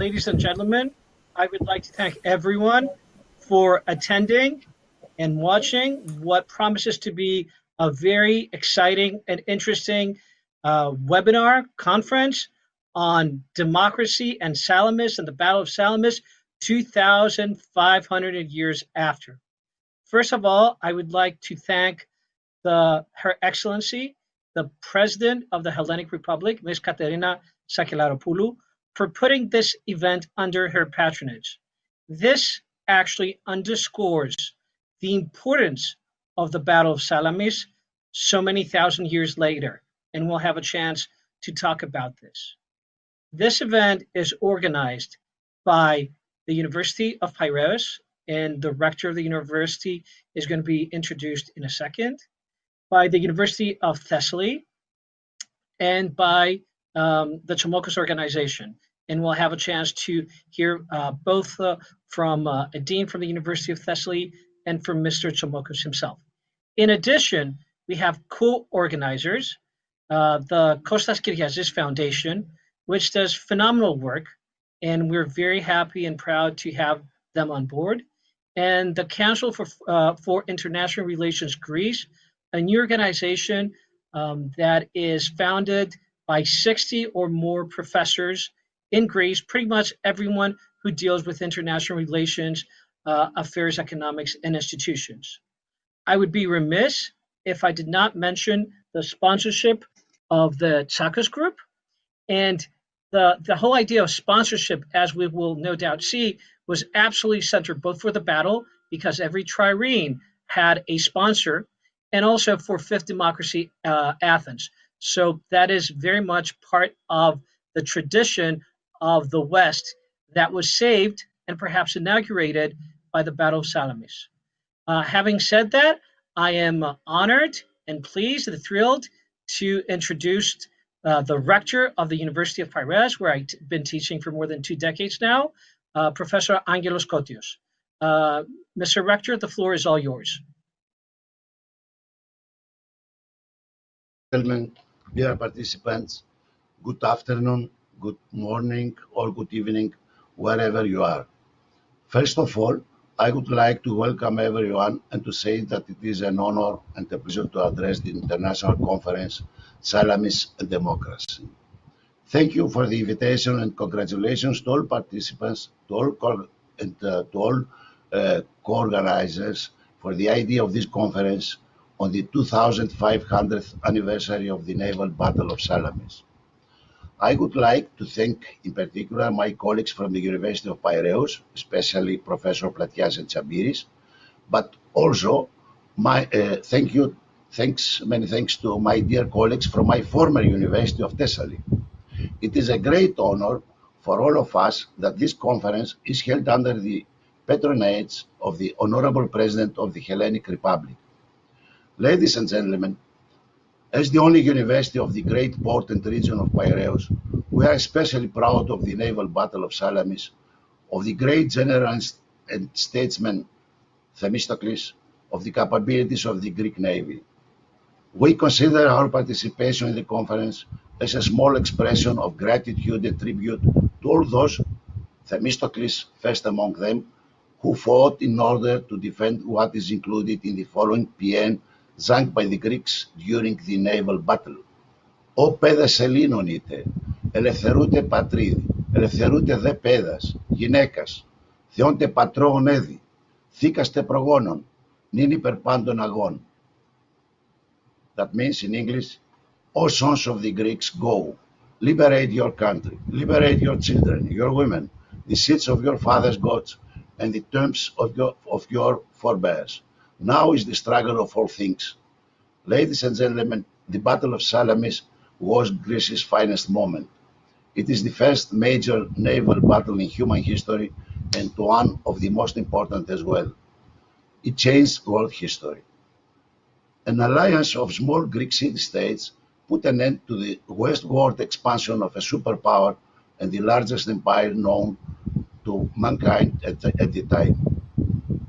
ladies and gentlemen, I would like to thank everyone for attending and watching what promises to be a very exciting and interesting webinar conference on democracy and Salamis and the Battle of Salamis 2,500 years after. First of all, I would like to thank Her Excellency, the President of the Hellenic Republic, Ms. Katerina Sakellaropoulou, for putting this event under her patronage. This actually underscores the importance of the Battle of Salamis so many thousand years later, and we'll have a chance to talk about this. This event is organized by the University of Piraeus, and the rector of the university is going to be introduced in a second, by the University of Thessaly, and by the Chomokos organization. And we'll have a chance to hear both from a dean from the University of Thessaly and from Mr. Chomokos himself. In addition, we have co-organizers, the Kostas Kyriazis Foundation, which does phenomenal work, and we're very happy and proud to have them on board, and the Council for International Relations Greece, a new organization that is founded by 60 or more professors in Greece, pretty much everyone who deals with international relations, affairs, economics, and institutions. I would be remiss if I did not mention the sponsorship of the Tsakos Group. And the whole idea of sponsorship, as we will no doubt see, was absolutely centered both for the battle, because every trireme had a sponsor, and also for Fifth Democracy Athens. So that is very much part of the tradition of the West that was saved and perhaps inaugurated by the Battle of Salamis. Having said that, I am honored and pleased and thrilled to introduce the rector of the University of Piraeus, where I've been teaching for more than 2 decades now, Professor Angelos Kotios. Mr. Rector, the floor is all yours. Gentlemen, dear participants, good afternoon, good morning, or good evening, wherever you are. First of all, I would like to welcome everyone and to say that it is an honor and a pleasure to address the international conference, Salamis Democracy. Thank you for the invitation and congratulations to all participants, to all co-organizers for the idea of this conference on the 2500th anniversary of the naval battle of Salamis. I would like to thank in particular my colleagues from the University of Piraeus, especially Professor Platias and Chambiris, but also many thanks to my dear colleagues from my former University of Thessaly. It is a great honor for all of us that this conference is held under the patronage of the Honorable President of the Hellenic Republic. Ladies and gentlemen, as the only university of the great port and region of Piraeus, we are especially proud of the naval battle of Salamis, of the great general and statesman Themistocles, of the capabilities of the Greek Navy. We consider our participation in the conference as a small expression of gratitude and tribute to all those, Themistocles first among them, who fought in order to defend what is included in the following paean sung by the Greeks during the naval battle. «Ω παιδες Ελλήνων είτε, ελευθερούτε πατρίδι, ελευθερούτε δε παιδας, γυναίκας, θεόντε πατρόων έδι, θήκαστε προγόνων, νυν υπερ πάντων αγών». That means in English, O sons of the Greeks, go, liberate your country, liberate your children, your women, the seeds of your fathers' gods, and the tombs of your forebears. Now is the struggle of all things. Ladies and gentlemen, the Battle of Salamis was Greece's finest moment. It is the first major naval battle in human history and one of the most important as well. It changed world history. An alliance of small Greek city-states put an end to the westward expansion of a superpower and the largest empire known to mankind at the time.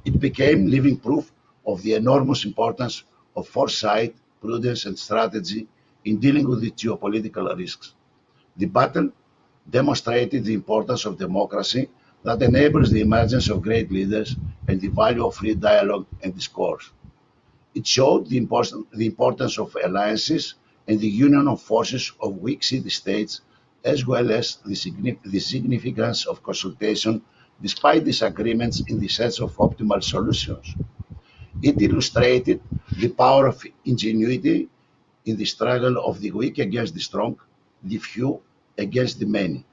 It became living proof of the enormous importance of foresight, prudence, and strategy in dealing with the geopolitical risks. The battle demonstrated the importance of democracy that enables the emergence of great leaders and the value of free dialogue and discourse. It showed the importance of alliances and the union of forces of weak city-states, as well as the significance of consultation despite disagreements in the search of optimal solutions. It illustrated the power of ingenuity in the struggle of the weak against the strong, the few against the many.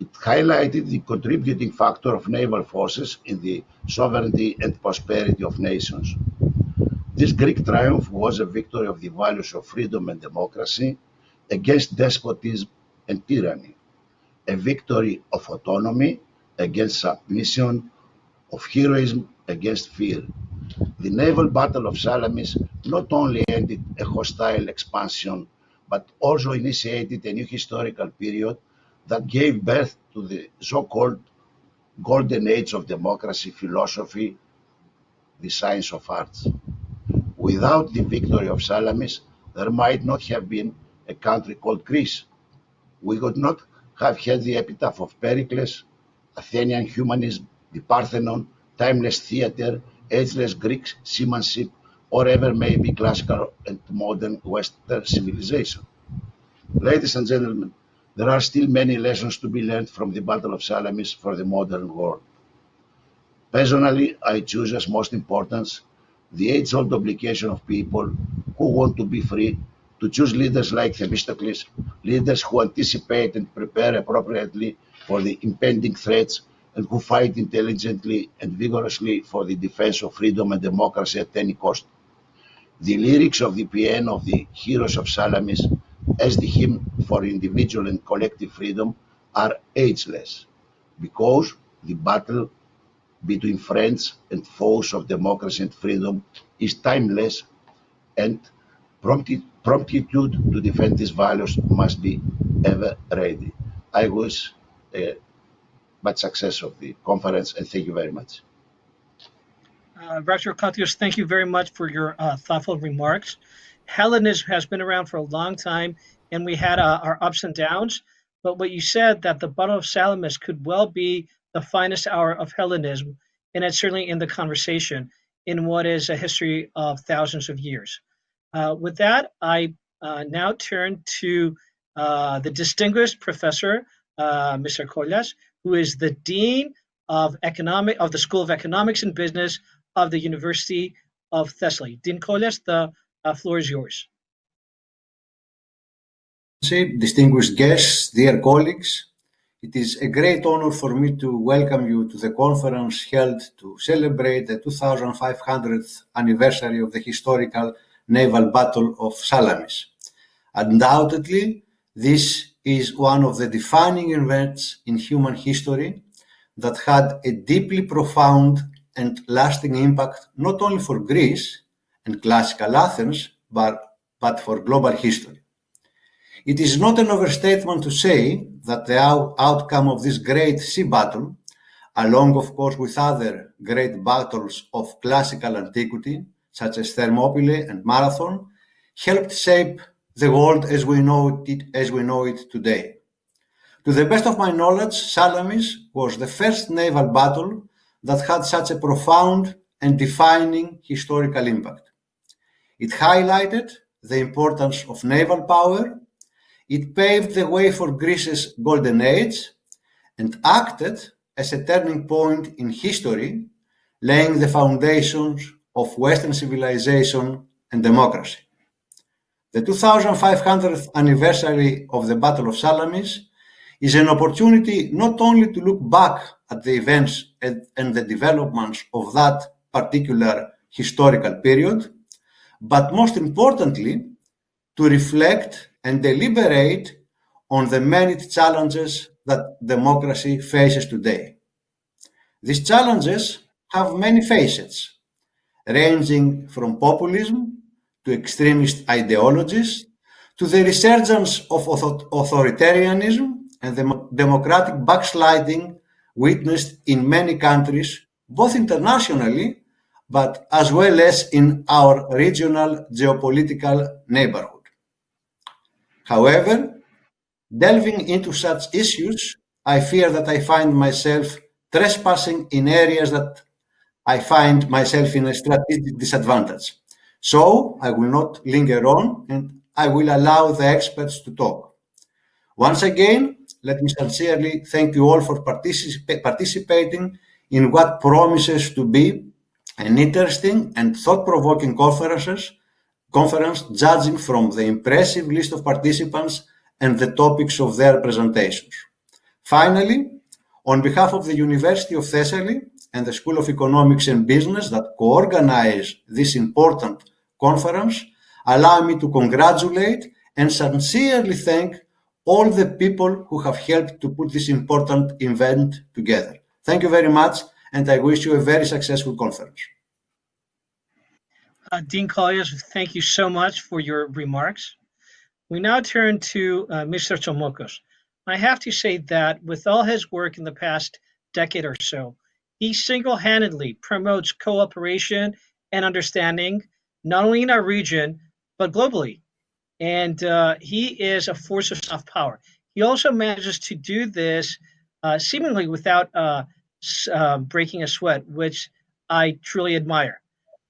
It highlighted the contributing factor of naval forces in the sovereignty and prosperity of nations. This Greek triumph was a victory of the values of freedom and democracy against despotism and tyranny, a victory of autonomy against submission, of heroism against fear. The naval battle of Salamis not only ended a hostile expansion, but also initiated a new historical period that gave birth to the so-called golden age of democracy, philosophy, the science of arts. Without the victory of Salamis, there might not have been a country called Greece. We would not have had the epitaph of Pericles, Athenian humanism, the Parthenon, timeless theater, ageless Greek seamanship, or ever maybe classical and modern Western civilization. Ladies and gentlemen, there are still many lessons to be learned from the Battle of Salamis for the modern world. Personally, I choose as most important the age-old obligation of people who want to be free to choose leaders like Themistocles, leaders who anticipate and prepare appropriately for the impending threats and who fight intelligently and vigorously for the defense of freedom and democracy at any cost. The lyrics of the PN of the Heroes of Salamis as the hymn for individual and collective freedom are ageless because the battle between friends and foes of democracy and freedom is timeless, and promptitude to defend these values must be ever ready. I wish much success of the conference, and thank you very much. Dr. Katios, thank you very much for your thoughtful remarks. Hellenism has been around for a long time, and we had our ups and downs. But what you said, that the Battle of Salamis could well be the finest hour of Hellenism, and it's certainly in the conversation in what is a history of thousands of years. With that, I now turn to the distinguished professor, Mr. Kollas, who is the Dean of the School of Economics and Business of the University of Thessaly. Dean Kollas, the floor is yours. Distinguished guests, dear colleagues, it is a great honor for me to welcome you to the conference held to celebrate the 2500th anniversary of the historical naval battle of Salamis. Undoubtedly, this is one of the defining events in human history that had a deeply profound and lasting impact not only for Greece and classical Athens, but for global history. It is not an overstatement to say that the outcome of this great sea battle, along of course with other great battles of classical antiquity, such as Thermopylae and Marathon, helped shape the world as we know it today. To the best of my knowledge, Salamis was the first naval battle that had such a profound and defining historical impact. It highlighted the importance of naval power, it paved the way for Greece's golden age, and acted as a turning point in history, laying the foundations of Western civilization and democracy. The 2500th anniversary of the Battle of Salamis is an opportunity not only to look back at the events and the developments of that particular historical period, but most importantly, to reflect and deliberate on the many challenges that democracy faces today. These challenges have many facets, ranging from populism to extremist ideologies, to the resurgence of authoritarianism and the democratic backsliding witnessed in many countries, both internationally, but as well as in our regional geopolitical neighborhood. However, Delving into such issues, I fear that I find myself trespassing in areas that I find myself in a strategic disadvantage. So I will not linger on and I will allow the experts to talk. Once again, let me sincerely thank you all for participating in what promises to be an interesting and thought-provoking conference judging from the impressive list of participants and the topics of their presentations. Finally, on behalf of the University of Thessaly and the School of Economics and Business that co-organize this important conference, allow me to congratulate and sincerely thank all the people who have helped to put this important event together. Thank you very much, and I wish you a very successful conference. Dean Colliers, thank you so much for your remarks. We now turn to Mr. Tsomokos. I have to say that with all his work in the past decade or so, he single-handedly promotes cooperation and understanding, not only in our region, but globally. And he is a force of soft power. He also manages to do this seemingly without breaking a sweat, which I truly admire.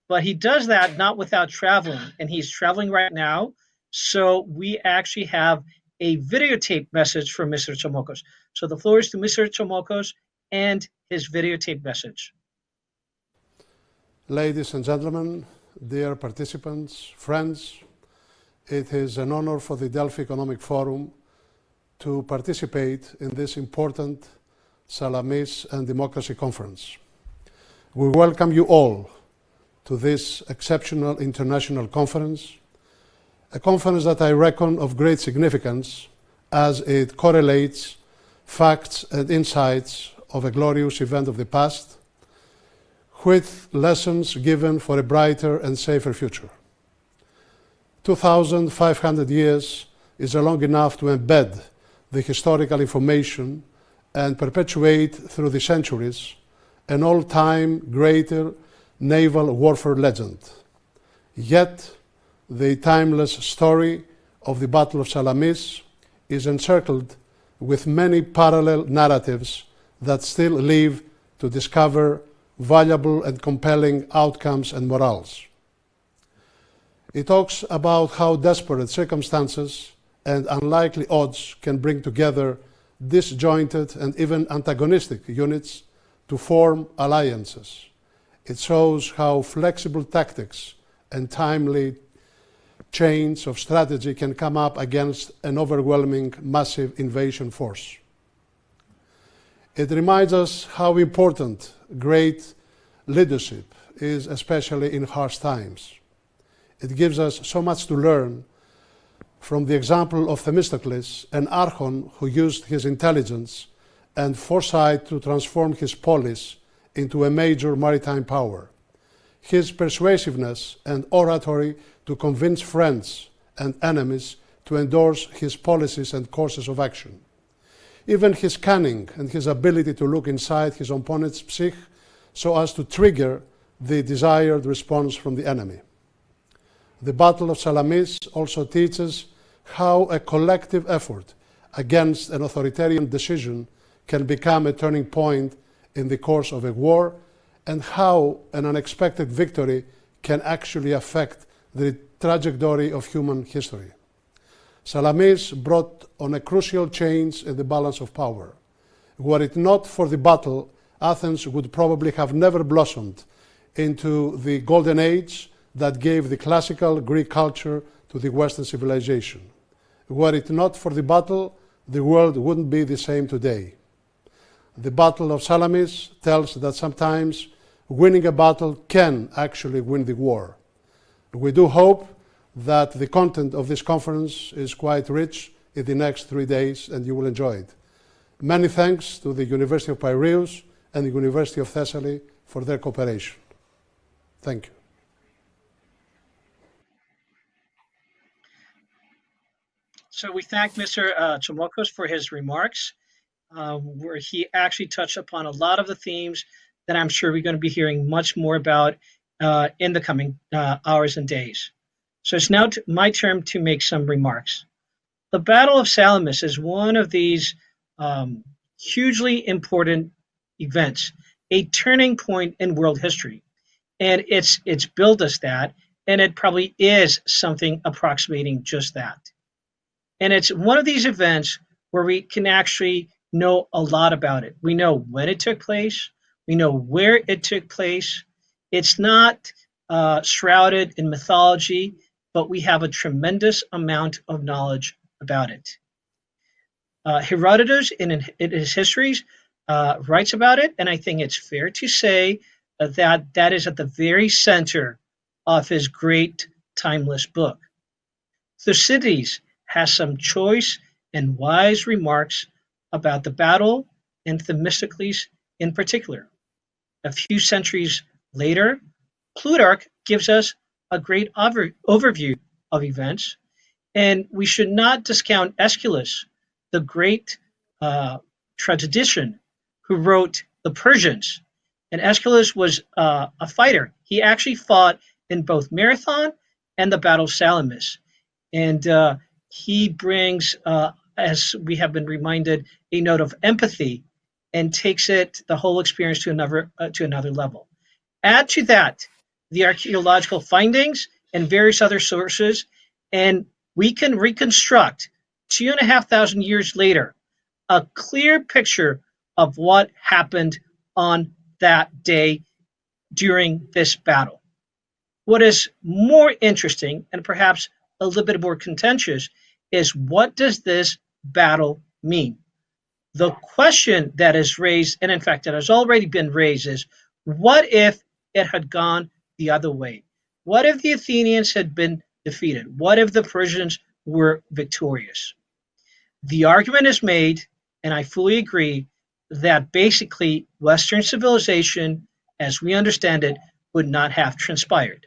But he does that not without traveling, and he's traveling right now. So we actually have a videotape message from Mr. Tsomokos. So the floor is to Mr. Tsomokos and his videotape message. Ladies and gentlemen, dear participants, friends, it is an honor for the Delphi Economic Forum to participate in this important Salamis and Democracy Conference. We welcome you all to this exceptional international conference, a conference that I reckon of great significance as it correlates facts and insights of a glorious event of the past with lessons given for a brighter and safer future. 2,500 years is long enough to embed the historical information and perpetuate through the centuries an all-time greater naval warfare legend. Yet, the timeless story of the Battle of Salamis is encircled with many parallel narratives that still leave to discover valuable and compelling outcomes and morals. It talks about how desperate circumstances and unlikely odds can bring together disjointed and even antagonistic units to form alliances. It shows how flexible tactics and timely chains of strategy can come up against an overwhelming massive invasion force. It reminds us how important great leadership is, especially in harsh times. It gives us so much to learn from the example of Themistocles, an archon who used his intelligence and foresight to transform his polis into a major maritime power. His persuasiveness and oratory to convince friends and enemies to endorse his policies and courses of action. Even his cunning and his ability to look inside his opponent's psyche so as to trigger the desired response from the enemy. The Battle of Salamis also teaches how a collective effort against an authoritarian decision can become a turning point in the course of a war, and how an unexpected victory can actually affect the trajectory of human history. Salamis brought on a crucial change in the balance of power. Were it not for the battle, Athens would probably have never blossomed into the golden age that gave the classical Greek culture to the Western civilization. Were it not for the battle, the world wouldn't be the same today. The Battle of Salamis tells that sometimes winning a battle can actually win the war. We do hope that the content of this conference is quite rich in the next 3 days and you will enjoy it. Many thanks to the University of Piraeus and the University of Thessaly for their cooperation. Thank you. So we thank Mr. Tsomokos for his remarks, where he actually touched upon a lot of the themes that I'm sure we're going to be hearing much more about in the coming hours and days. So it's now my turn to make some remarks. The Battle of Salamis is one of these hugely important events, a turning point in world history. And it's billed as that, and it probably is something approximating just that. And it's one of these events where we can actually know a lot about it. We know when it took place, we know where it took place. It's not shrouded in mythology, but we have a tremendous amount of knowledge about it. Herodotus, in his histories, writes about it, and I think it's fair to say that that is at the very center of his great timeless book. Thucydides has some choice and wise remarks about the battle and Themistocles in particular. A few centuries later, Plutarch gives us a great overview of events, and we should not discount Aeschylus, the great tragedian who wrote The Persians. And Aeschylus was a fighter. He actually fought in both Marathon and the Battle of Salamis. And he brings, as we have been reminded, a note of empathy and takes it, the whole experience, to another level. Add to that the archaeological findings and various other sources, and we can reconstruct 2,500 years later a clear picture of what happened on that day during this battle. What is more interesting and perhaps a little bit more contentious is, what does this battle mean? The question that is raised, and in fact that has already been raised, is what if it had gone the other way? What if the Athenians had been defeated? What if the Persians were victorious? The argument is made, and I fully agree, that basically Western civilization, as we understand it, would not have transpired.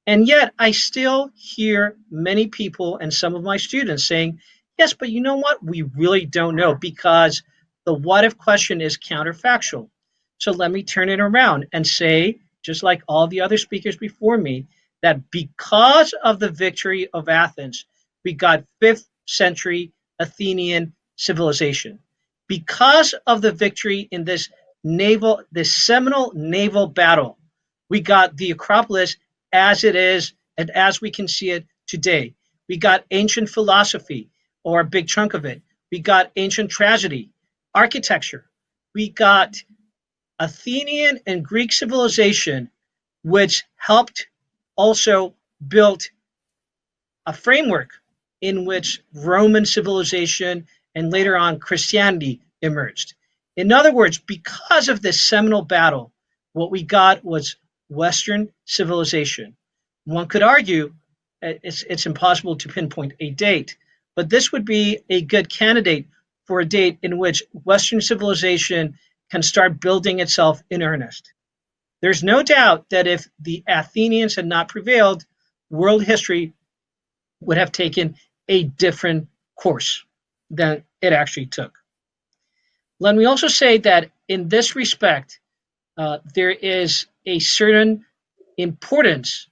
And yet I still hear many people and some of my students saying, yes, but you know what? We really don't know, because the what if question is counterfactual. So let me turn it around and say, just like all the other speakers before me, that because of the victory of Athens, we got 5th century Athenian civilization. Because of the victory in this seminal naval battle, we got the Acropolis as it is and as we can see it today. We got ancient philosophy, or a big chunk of it. We got ancient tragedy, architecture. We got Athenian and Greek civilization, which helped also build a framework in which Roman civilization and later on Christianity emerged. In other words, because of this seminal battle, what we got was Western civilization. One could argue it's impossible to pinpoint a date, but this would be a good candidate for a date in which Western civilization can start building itself in earnest. There's no doubt that if the Athenians had not prevailed, world history would have taken a different course than it actually took. Let me also say that in this respect, there is a certain importance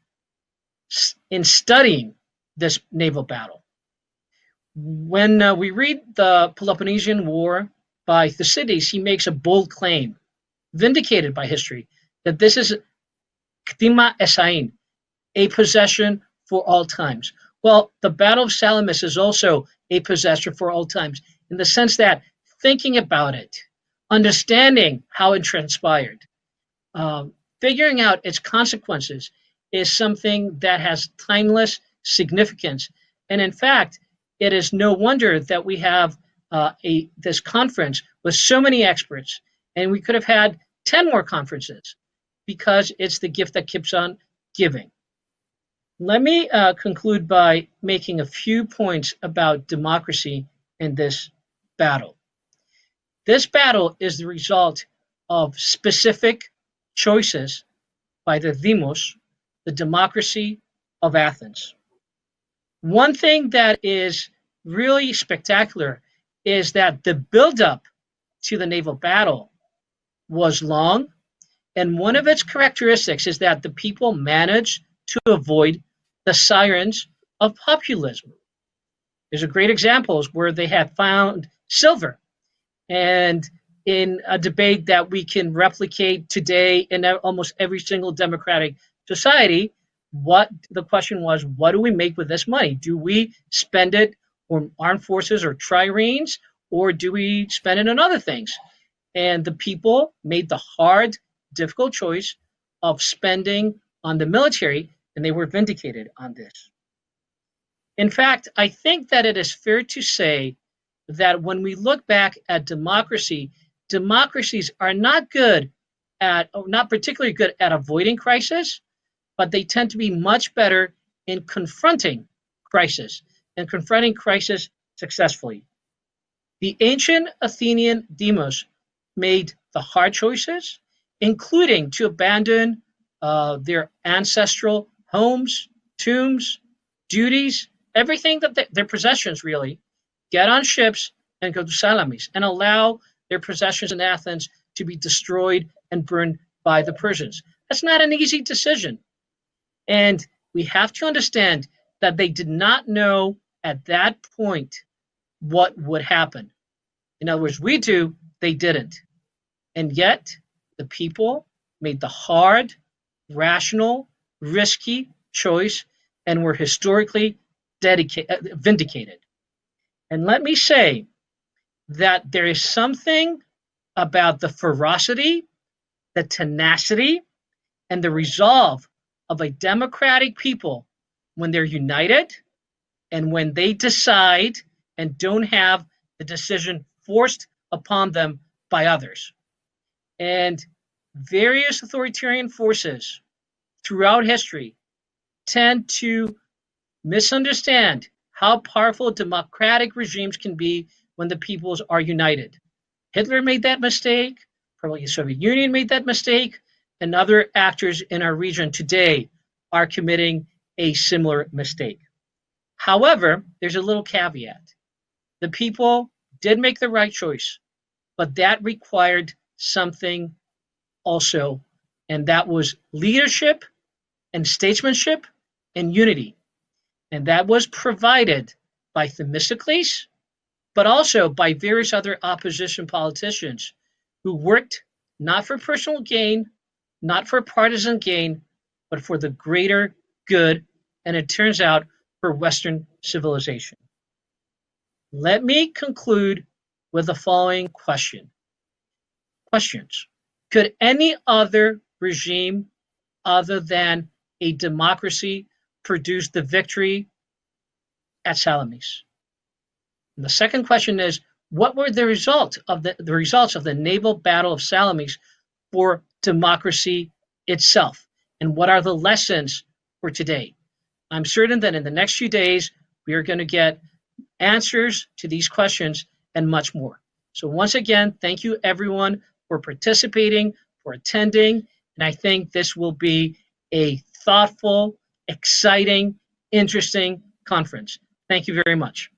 in studying this naval battle. When we read the Peloponnesian War by Thucydides, he makes a bold claim, vindicated by history, that this is ktima esain, a possession for all times. Well, the Battle of Salamis is also a possession for all times, in the sense that thinking about it, understanding how it transpired, figuring out its consequences is something that has timeless significance. And in fact, it is no wonder that we have this conference with so many experts, and we could have had 10 more conferences, because it's the gift that keeps on giving. Let me conclude by making a few points about democracy in this battle. This battle is the result of specific choices by the Demos, the democracy of Athens. One thing that is really spectacular is that the buildup to the naval battle was long, and one of its characteristics is that the people managed to avoid the sirens of populism. There's a great examples where they have found silver, and in a debate that we can replicate today in almost every single democratic society, what the question was, what do we make with this money? Do we spend it on armed forces or triremes, or do we spend it on other things? And the people made the hard, difficult choice of spending on the military, and they were vindicated on this. In fact, I think that it is fair to say that when we look back at democracy, democracies are not particularly good at avoiding crisis, but they tend to be much better in confronting crisis and confronting crisis successfully. The ancient Athenian demos made the hard choices, including to abandon their ancestral homes, tombs, duties, everything that their possessions really, get on ships and go to Salamis and allow their possessions in Athens to be destroyed and burned by the Persians. That's not an easy decision. And we have to understand that they did not know at that point what would happen. In other words, we do, they didn't. And yet, the people made the hard, rational, risky choice and were historically vindicated. And let me say that there is something about the ferocity, the tenacity, and the resolve of a democratic people when they're united and when they decide and don't have the decision forced upon them by others. And various authoritarian forces throughout history tend to misunderstand how powerful democratic regimes can be when the peoples are united. Hitler made that mistake, probably the Soviet Union made that mistake, and other actors in our region today are committing a similar mistake. However, there's a little caveat. The people did make the right choice, but that required something also, and that was leadership and statesmanship and unity. And that was provided by Themistocles, but also by various other opposition politicians who worked not for personal gain, not for partisan gain, but for the greater good, and it turns out for Western civilization. Let me conclude with the following questions. Could any other regime other than a democracy produce the victory at Salamis? And the second question is, what were the results of the naval battle of Salamis for democracy itself? And what are the lessons for today? I'm certain that in the next few days, we are going to get answers to these questions and much more. So once again, thank you everyone for participating, for attending, and I think this will be a thoughtful, exciting, interesting conference. Thank you very much.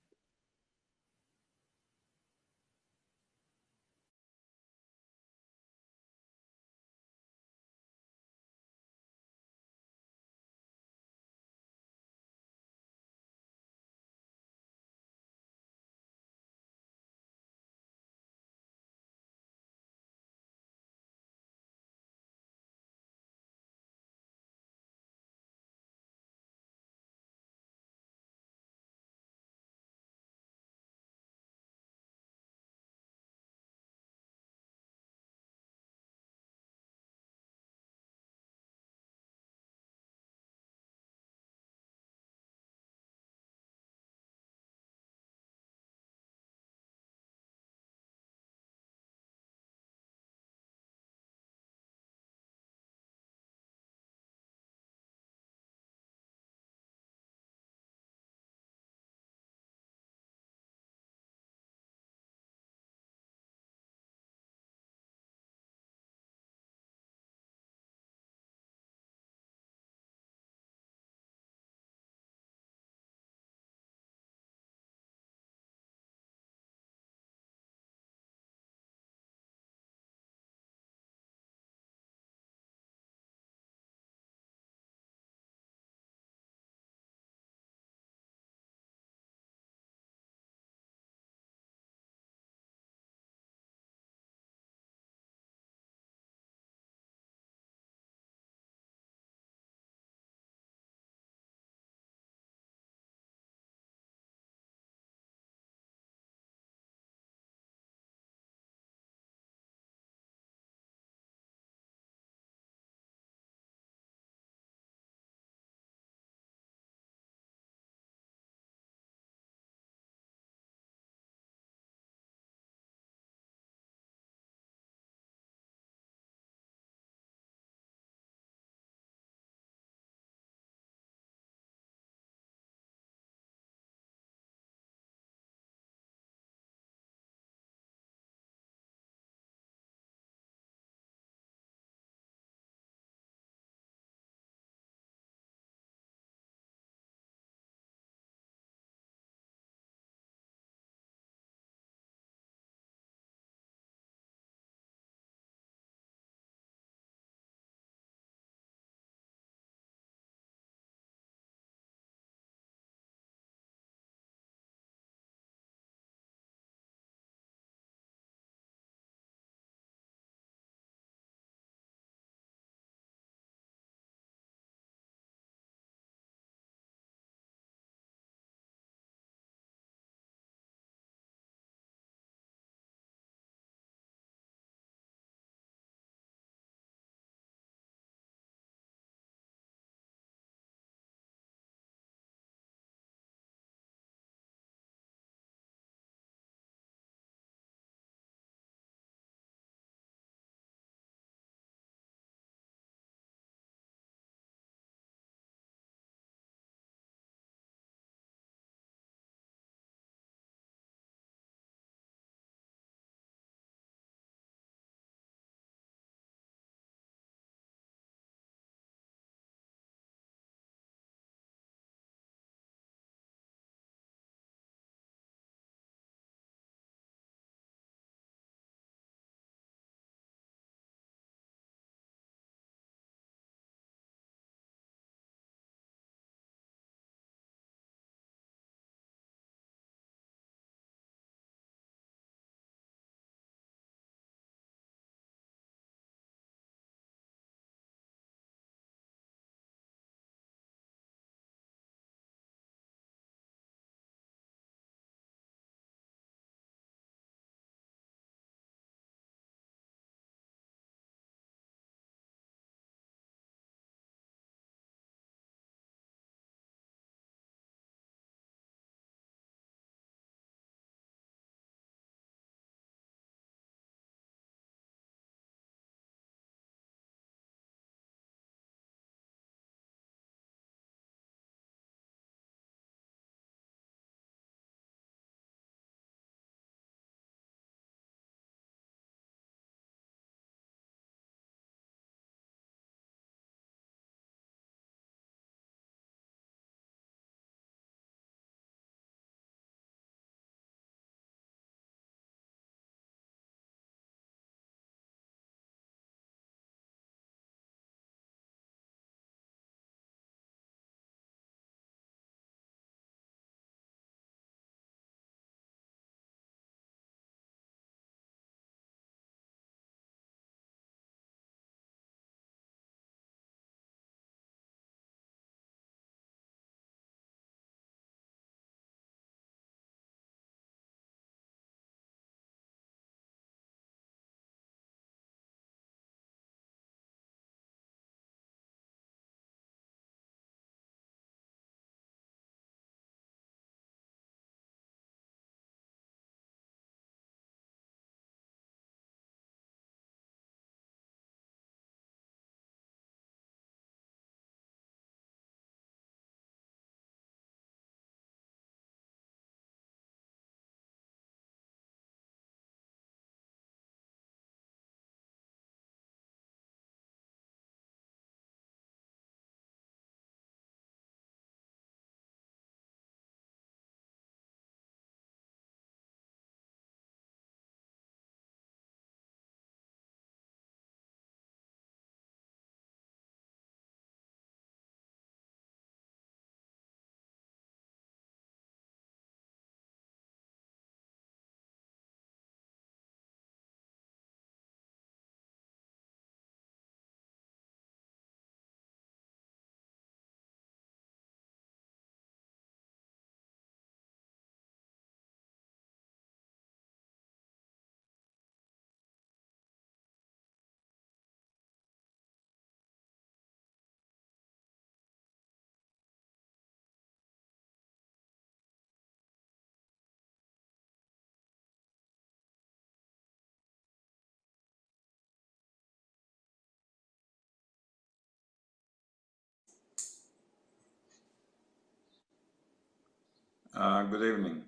Good evening.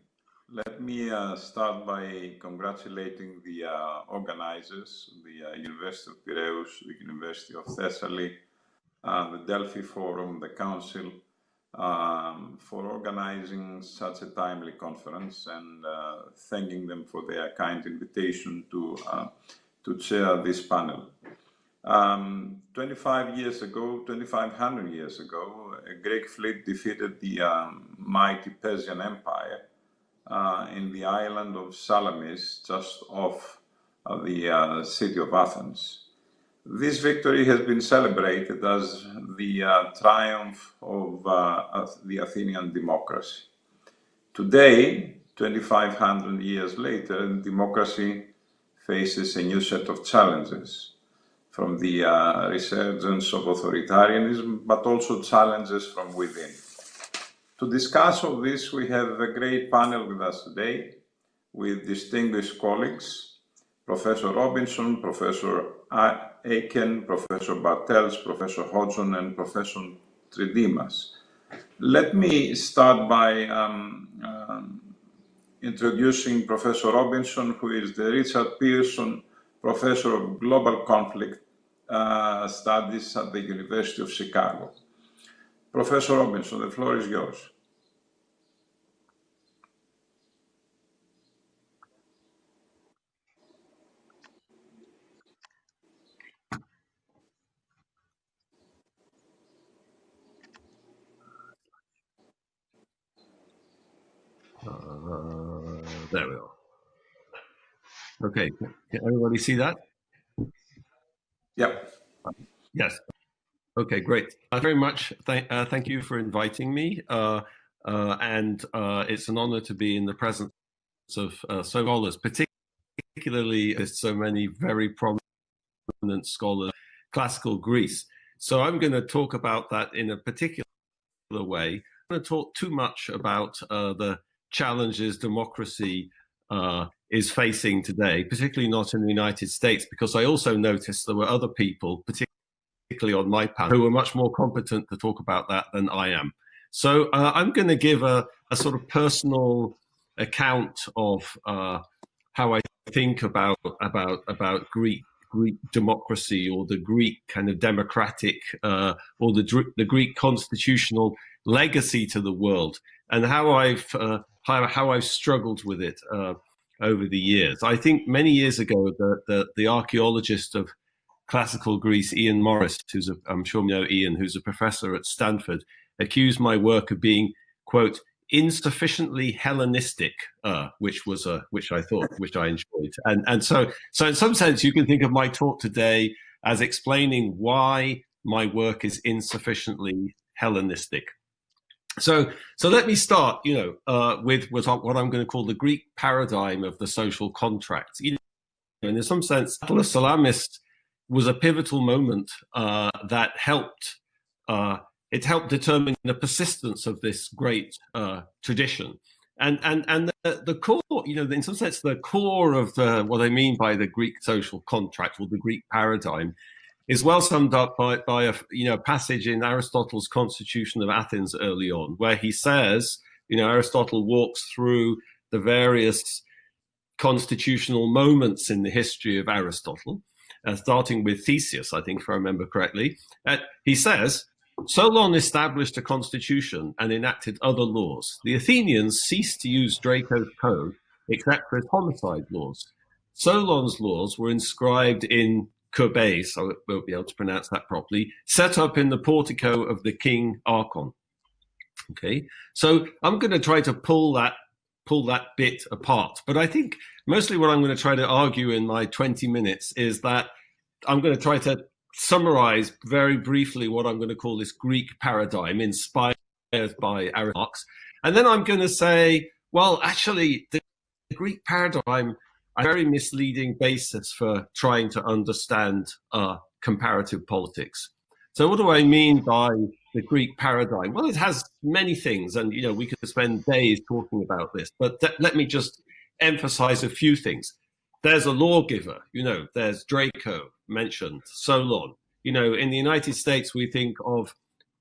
Let me start by congratulating the organizers, the University of Piraeus, the University of Thessaly, the Delphi Forum, the Council, for organizing such a timely conference, and thanking them for their kind invitation to chair this panel. 2500 years ago, a Greek fleet defeated the mighty Persian Empire in the island of Salamis, just off the city of Athens. This victory has been celebrated as the triumph of the Athenian democracy. Today, 2500 years later, democracy faces a new set of challenges, from the resurgence of authoritarianism, but also challenges from within. To discuss all this, we have a great panel with us today, with distinguished colleagues, Professor Robinson, Professor Aiken, Professor Bartels, Professor Hodgson, and Professor Tridimas. Let me start by introducing Professor Robinson, who is the Richard Pearson Professor of Global Conflict Studies at the University of Chicago. Professor Robinson, the floor is yours. There we are. Okay, can everybody see that? Yep. Yes. Okay, great. Very much. Thank you for inviting me. And it's an honor to be in the presence of scholars, particularly there's so many very prominent scholars, classical Greece. So I'm going to talk about that in a particular way. I'm going to talk too much about the challenges democracy is facing today, particularly not in the United States, because I also noticed there were other people, particularly on my panel, who were much more competent to talk about that than I am. So I'm going to give a sort of personal account of how I think about Greek democracy, or the Greek kind of democratic, or the Greek constitutional legacy to the world, and how I've struggled with it over the years. I think many years ago, the archaeologist of classical Greece, Ian Morris, I'm sure you know Ian, who's a professor at Stanford, accused my work of being, quote, insufficiently Hellenistic, which I enjoyed. And so in some sense, you can think of my talk today as explaining why my work is insufficiently Hellenistic. So let me start, with what I'm going to call the Greek paradigm of the social contract. And in some sense, the Battle of Salamis was a pivotal moment that helped determine the persistence of this great tradition. And the core, in some sense, the core of what I mean by the Greek social contract, or the Greek paradigm, is well summed up by a passage in Aristotle's Constitution of Athens early on, where he says, Aristotle walks through the various constitutional moments in the history of Aristotle, starting with Theseus, I think, if I remember correctly. He says, Solon established a constitution and enacted other laws. The Athenians ceased to use Draco's code except for his homicide laws. Solon's laws were inscribed in Kubes, I won't be able to pronounce that properly, set up in the portico of the king Archon. Okay, so I'm going to try to pull that bit apart. But I think mostly what I'm going to try to argue in my 20 minutes is that I'm going to try to summarize very briefly what I'm going to call this Greek paradigm inspired by Aristotle. And then I'm going to say, well, actually, the Greek paradigm, a very misleading basis for trying to understand comparative politics. So what do I mean by the Greek paradigm? Well, it has many things, and we could spend days talking about this, but let me just emphasize a few things. There's a lawgiver, there's Draco mentioned, Solon. In the United States, we think of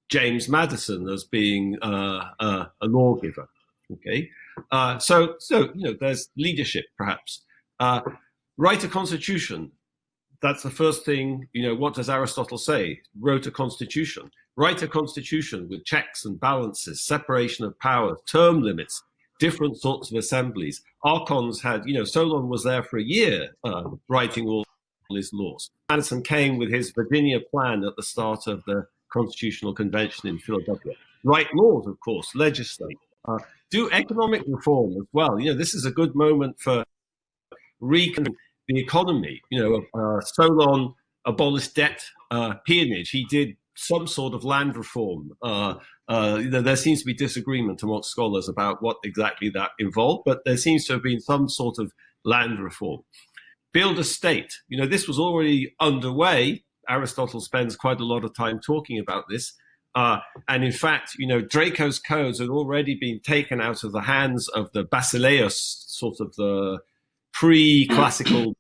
James Madison as being a lawgiver. Okay, so there's leadership perhaps. Write a constitution. That's the first thing. What does Aristotle say? Wrote a constitution. Write a constitution with checks and balances, separation of powers, term limits, different sorts of assemblies. Archons had, Solon was there for a year writing all his laws. Madison came with his Virginia plan at the start of the Constitutional Convention in Philadelphia. Write laws, of course, legislate. Do economic reform as well. This is a good moment for reconnecting the economy. Solon abolished debt peonage. He did some sort of land reform. There seems to be disagreement amongst scholars about what exactly that involved, but there seems to have been some sort of land reform. Build a state. This was already underway. Aristotle spends quite a lot of time talking about this. And in fact, Draco's codes had already been taken out of the hands of the Basileus, sort of the pre-classical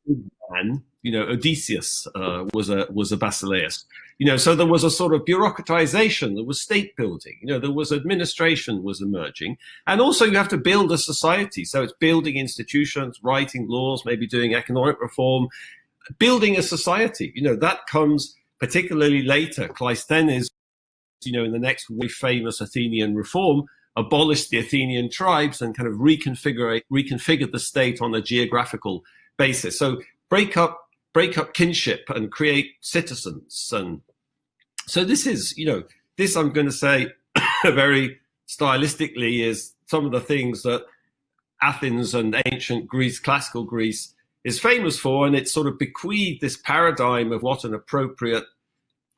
man. Odysseus was a Basileus. So there was a sort of bureaucratization. There was state building. There was administration was emerging, and also you have to build a society. So it's building institutions, writing laws, maybe doing economic reform, building a society. That comes particularly later. Cleisthenes, in the next very famous Athenian reform, abolished the Athenian tribes and kind of reconfigured the state on a geographical basis. So break up kinship and create citizens. And so this is, this I'm going to say very stylistically is some of the things that Athens and ancient Greece, classical Greece, is famous for, and it sort of bequeathed this paradigm of what an appropriate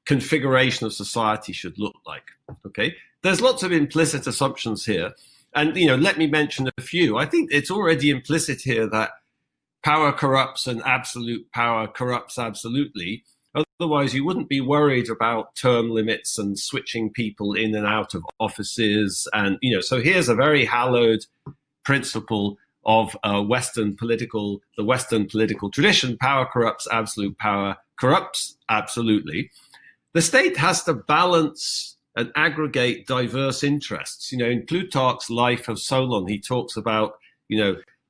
configuration of society should look like. Okay, there's lots of implicit assumptions here, and let me mention a few. I think it's already implicit here that power corrupts and absolute power corrupts absolutely. Otherwise, you wouldn't be worried about term limits and switching people in and out of offices. And so here's a very hallowed principle of the Western political tradition. Power corrupts, absolute power corrupts absolutely. The state has to balance and aggregate diverse interests. In Plutarch's Life of Solon, he talks about,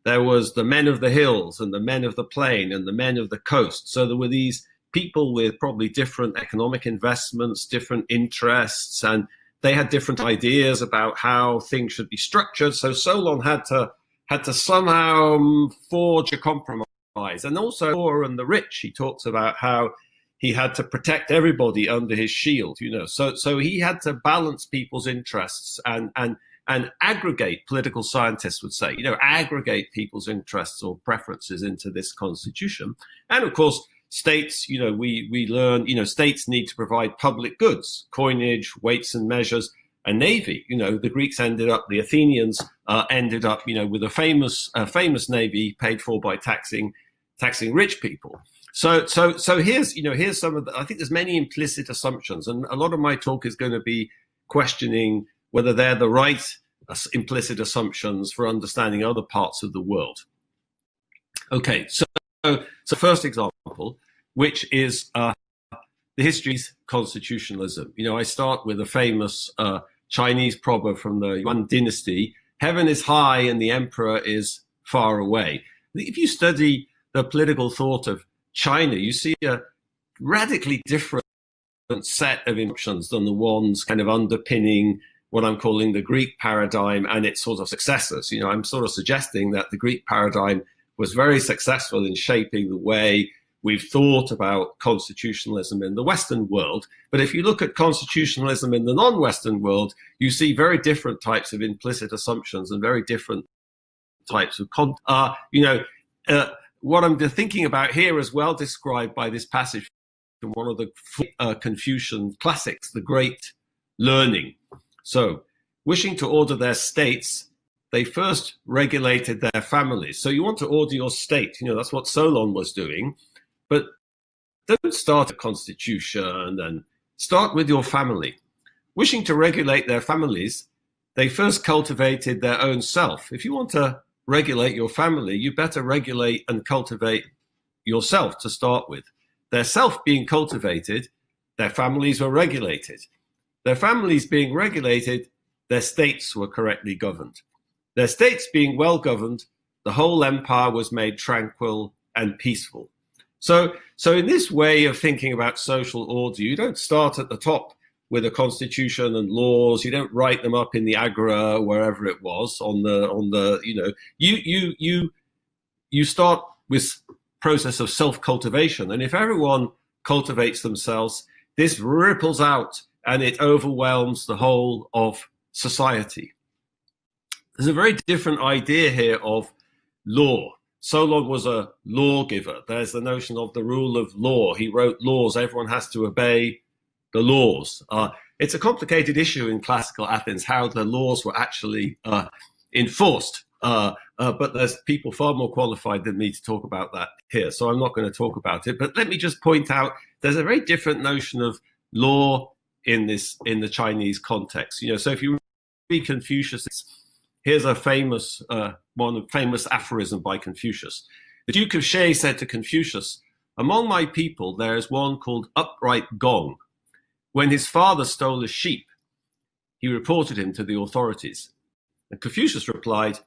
there was the men of the hills and the men of the plain and the men of the coast. So there were these people with probably different economic investments, different interests, and they had different ideas about how things should be structured. So Solon had to somehow forge a compromise. And also the poor and the rich, he talks about how he had to protect everybody under his shield, So he had to balance people's interests and aggregate, political scientists would say, aggregate people's interests or preferences into this constitution. And of course, states, we learn, states need to provide public goods, coinage, weights and measures, a navy. The Greeks the Athenians ended up, with a famous navy paid for by taxing rich people. So here's some of I think there's many implicit assumptions, and a lot of my talk is going to be questioning whether they're the right implicit assumptions for understanding other parts of the world. Okay, so first example, which is the history's constitutionalism. I start with a famous Chinese proverb from the Yuan dynasty: "Heaven is high and the emperor is far away." If you study the political thought of China, you see a radically different set of options than the ones kind of underpinning what I'm calling the Greek paradigm and its sort of successors. I'm sort of suggesting that the Greek paradigm was very successful in shaping the way we've thought about constitutionalism in the Western world. But if you look at constitutionalism in the non-Western world, you see very different types of implicit assumptions and very different types of what I'm thinking about here is well described by this passage from one of the Confucian classics, The Great Learning. So, wishing to order their states, they first regulated their families. So you want to order your state, that's what Solon was doing, but don't start a constitution and start with your family. Wishing to regulate their families, they first cultivated their own self. If you want to regulate your family, you better regulate and cultivate yourself to start with. Their self being cultivated, their families were regulated. Their families being regulated, their states were correctly governed. Their states being well governed, the whole empire was made tranquil and peaceful. So in this way of thinking about social order, you don't start at the top with a constitution and laws. You don't write them up in the Agora, wherever it was, you start with process of self-cultivation. And if everyone cultivates themselves, this ripples out and it overwhelms the whole of society. There's a very different idea here of law. Solon was a lawgiver. There's the notion of the rule of law. He wrote laws. Everyone has to obey the laws. It's a complicated issue in classical Athens, how the laws were actually enforced. But there's people far more qualified than me to talk about that here. So I'm not going to talk about it. But let me just point out, there's a very different notion of law in the Chinese context. So if you read Confucius, here's a famous aphorism by Confucius. The Duke of Xie said to Confucius, "Among my people, there is one called Upright Gong. When his father stole a sheep, he reported him to the authorities." And Confucius replied,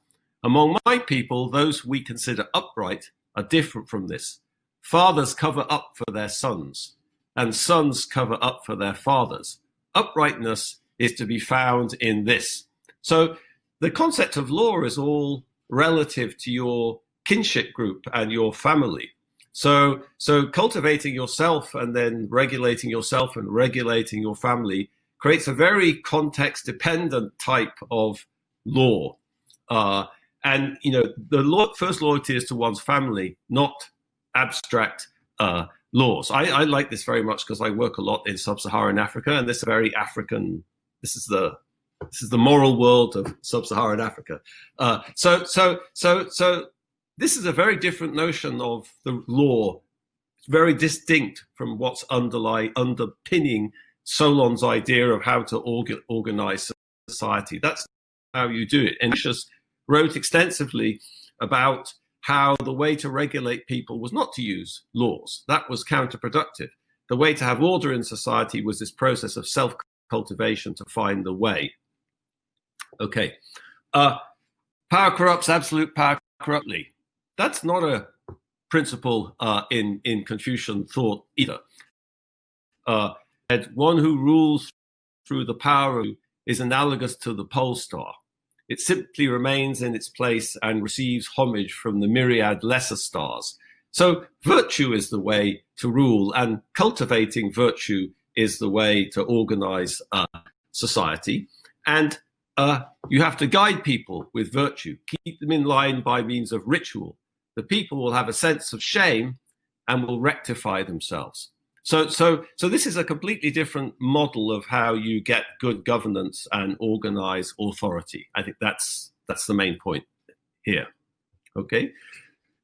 "Among my people, those we consider upright are different from this. Fathers cover up for their sons, and sons cover up for their fathers. Uprightness is to be found in this." So the concept of law is all relative to your kinship group and your family. So cultivating yourself and then regulating yourself and regulating your family creates a very context-dependent type of law. And the first loyalty is to one's family, not abstract laws. I like this very much because I work a lot in sub-Saharan Africa, and this is very African. This is the moral world of sub-Saharan Africa. So this is a very different notion of the law. It's very distinct from what's underpinning Solon's idea of how to organize society. That's how you do it. And Confucius wrote extensively about how the way to regulate people was not to use laws. That was counterproductive. The way to have order in society was this process of self-cultivation to find the way. Okay. Power corrupts, absolute power corruptly. That's not a principle in Confucian thought either. One who rules through the power is analogous to the pole star. It simply remains in its place and receives homage from the myriad lesser stars. So virtue is the way to rule, and cultivating virtue is the way to organize society. And you have to guide people with virtue, keep them in line by means of ritual. The people will have a sense of shame and will rectify themselves. So this is a completely different model of how you get good governance and organize authority. I think that's the main point here. Okay,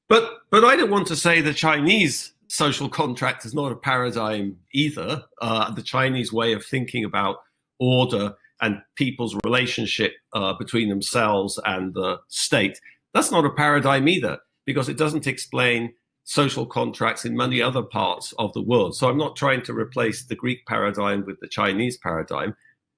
but I don't want to say the Chinese social contract is not a paradigm either. The Chinese way of thinking about order and people's relationship between themselves and the state, that's not a paradigm either, because it doesn't explain social contracts in many other parts of the world. So I'm not trying to replace the Greek paradigm with the Chinese paradigm.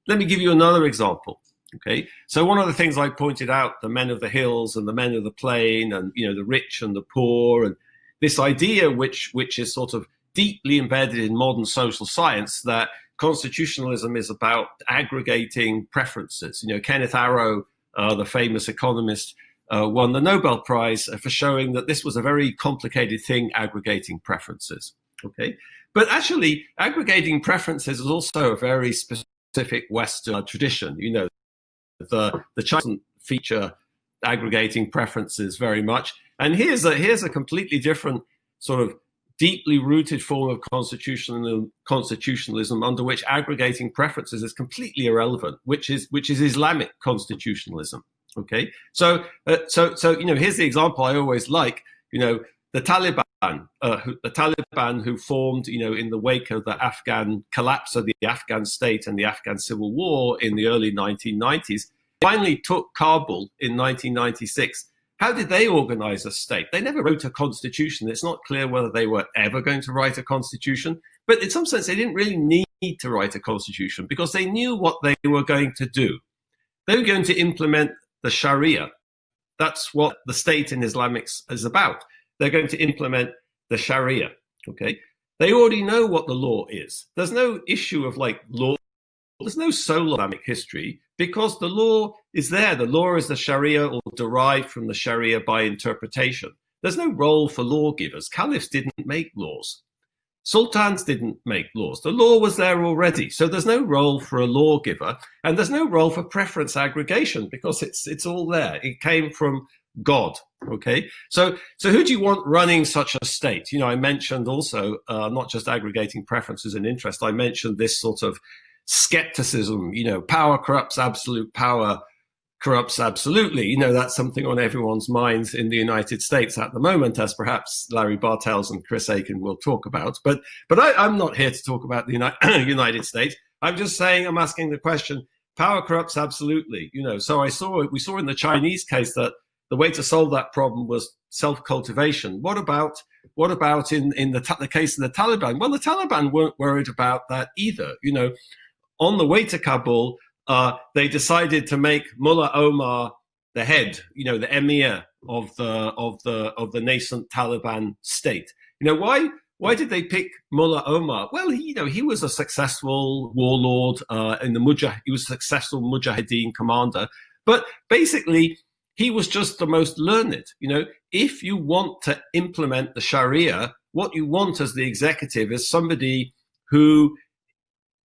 Let me give you another example. Okay, so one of the things I pointed out, the men of the hills and the men of the plain, and the rich and the poor, and this idea which is sort of deeply embedded in modern social science, that constitutionalism is about aggregating preferences. Kenneth Arrow, the famous economist, won the Nobel Prize for showing that this was a very complicated thing, aggregating preferences. Okay, but actually, aggregating preferences is also a very specific Western tradition. The Chinese feature aggregating preferences very much, and here's a completely different sort of deeply rooted form of constitutionalism under which aggregating preferences is completely irrelevant, which is Islamic constitutionalism. Okay, so here's the example I always like. The Taliban, who formed, in the wake of the Afghan collapse of the Afghan state and the Afghan civil war in the early 1990s, finally took Kabul in 1996. How did they organize a state? They never wrote a constitution. It's not clear whether they were ever going to write a constitution, but in some sense, they didn't really need to write a constitution because they knew what they were going to do. They were going to implement the Sharia. That's what the state in Islamics is about. They're going to implement the Sharia, okay? They already know what the law is. There's no issue of like law. There's no solo Islamic history because the law is there. The law is the Sharia or derived from the Sharia by interpretation. There's no role for lawgivers. Caliphs didn't make laws. Sultans didn't make laws. The law was there already. So there's no role for a lawgiver, and there's no role for preference aggregation because it's all there. It came from God. Okay. So who do you want running such a state? You know, I mentioned also not just aggregating preferences and interest. I mentioned this sort of skepticism, you know, power corrupts, absolute power corrupts absolutely. You know, that's something on everyone's minds in the United States at the moment, as perhaps Larry Bartels and Chris Aiken will talk about. But I'm not here to talk about the United States. I'm just saying, I'm asking the question, power corrupts absolutely. You know, so we saw in the Chinese case that the way to solve that problem was self-cultivation. What about in the case of the Taliban? Well, the Taliban weren't worried about that either. You know, on the way to Kabul, they decided to make Mullah Omar the head, you know, the emir of the nascent Taliban state. You know, why did they pick Mullah Omar? Well, he was a successful warlord he was a successful Mujahideen commander, but basically he was just the most learned. You know, if you want to implement the Sharia, what you want as the executive is somebody who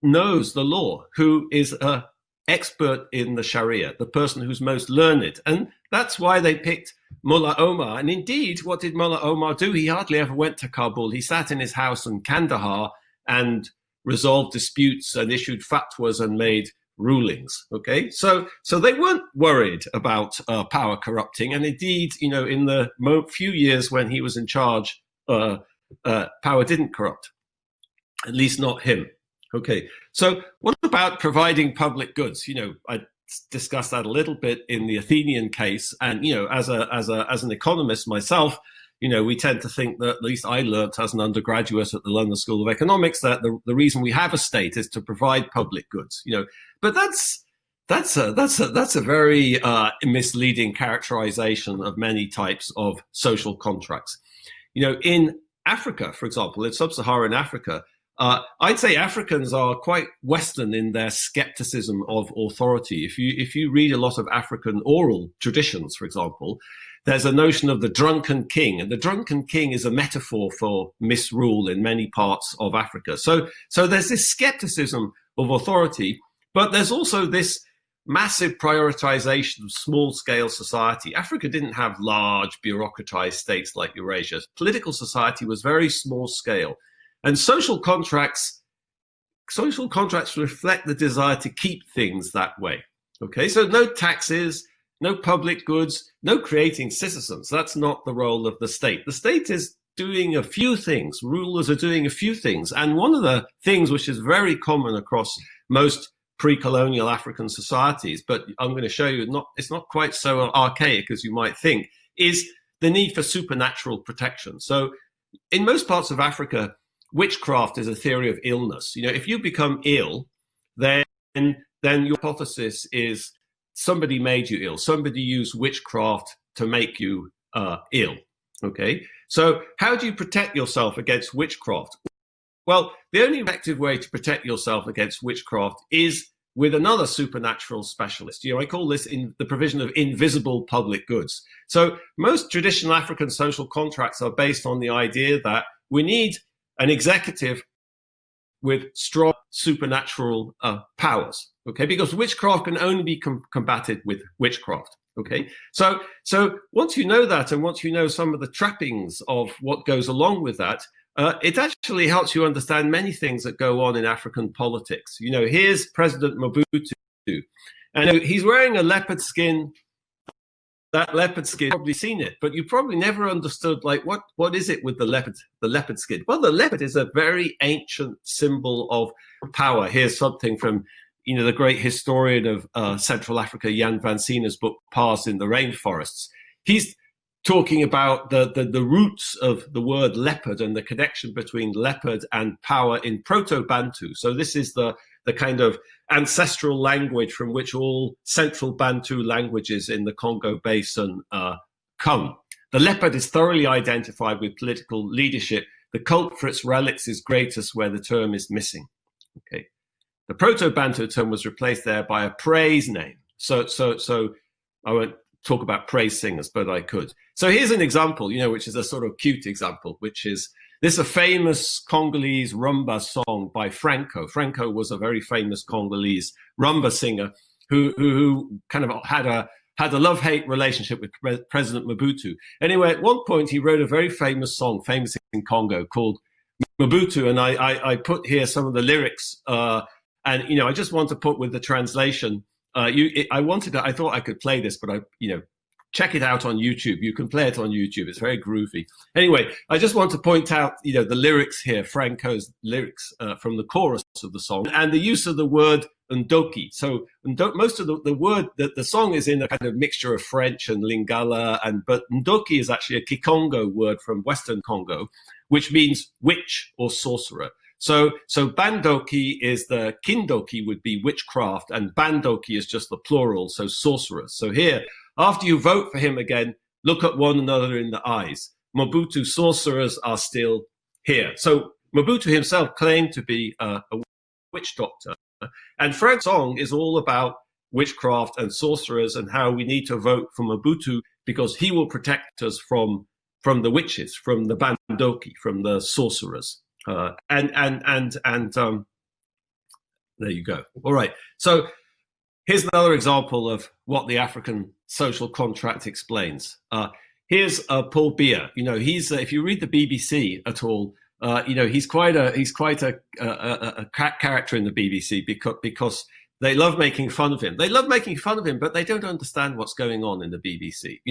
knows the law, who is an expert in the Sharia, the person who's most learned. And that's why they picked Mullah Omar. And indeed, what did Mullah Omar do? He hardly ever went to Kabul. He sat in his house in Kandahar and resolved disputes and issued fatwas and made rulings. Okay, so they weren't worried about power corrupting, and indeed, you know, in the few years when he was in charge, power didn't corrupt, at least not him. Okay, so what about providing public goods? You know, I discussed that a little bit in the Athenian case, and you know, as an economist myself, you know, we tend to think that, at least I learnt as an undergraduate at the London School of Economics, that the reason we have a state is to provide public goods. You know, but that's a very misleading characterization of many types of social contracts. You know, in Africa, for example, in sub-Saharan Africa, I'd say Africans are quite Western in their skepticism of authority. If you read a lot of African oral traditions, for example, there's a notion of the drunken king, and the drunken king is a metaphor for misrule in many parts of Africa. So there's this skepticism of authority, but there's also this massive prioritization of small-scale society. Africa didn't have large bureaucratized states like Eurasia. Political society was very small-scale. And social contracts reflect the desire to keep things that way. Okay, so no taxes, no public goods, no creating citizens. That's not the role of the state. The state is doing a few things. Rulers are doing a few things. And one of the things which is very common across most pre-colonial African societies, but I'm going to show you it's not quite so archaic as you might think, is the need for supernatural protection. So in most parts of Africa, witchcraft is a theory of illness. You know, if you become ill, then your hypothesis is somebody made you ill. Somebody used witchcraft to make you ill. Okay, so how do you protect yourself against witchcraft? Well, the only effective way to protect yourself against witchcraft is with another supernatural specialist. You know, I call this the provision of invisible public goods. So most traditional African social contracts are based on the idea that we need an executive with strong supernatural powers, okay? Because witchcraft can only be combated with witchcraft, okay? So once you know that, and once you know some of the trappings of what goes along with that, it actually helps you understand many things that go on in African politics. You know, here's President Mobutu, and he's wearing a leopard skin. That leopard skin, you've probably seen it, but you probably never understood, like, what is it with the leopard skin? Well, the leopard is a very ancient symbol of power. Here's something from, you know, the great historian of Central Africa, Jan van Siena's book, Paths in the Rainforests. talking about the roots of the word leopard and the connection between leopard and power in Proto-Bantu. So this is the kind of ancestral language from which all central Bantu languages in the Congo Basin come. The leopard is thoroughly identified with political leadership. The cult for its relics is greatest where the term is missing. Okay. The Proto-Bantu term was replaced there by a praise name. So I won't talk about praise singers, but I could. So here's an example, which is a sort of cute example, which is this is a famous Congolese rumba song by Franco. Franco was a very famous Congolese rumba singer who kind of had a love-hate relationship with President Mobutu. Anyway, at one point he wrote a very famous song, famous in Congo, called Mobutu, and I put here some of the lyrics, and I just want to put with the translation. I thought I could play this, but check it out on YouTube. You can play it on YouTube. It's very groovy. Anyway, I just want to point out, the lyrics here, Franco's lyrics from the chorus of the song, and the use of the word Ndoki. So most of the word that the song is in a kind of mixture of French and Lingala, but Ndoki is actually a Kikongo word from Western Congo, which means witch or sorcerer. So Bandoki is the Kindoki would be witchcraft, and Bandoki is just the plural, so sorcerers. So here, after you vote for him again, look at one another in the eyes. Mobutu sorcerers are still here. So Mobutu himself claimed to be a witch doctor. And Frank's song is all about witchcraft and sorcerers and how we need to vote for Mobutu because he will protect us from the witches, from the Bandoki, from the sorcerers. And there you go. All right. So here's another example of what the African social contract explains. Here's Paul Biya. He's if you read the BBC at all, he's quite a character in the BBC because they love making fun of him. They love making fun of him, but they don't understand what's going on in the BBC.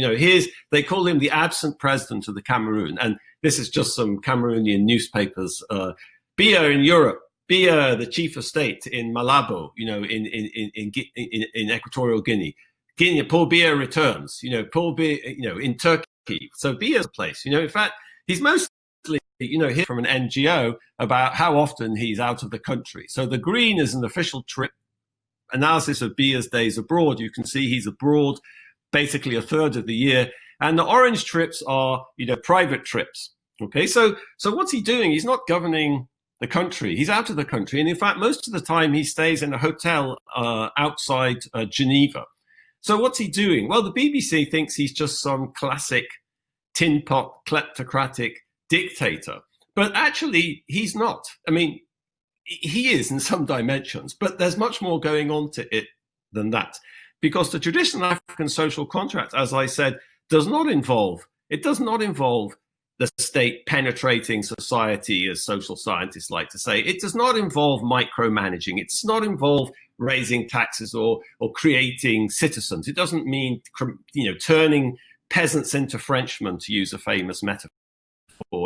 They call him the absent president of the Cameroon, and this is just some Cameroonian newspapers. Biya in Europe, Biya the chief of state in Malabo, in Equatorial Guinea. Paul Biya returns. Paul Biya, in Turkey. So Biya's a place. In fact, he's mostly here from an NGO about how often he's out of the country. So the green is an official trip. Analysis of Biya's days abroad. You can see he's abroad basically a third of the year. And the orange trips are, private trips. Okay, so what's he doing? He's not governing the country. He's out of the country. And in fact, most of the time he stays in a hotel outside Geneva. So what's he doing? Well, the BBC thinks he's just some classic tin pot kleptocratic dictator. But actually, he's not. I mean, he is in some dimensions, but there's much more going on to it than that. Because the traditional African social contract, as I said, does not involve the state penetrating society, as social scientists like to say. It does not involve micromanaging. It does not involve raising taxes or creating citizens. It doesn't mean, turning peasants into Frenchmen, to use a famous metaphor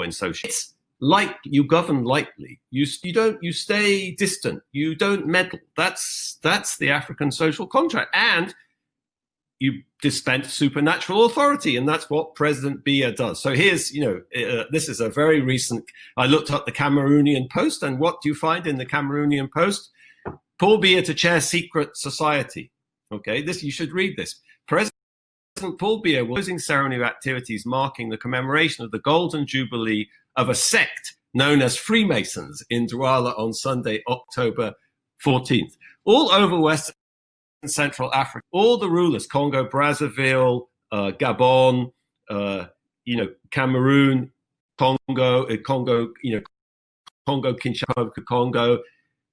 in social. It's like you govern lightly. You stay distant. You don't meddle. That's the African social contract. And you dispense supernatural authority, and that's what President Biya does. So here's, this is a very recent, I looked up the Cameroonian Post, and what do you find in the Cameroonian Post? Paul Biya to chair secret society. Okay, you should read this. President Paul Biya was closing ceremony of activities marking the commemoration of the Golden Jubilee of a sect known as Freemasons in Douala on Sunday, October 14th. All over West Central Africa, all the rulers, Congo, Brazzaville, Gabon, Cameroon, Congo, Kinshasa, Congo,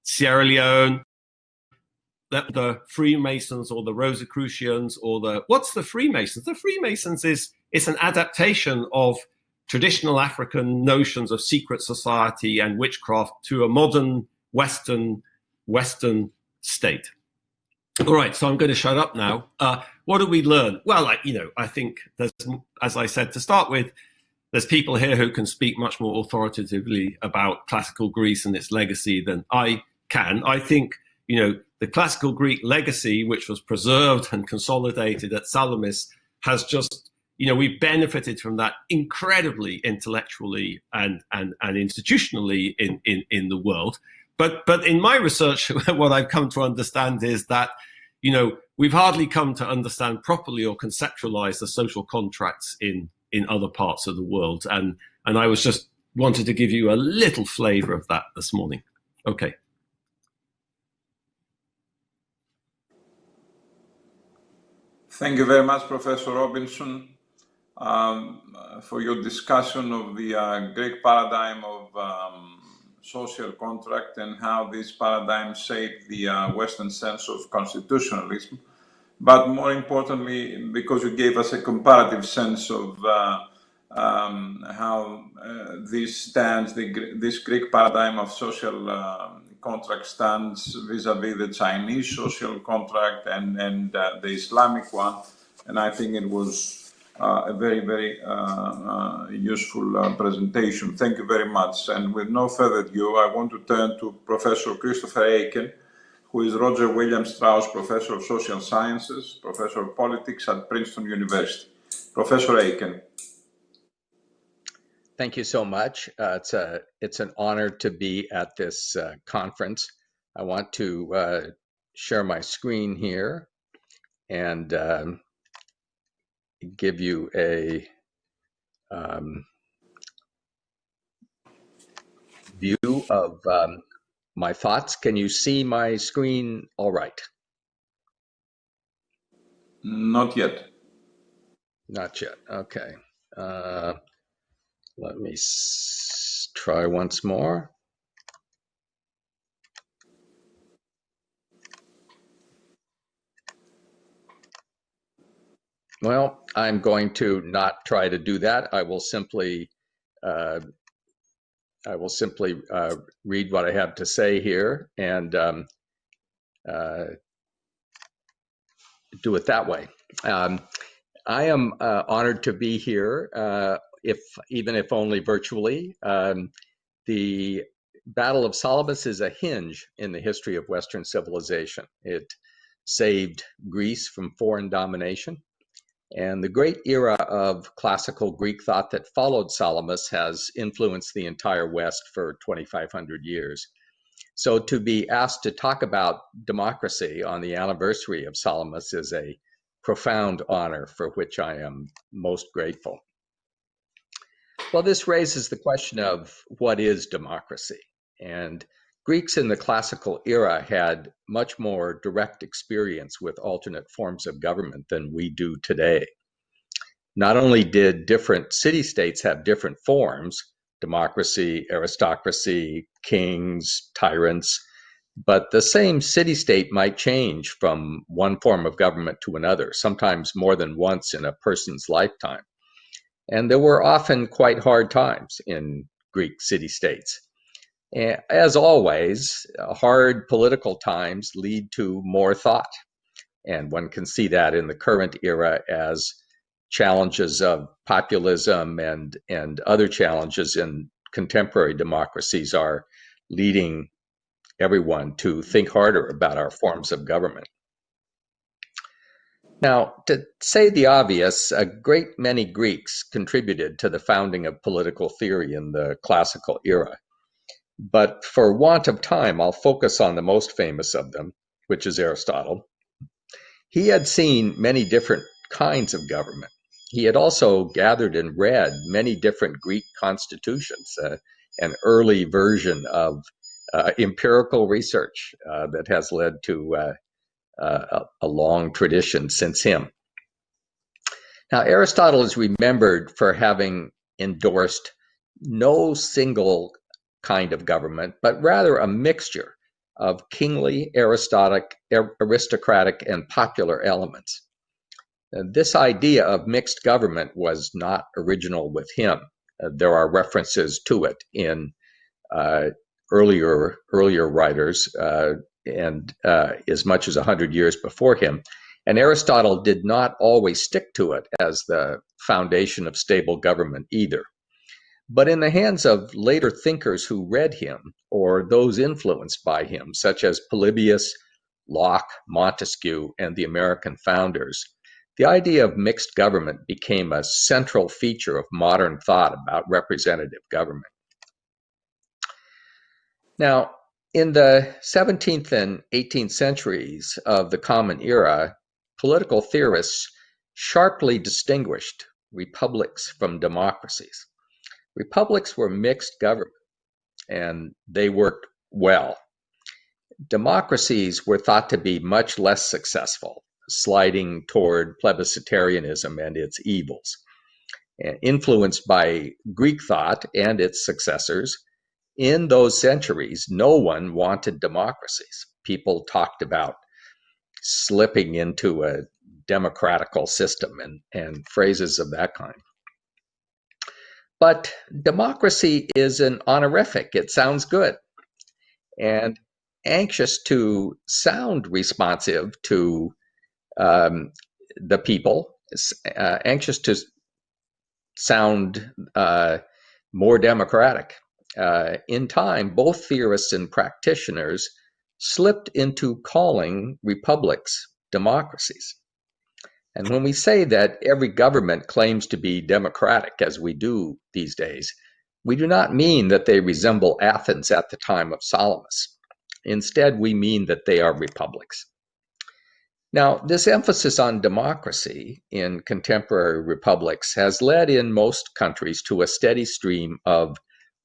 Sierra Leone, the Freemasons or the Rosicrucians what's the Freemasons? The Freemasons it's an adaptation of traditional African notions of secret society and witchcraft to a modern Western state. All right, so I'm going to shut up now. What do we learn? Well, I think there's, as I said to start with, there's people here who can speak much more authoritatively about classical Greece and its legacy than I can. I think, the classical Greek legacy, which was preserved and consolidated at Salamis, has just we've benefited from that incredibly intellectually and institutionally in the world. But in my research, what I've come to understand is that, we've hardly come to understand properly or conceptualize the social contracts in other parts of the world. And I was just wanted to give you a little flavor of that this morning. Okay. Thank you very much, Professor Robinson, for your discussion of the Greek paradigm of social contract and how this paradigm shaped the Western sense of constitutionalism. But more importantly, because you gave us a comparative sense of how this stands, this Greek paradigm of social contract stands vis-a-vis the Chinese social contract and the Islamic one. And I think it was a very, very useful presentation. Thank you very much. And with no further ado, I want to turn to Professor Christopher Aiken, who is Roger William Strauss Professor of Social Sciences, Professor of Politics at Princeton University. Professor Aiken. Thank you so much. It's an honor to be at this conference. I want to share my screen here and give you a view of my thoughts. Can you see my screen all right? Not yet. Not yet. Okay. Let me try once more. Well, I'm going to not try to do that. I will simply read what I have to say here and do it that way. I am honored to be here, even if only virtually. The Battle of Salamis is a hinge in the history of Western civilization. It saved Greece from foreign domination. And the great era of classical Greek thought that followed Salamis has influenced the entire West for 2,500 years. So to be asked to talk about democracy on the anniversary of Salamis is a profound honor for which I am most grateful. Well, this raises the question of what is democracy? And Greeks in the classical era had much more direct experience with alternate forms of government than we do today. Not only did different city-states have different forms, democracy, aristocracy, kings, tyrants, but the same city-state might change from one form of government to another, sometimes more than once in a person's lifetime. And there were often quite hard times in Greek city-states. As always, hard political times lead to more thought. And one can see that in the current era as challenges of populism and other challenges in contemporary democracies are leading everyone to think harder about our forms of government. Now, to say the obvious, a great many Greeks contributed to the founding of political theory in the classical era. But for want of time, I'll focus on the most famous of them, which is Aristotle. He had seen many different kinds of government. He had also gathered and read many different Greek constitutions, an early version of empirical research that has led to a long tradition since him. Now, Aristotle is remembered for having endorsed no single kind of government, but rather a mixture of kingly, aristocratic, and popular elements. This idea of mixed government was not original with him. There are references to it in earlier writers and as much as 100 years before him. And Aristotle did not always stick to it as the foundation of stable government either. But in the hands of later thinkers who read him, or those influenced by him, such as Polybius, Locke, Montesquieu, and the American founders, the idea of mixed government became a central feature of modern thought about representative government. Now, in the 17th and 18th centuries of the Common Era, political theorists sharply distinguished republics from democracies. Republics were mixed government, and they worked well. Democracies were thought to be much less successful, sliding toward plebiscitarianism and its evils. Influenced by Greek thought and its successors, in those centuries, no one wanted democracies. People talked about slipping into a democratical system and phrases of that kind. But democracy is an honorific. It sounds good. And anxious to sound responsive to the people, anxious to sound more democratic. In time, both theorists and practitioners slipped into calling republics democracies. And when we say that every government claims to be democratic, as we do these days, we do not mean that they resemble Athens at the time of Salamis. Instead, we mean that they are republics. Now, this emphasis on democracy in contemporary republics has led in most countries to a steady stream of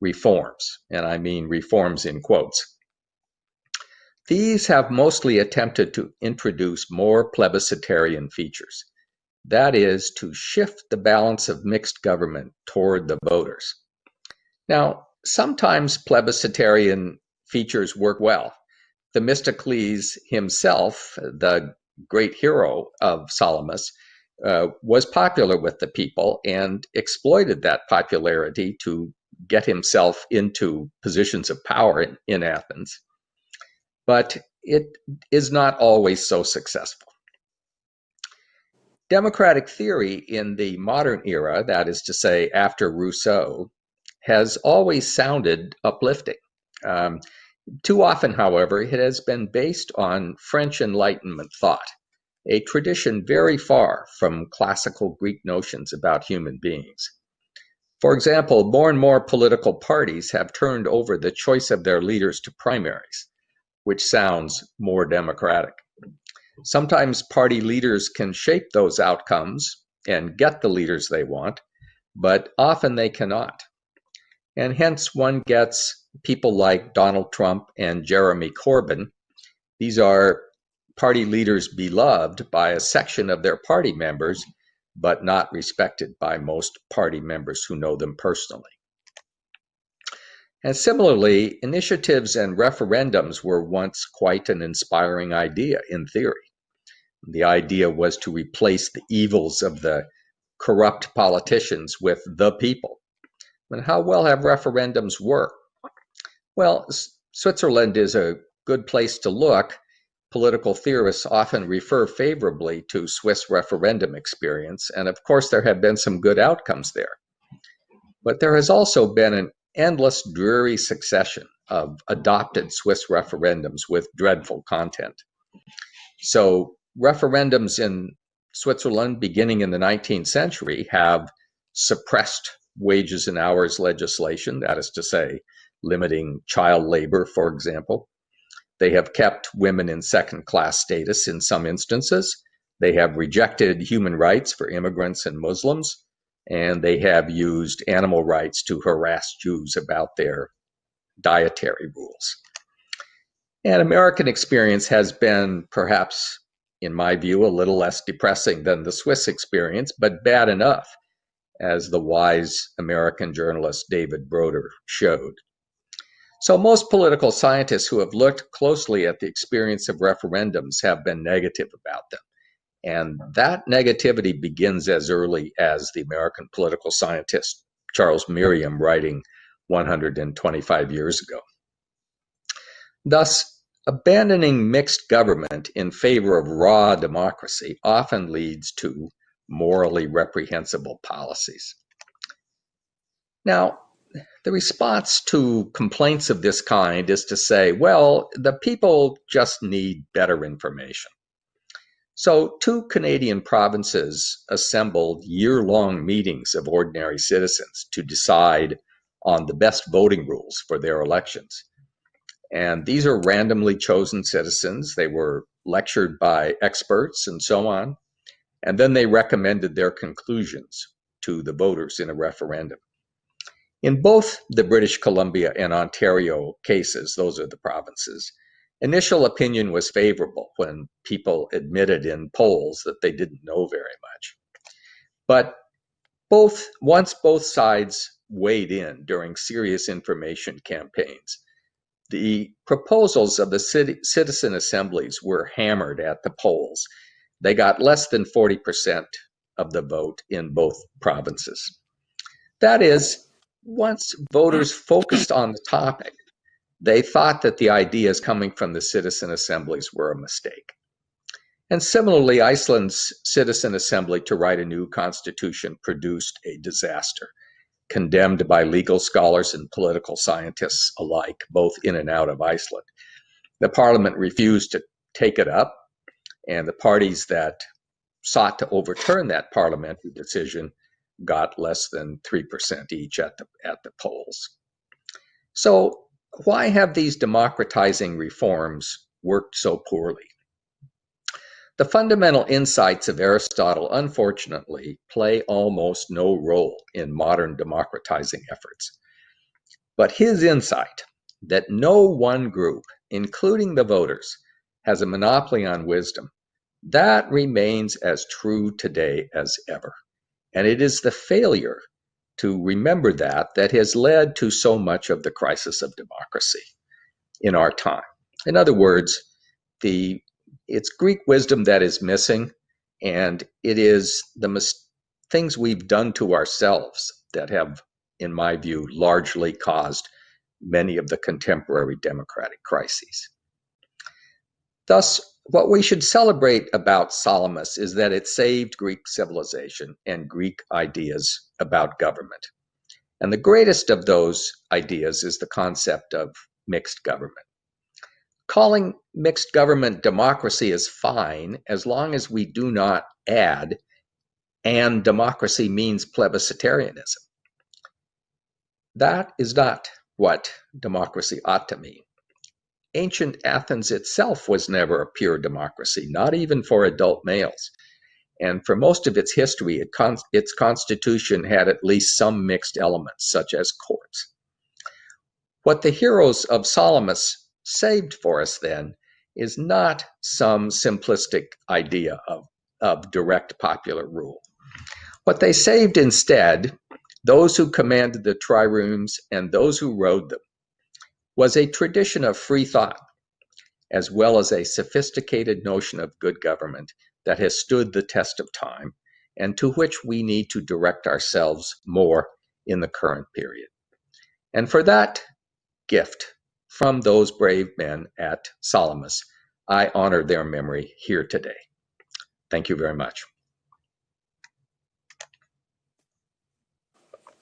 reforms, and I mean reforms in quotes. These have mostly attempted to introduce more plebiscitarian features. That is, to shift the balance of mixed government toward the voters. Now, sometimes plebiscitarian features work well. Themistocles himself, the great hero of Salamis, was popular with the people and exploited that popularity to get himself into positions of power in Athens. But it is not always so successful. Democratic theory in the modern era, that is to say after Rousseau, has always sounded uplifting. Too often, however, it has been based on French Enlightenment thought, a tradition very far from classical Greek notions about human beings. For example, more and more political parties have turned over the choice of their leaders to primaries, which sounds more democratic. Sometimes party leaders can shape those outcomes and get the leaders they want, but often they cannot. And hence one gets people like Donald Trump and Jeremy Corbyn. These are party leaders beloved by a section of their party members, but not respected by most party members who know them personally. And similarly, initiatives and referendums were once quite an inspiring idea in theory. The idea was to replace the evils of the corrupt politicians with the people. And how well have referendums worked? Well, Switzerland is a good place to look. Political theorists often refer favorably to Swiss referendum experience, and of course there have been some good outcomes there. But there has also been an endless dreary succession of adopted Swiss referendums with dreadful content. So referendums in Switzerland beginning in the 19th century have suppressed wages and hours legislation, that is to say, limiting child labor, for example. They have kept women in second-class status in some instances. They have rejected human rights for immigrants and Muslims, and they have used animal rights to harass Jews about their dietary rules. And American experience has been, perhaps, in my view, a little less depressing than the Swiss experience, but bad enough, as the wise American journalist David Broder showed. So most political scientists who have looked closely at the experience of referendums have been negative about them. And that negativity begins as early as the American political scientist Charles Merriam writing 125 years ago. Thus, abandoning mixed government in favor of raw democracy often leads to morally reprehensible policies. Now, the response to complaints of this kind is to say, well, the people just need better information. So 2 Canadian provinces assembled year-long meetings of ordinary citizens to decide on the best voting rules for their elections. And these are randomly chosen citizens. They were lectured by experts and so on. And then they recommended their conclusions to the voters in a referendum. In both the British Columbia and Ontario cases, those are the provinces, initial opinion was favorable when people admitted in polls that they didn't know very much. But once both sides weighed in during serious information campaigns, the proposals of the citizen assemblies were hammered at the polls. They got less than 40% of the vote in both provinces. That is, once voters focused on the topic, they thought that the ideas coming from the citizen assemblies were a mistake. And similarly, Iceland's citizen assembly to write a new constitution produced a disaster, condemned by legal scholars and political scientists alike, both in and out of Iceland. The parliament refused to take it up, and the parties that sought to overturn that parliamentary decision got less than 3% each at the polls. So why have these democratizing reforms worked so poorly? The fundamental insights of Aristotle, unfortunately, play almost no role in modern democratizing efforts. But his insight that no one group, including the voters, has a monopoly on wisdom, that remains as true today as ever. And it is the failure to remember that has led to so much of the crisis of democracy in our time. In other words, it's Greek wisdom that is missing, and it is the things we've done to ourselves that have, in my view, largely caused many of the contemporary democratic crises. Thus, what we should celebrate about Salamis is that it saved Greek civilization and Greek ideas about government. And the greatest of those ideas is the concept of mixed government. Calling mixed government democracy is fine as long as we do not add, and democracy means plebiscitarianism. That is not what democracy ought to mean. Ancient Athens itself was never a pure democracy, not even for adult males. And for most of its history, its constitution had at least some mixed elements, such as courts. What the heroes of Salamis saved for us then is not some simplistic idea of direct popular rule. What they saved instead, those who commanded the triremes and those who rode them, was a tradition of free thought, as well as a sophisticated notion of good government that has stood the test of time and to which we need to direct ourselves more in the current period. And for that gift from those brave men at Salamis, I honor their memory here today. Thank you very much.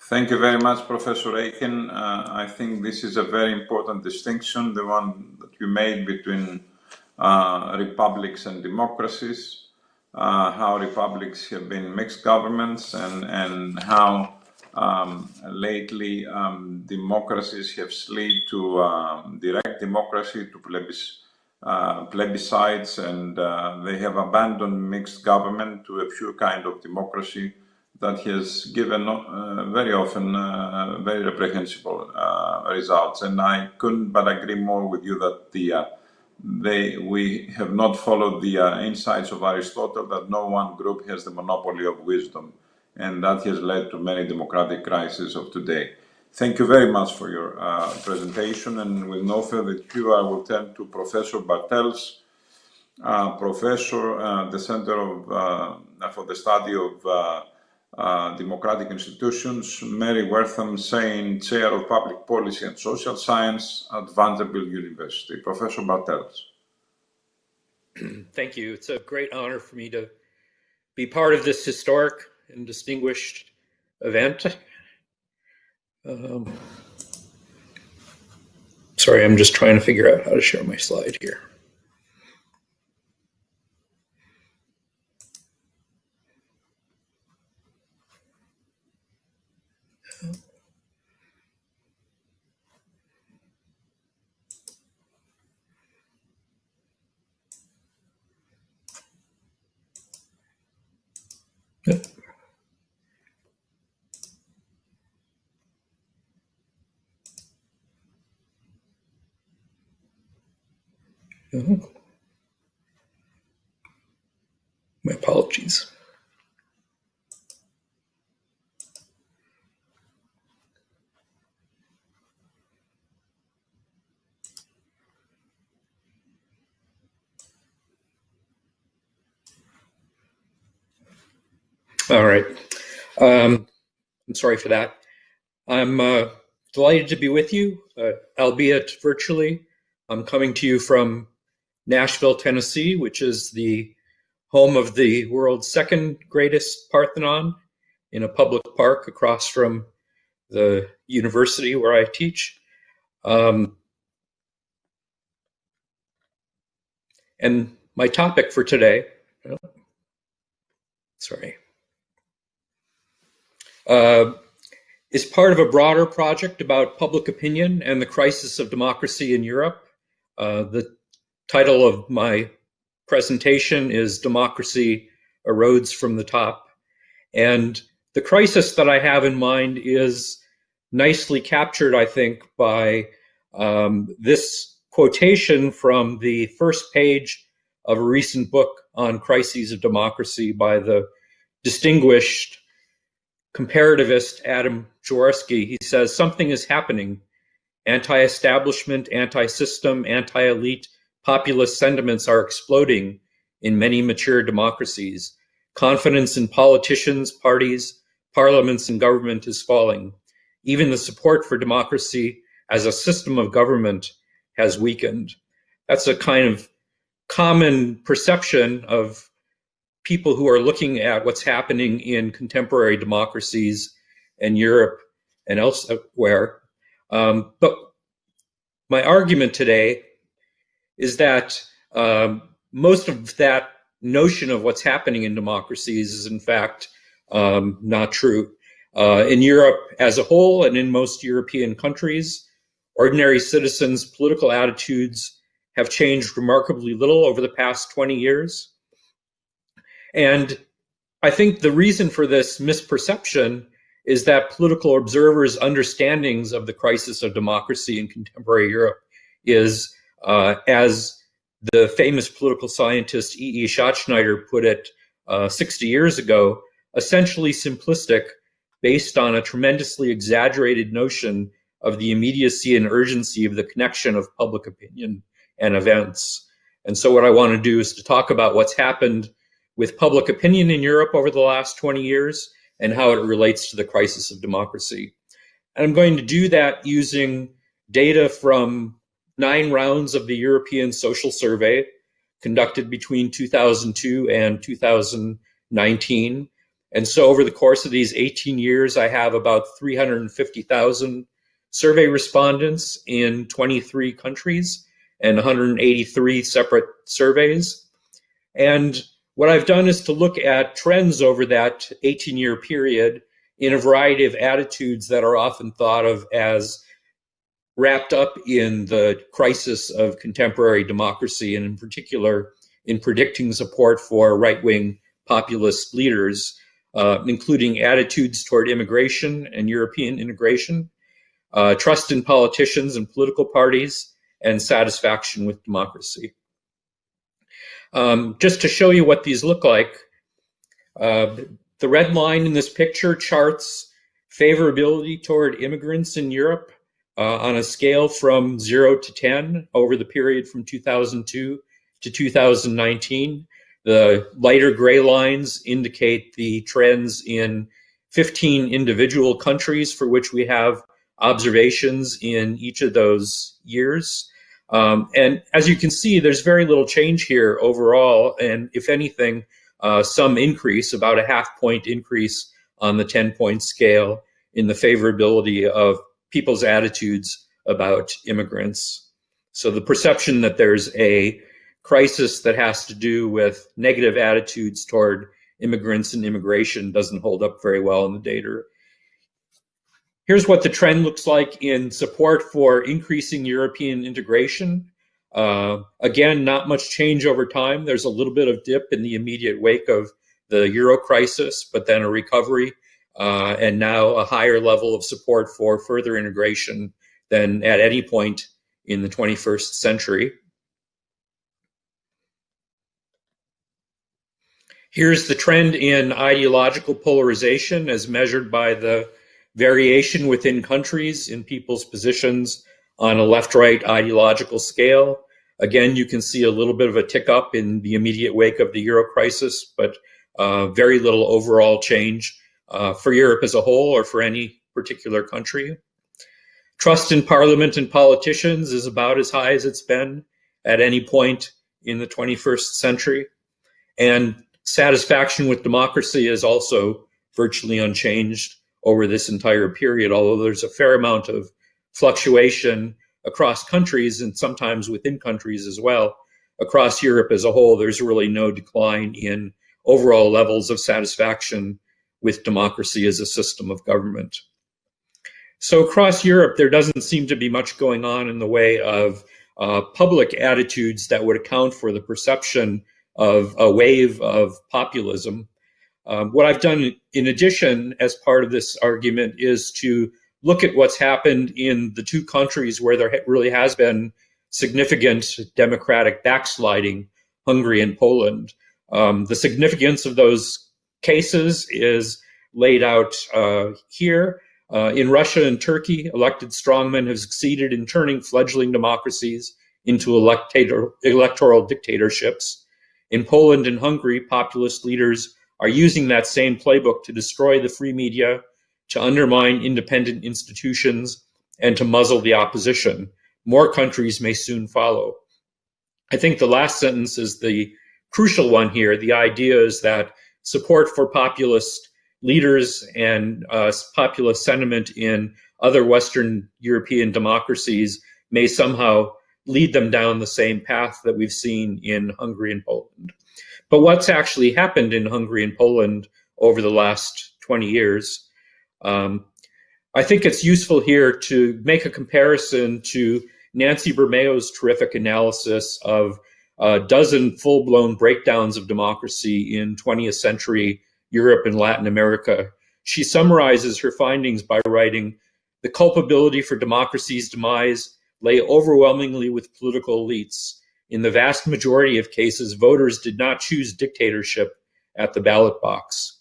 Thank you very much, Professor Aiken. I think this is a very important distinction, the one that you made between republics and democracies, how republics have been mixed governments, and how lately democracies have slid to direct democracy, to plebiscites, and they have abandoned mixed government to a pure kind of democracy that has given very often very reprehensible results. And I couldn't but agree more with you that we have not followed the insights of Aristotle, that no one group has the monopoly of wisdom, and that has led to many democratic crises of today. Thank you very much for your presentation, and with no further ado, I will turn to Professor Bartels, professor at the Center for the Study of Democratic Institutions, Mary Wortham Sain, Chair of Public Policy and Social Science at Vanderbilt University. Professor Bartels. Thank you. It's a great honor for me to be part of this historic and distinguished event. Sorry, I'm just trying to figure out how to share my slide here. My apologies. All right. I'm sorry for that. I'm delighted to be with you, albeit virtually. I'm coming to you from Nashville, Tennessee, which is the home of the world's second greatest Parthenon in a public park across from the university where I teach. And my topic for today, is part of a broader project about public opinion and the crisis of democracy in Europe. The title of my presentation is Democracy Erodes from the Top. And the crisis that I have in mind is nicely captured, I think, by this quotation from the first page of a recent book on crises of democracy by the distinguished comparativist Adam Jaworski. He says, "Something is happening. Anti-establishment, anti-system, anti-elite populist sentiments are exploding in many mature democracies. Confidence in politicians, parties, parliaments, and government is falling. Even the support for democracy as a system of government has weakened." That's a kind of common perception of people who are looking at what's happening in contemporary democracies in Europe and elsewhere. But my argument today is that most of that notion of what's happening in democracies is in fact not true. In Europe as a whole and in most European countries, ordinary citizens' political attitudes have changed remarkably little over the past 20 years. And I think the reason for this misperception is that political observers' understandings of the crisis of democracy in contemporary Europe is, as the famous political scientist E.E. Schachtschneider put it 60 years ago, essentially simplistic, based on a tremendously exaggerated notion of the immediacy and urgency of the connection of public opinion and events. And so what I want to do is to talk about what's happened with public opinion in Europe over the last 20 years and how it relates to the crisis of democracy. And I'm going to do that using data from 9 rounds of the European Social Survey conducted between 2002 and 2019. And so over the course of these 18 years, I have about 350,000 survey respondents in 23 countries and 183 separate surveys. And what I've done is to look at trends over that 18-year period in a variety of attitudes that are often thought of as wrapped up in the crisis of contemporary democracy, and in particular in predicting support for right-wing populist leaders, including attitudes toward immigration and European integration, trust in politicians and political parties, and satisfaction with democracy. Just to show you what these look like, the red line in this picture charts favorability toward immigrants in Europe on a scale from 0 to 10 over the period from 2002 to 2019. The lighter gray lines indicate the trends in 15 individual countries for which we have observations in each of those years. And as you can see, there's very little change here overall, and if anything, some increase, about a half-point increase on the 10-point scale in the favorability of people's attitudes about immigrants. So the perception that there's a crisis that has to do with negative attitudes toward immigrants and immigration doesn't hold up very well in the data. Here's what the trend looks like in support for increasing European integration. Again, not much change over time. There's a little bit of dip in the immediate wake of the Euro crisis, but then a recovery, and now a higher level of support for further integration than at any point in the 21st century. Here's the trend in ideological polarization as measured by the variation within countries in people's positions on a left-right ideological scale. Again, you can see a little bit of a tick up in the immediate wake of the Euro crisis, but very little overall change for Europe as a whole or for any particular country. Trust in parliament and politicians is about as high as it's been at any point in the 21st century. And satisfaction with democracy is also virtually unchanged over this entire period, although there's a fair amount of fluctuation across countries and sometimes within countries as well. Across Europe as a whole, there's really no decline in overall levels of satisfaction with democracy as a system of government. So across Europe, there doesn't seem to be much going on in the way of public attitudes that would account for the perception of a wave of populism. What I've done in addition as part of this argument is to look at what's happened in the two countries where there really has been significant democratic backsliding, Hungary and Poland. The significance of those cases is laid out here. In Russia and Turkey, elected strongmen have succeeded in turning fledgling democracies into electoral dictatorships. In Poland and Hungary, populist leaders are using that same playbook to destroy the free media, to undermine independent institutions, and to muzzle the opposition. More countries may soon follow. I think the last sentence is the crucial one here. The idea is that support for populist leaders and populist sentiment in other Western European democracies may somehow lead them down the same path that we've seen in Hungary and Poland. But what's actually happened in Hungary and Poland over the last 20 years? I think it's useful here to make a comparison to Nancy Bermeo's terrific analysis of a dozen full-blown breakdowns of democracy in 20th century Europe and Latin America. She summarizes her findings by writing, "The culpability for democracy's demise lay overwhelmingly with political elites. In the vast majority of cases, voters did not choose dictatorship at the ballot box."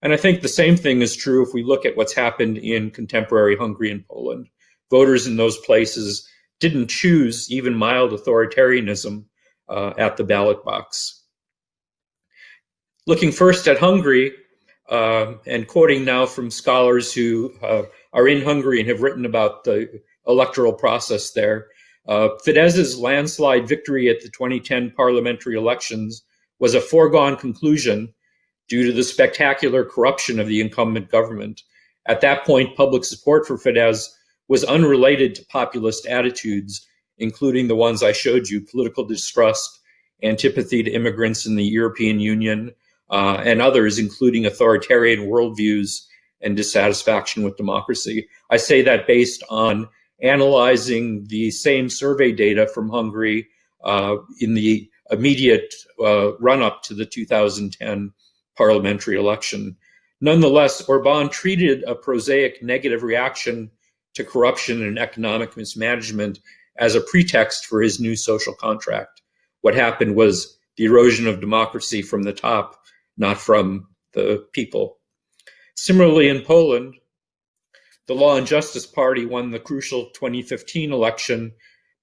And I think the same thing is true if we look at what's happened in contemporary Hungary and Poland. Voters in those places didn't choose even mild authoritarianism at the ballot box. Looking first at Hungary, and quoting now from scholars who are in Hungary and have written about the electoral process there, Fidesz's landslide victory at the 2010 parliamentary elections was a foregone conclusion due to the spectacular corruption of the incumbent government. At that point, public support for Fidesz was unrelated to populist attitudes, including the ones I showed you: political distrust, antipathy to immigrants in the European Union, and others, including authoritarian worldviews and dissatisfaction with democracy. I say that based on analyzing the same survey data from Hungary in the immediate run-up to the 2010 parliamentary election. Nonetheless, Orbán treated a prosaic negative reaction to corruption and economic mismanagement as a pretext for his new social contract. What happened was the erosion of democracy from the top, not from the people. Similarly, in Poland, the Law and Justice Party won the crucial 2015 election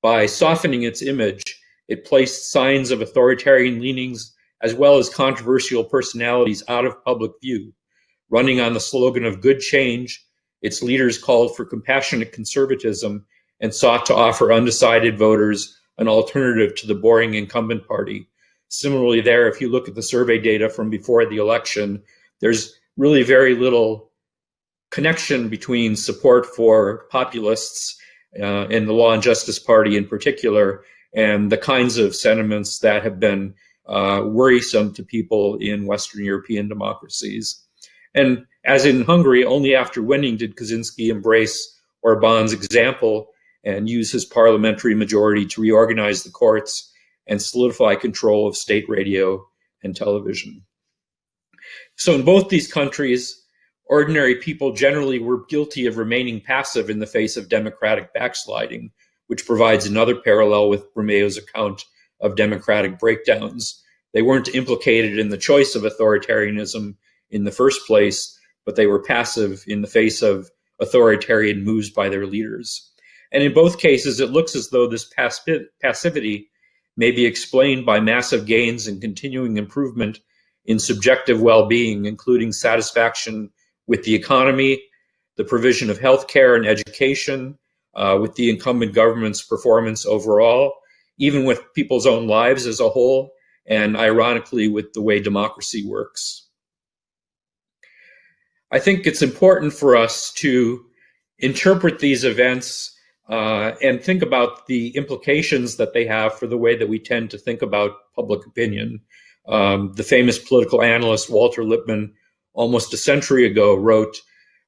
by softening its image. It placed signs of authoritarian leanings as well as controversial personalities out of public view. Running on the slogan of good change, its leaders called for compassionate conservatism and sought to offer undecided voters an alternative to the boring incumbent party. Similarly there, if you look at the survey data from before the election, there's really very little connection between support for populists and the Law and Justice Party in particular, and the kinds of sentiments that have been worrisome to people in Western European democracies. And As in Hungary, only after winning did Kaczynski embrace Orbán's example and use his parliamentary majority to reorganize the courts and solidify control of state radio and television. So in both these countries, ordinary people generally were guilty of remaining passive in the face of democratic backsliding, which provides another parallel with Romeo's account of democratic breakdowns. They weren't implicated in the choice of authoritarianism in the first place, but they were passive in the face of authoritarian moves by their leaders. And in both cases, it looks as though this passivity may be explained by massive gains and continuing improvement in subjective well-being, including satisfaction with the economy, the provision of healthcare and education, with the incumbent government's performance overall, even with people's own lives as a whole, and ironically, with the way democracy works. I think it's important for us to interpret these events and think about the implications that they have for the way that we tend to think about public opinion. The famous political analyst Walter Lippmann, almost a century ago, wrote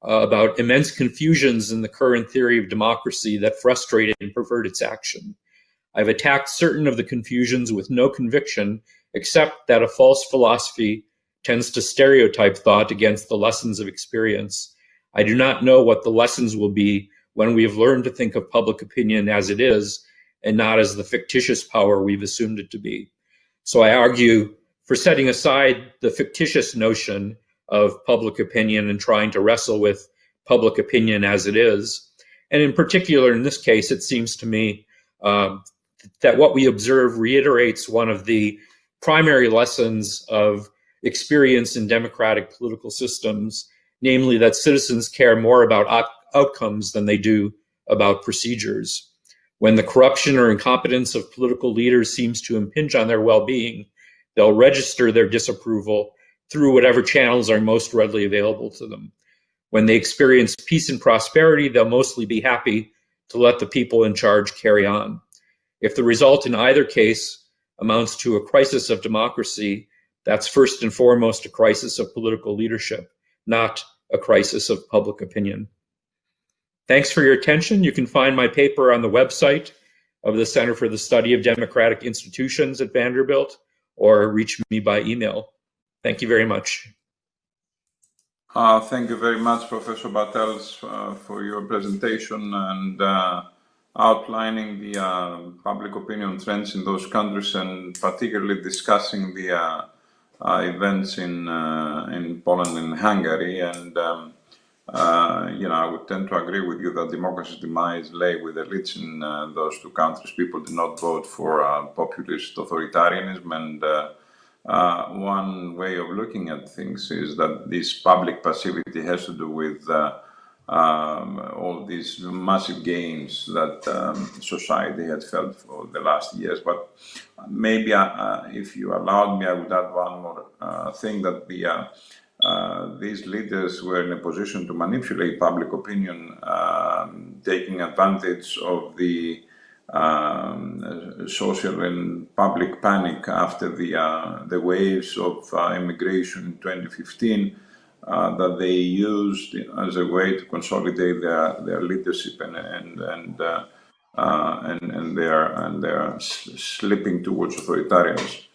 about immense confusions in the current theory of democracy that frustrate and pervert its action. I've attacked certain of the confusions with no conviction, except that a false philosophy tends to stereotype thought against the lessons of experience. I do not know what the lessons will be when we have learned to think of public opinion as it is and not as the fictitious power we've assumed it to be. So I argue for setting aside the fictitious notion of public opinion and trying to wrestle with public opinion as it is. And in particular, in this case, it seems to me that what we observe reiterates one of the primary lessons of experience in democratic political systems, namely that citizens care more about outcomes than they do about procedures. When the corruption or incompetence of political leaders seems to impinge on their well-being, they'll register their disapproval through whatever channels are most readily available to them. When they experience peace and prosperity, they'll mostly be happy to let the people in charge carry on. If the result in either case amounts to a crisis of democracy, that's first and foremost a crisis of political leadership, not a crisis of public opinion. Thanks for your attention. You can find my paper on the website of the Center for the Study of Democratic Institutions at Vanderbilt, or reach me by email. Thank you very much. Thank you very much, Professor Bartels, for your presentation and outlining the public opinion trends in those countries, and particularly discussing the events in Poland and Hungary. And I would tend to agree with you that democracy's demise lay with elites in those two countries. People did not vote for populist authoritarianism, and one way of looking at things is that this public passivity has to do with all these massive gains that society had felt for the last years. But maybe if you allowed me, I would add one more thing, that these leaders were in a position to manipulate public opinion, taking advantage of the social and public panic after the waves of immigration in 2015 that they used as a way to consolidate their leadership and their slipping towards authoritarianism.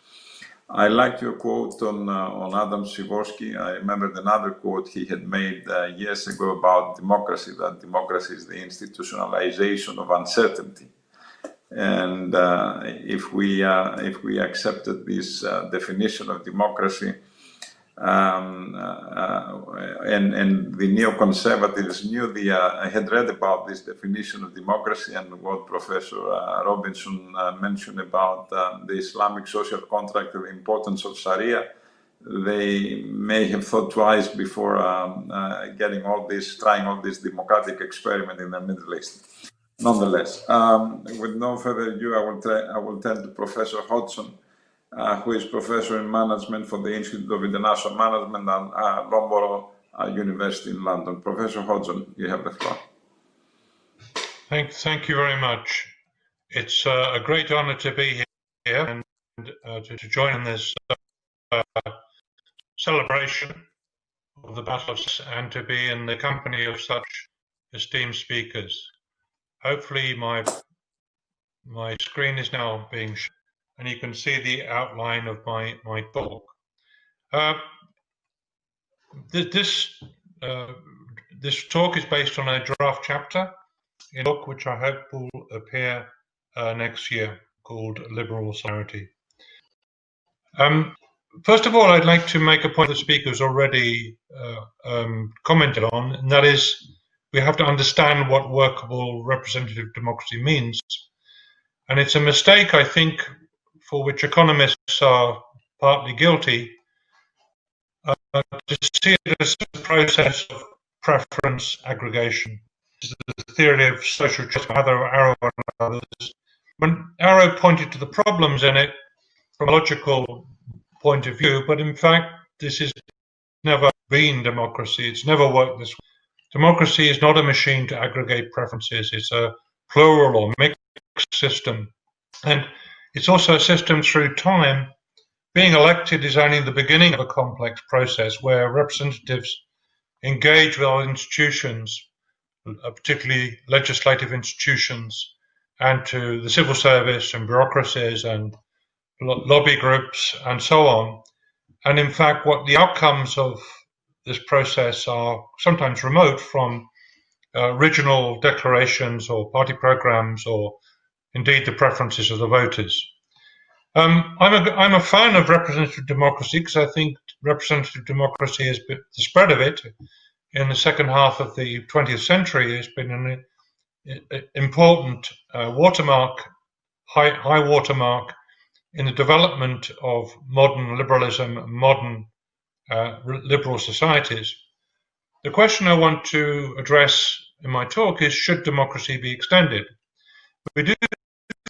I liked your quote on Adam Sikorski. I remembered another quote he had made years ago about democracy, that democracy is the institutionalization of uncertainty. And if we accepted this definition of democracy, and the neoconservatives knew I had read about this definition of democracy and what Professor Robinson mentioned about the Islamic social contract and the importance of Sharia, they may have thought twice before trying all this democratic experiment in the Middle East. Nonetheless, with no further ado, I will turn to Professor Hodgson, who is Professor in Management for the Institute of International Management at Loughborough University in London. Professor Hodgson, you have the floor. Thank you very much. It's a great honor to be here and to join in this celebration of the battle and to be in the company of such esteemed speakers. Hopefully my screen is now being shown and you can see the outline of my talk. This talk is based on a draft chapter in a book which I hope will appear next year, called Liberal Solidarity. First of all, I'd like to make a point the speakers already commented on, and that is we have to understand what workable representative democracy means. And it's a mistake, I think, for which economists are partly guilty, to see it as a process of preference aggregation. This is the theory of social choice by Arrow and others. When Arrow pointed to the problems in it from a logical point of view, but in fact, this has never been democracy. It's never worked this way. Democracy is not a machine to aggregate preferences. It's a plural or mixed system. And it's also a system through time. Being elected is only the beginning of a complex process where representatives engage with our institutions, particularly legislative institutions, and to the civil service and bureaucracies and lobby groups and so on. And in fact, what the outcomes of this process are sometimes remote from original declarations or party programs or indeed the preferences of the voters. I'm a fan of representative democracy because I think representative democracy has been, the spread of it in the second half of the 20th century has been an important watermark, high watermark in the development of modern liberalism, modern liberal societies. The question I want to address in my talk is, should democracy be extended? We do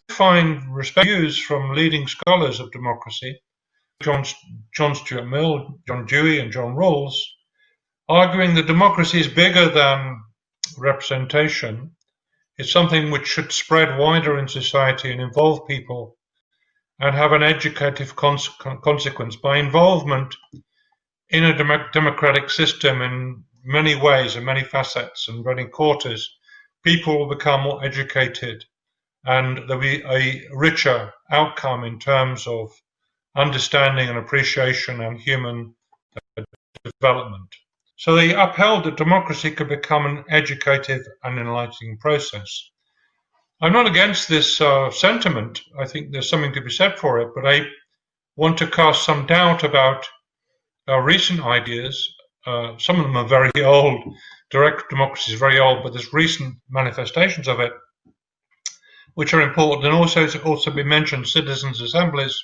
find views from leading scholars of democracy, John Stuart Mill, John Dewey, and John Rawls, arguing that democracy is bigger than representation. It's something which should spread wider in society and involve people and have an educative consequence. By involvement in a democratic system in many ways and many facets and many quarters, people will become more educated and there'll be a richer outcome in terms of understanding and appreciation and human development. So they upheld that democracy could become an educative and enlightening process. I'm not against this sentiment. I think there's something to be said for it, but I want to cast some doubt about recent ideas. Some of them are very old. Direct democracy is very old, but there's recent manifestations of it which are important. And also been mentioned citizens' assemblies.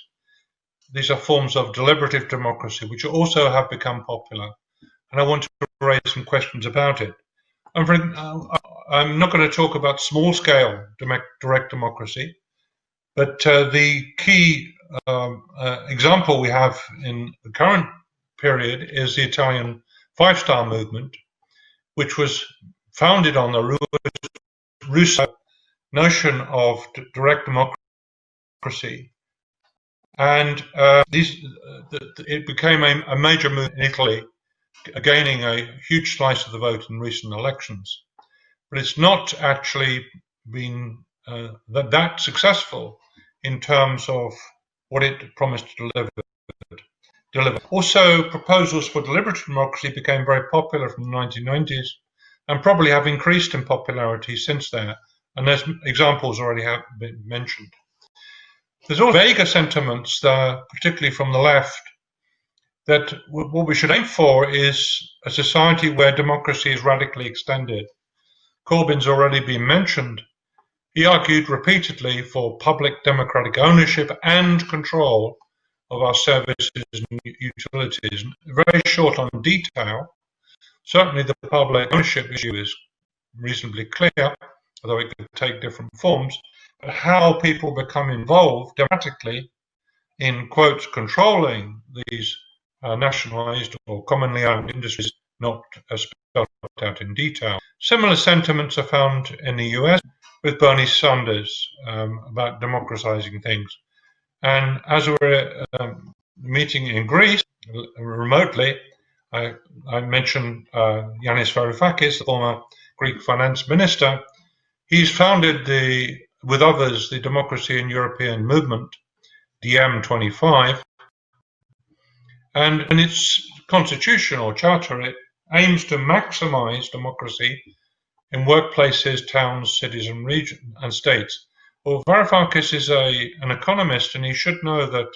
These are forms of deliberative democracy, which also have become popular. And I want to raise some questions about it. I'm not going to talk about small-scale direct democracy, but the key example we have in the current period is the Italian Five-Star Movement, which was founded on the Rousseau notion of direct democracy. And it became a major movement in Italy, gaining a huge slice of the vote in recent elections. But it's not actually been that successful in terms of what it promised to deliver. Also, proposals for deliberative democracy became very popular from the 1990s and probably have increased in popularity since then. And there's examples already have been mentioned. There's also vaguer sentiments, particularly from the left, that what we should aim for is a society where democracy is radically extended. Corbyn's already been mentioned. He argued repeatedly for public democratic ownership and control of our services and utilities. Very short on detail. Certainly the public ownership issue is reasonably clear, although it could take different forms. But how people become involved democratically in, quote, controlling these nationalized or commonly owned industries, not spelled out in detail. Similar sentiments are found in the US with Bernie Sanders about democratizing things. And as we're meeting in Greece remotely, I mentioned Yanis Varoufakis, the former Greek finance minister. He's founded, with others, the Democracy in European Movement, DM25, and in its constitution or charter, it aims to maximize democracy in workplaces, towns, cities, and regions and states. Well, Varoufakis is an economist, and he should know that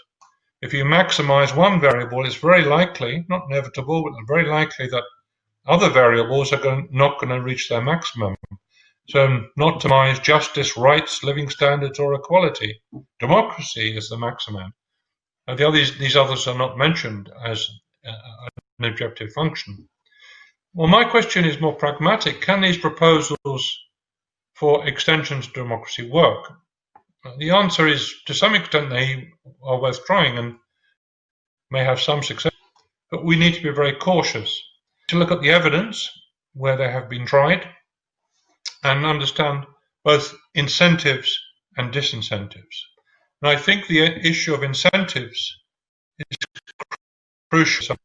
if you maximize one variable, it's very likely, not inevitable, but very likely that other variables are not going to reach their maximum. So not to minimize justice, rights, living standards, or equality. Democracy is the maximum. And these others are not mentioned as an objective function. Well, my question is more pragmatic. Can these proposals for extensions to democracy work? The answer is, to some extent, they are worth trying and may have some success, but we need to be very cautious to look at the evidence where they have been tried and understand both incentives and disincentives. And I think the issue of incentives is crucial.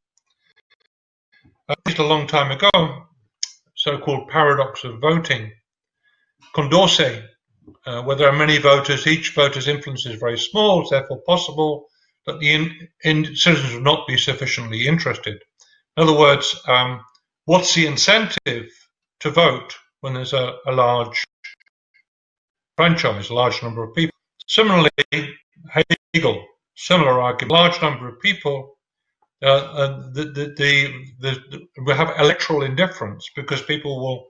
A long time ago, so-called paradox of voting. Condorcet, where there are many voters, each voter's influence is very small, it's therefore possible that the citizens will not be sufficiently interested. In other words, what's the incentive to vote when there's a large franchise, a large number of people? Similarly, Hegel, similar argument, large number of people, we have electoral indifference because people will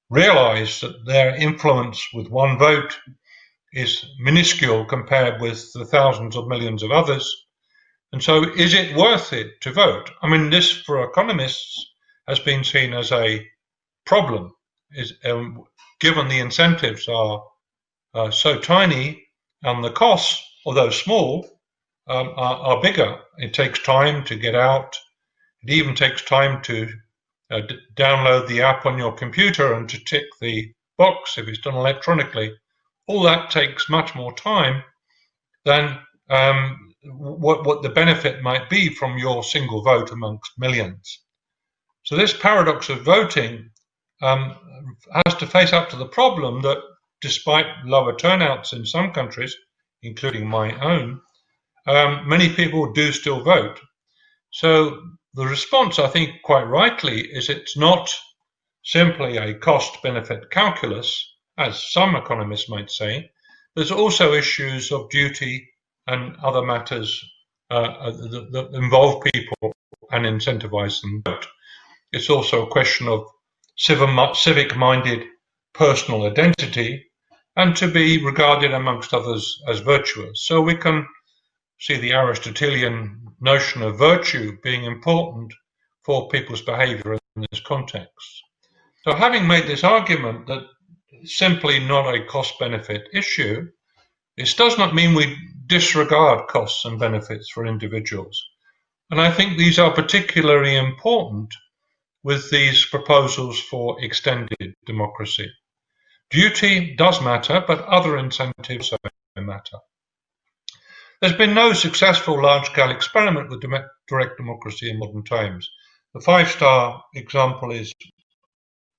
realize that their influence with one vote is minuscule compared with the thousands of millions of others. And so is it worth it to vote? I mean, this for economists has been seen as a problem, given the incentives are so tiny and the costs, although small, are bigger. It takes time to get out. It even takes time to download the app on your computer and to tick the box if it's done electronically. All that takes much more time than what the benefit might be from your single vote amongst millions. So this paradox of voting has to face up to the problem that despite lower turnouts in some countries, including my own, many people do still vote. So the response, I think quite rightly, is it's not simply a cost-benefit calculus, as some economists might say. There's also issues of duty and other matters that involve people and incentivize them to vote. It's also a question of civic-minded personal identity and to be regarded amongst others as virtuous. So we can see the Aristotelian notion of virtue being important for people's behavior in this context. So having made this argument that it's simply not a cost-benefit issue, this does not mean we disregard costs and benefits for individuals. And I think these are particularly important with these proposals for extended democracy. Duty does matter, but other incentives also matter. There's been no successful large-scale experiment with direct democracy in modern times. The five-star example is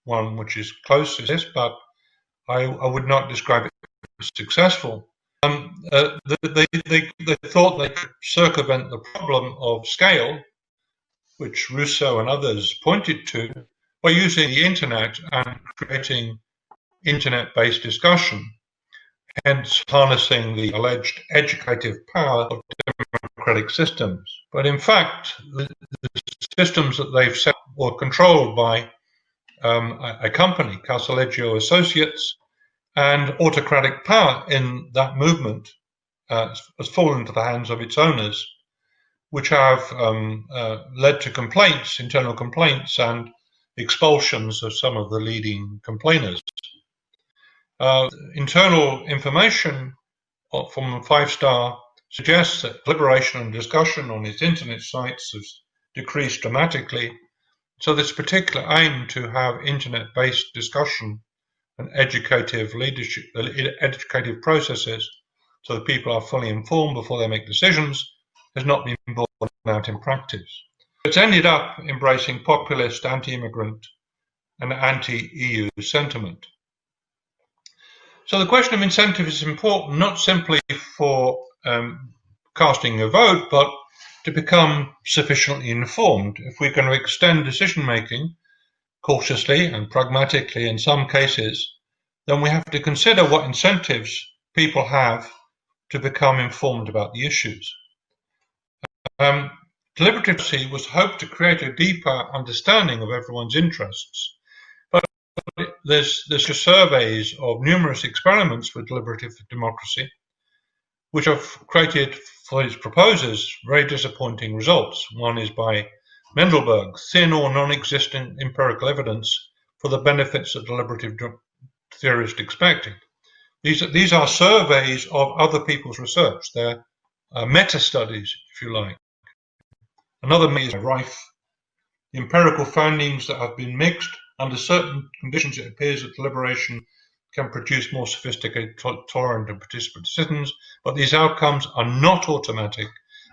one which is close to this, but I would not describe it as successful. They thought they could circumvent the problem of scale, which Rousseau and others pointed to, by using the internet and creating internet-based discussion, hence harnessing the alleged educative power of democratic systems. But in fact, the systems that they've set were controlled by a company, Casaleggio Associates, and autocratic power in that movement has fallen into the hands of its owners, which have led to complaints, internal complaints, and expulsions of some of the leading complainers. Internal information from Five-Star suggests that deliberation and discussion on its internet sites has decreased dramatically. So this particular aim to have internet-based discussion and educative leadership, educative processes, so that people are fully informed before they make decisions, has not been borne out in practice. It's ended up embracing populist, anti-immigrant and anti-EU sentiment. So the question of incentive is important, not simply for casting a vote, but to become sufficiently informed. If we're going to extend decision-making cautiously and pragmatically in some cases, then we have to consider what incentives people have to become informed about the issues. Deliberative democracy was hoped to create a deeper understanding of everyone's interests. But there's surveys of numerous experiments with deliberative democracy, which have created for its proposers very disappointing results. One is by Mendelberg, thin or non-existent empirical evidence for the benefits that deliberative theorists expected. These are surveys of other people's research. They're meta-studies, if you like. Another is rife. The empirical findings that have been mixed under certain conditions, it appears that deliberation can produce more sophisticated, tolerant and participant citizens, but these outcomes are not automatic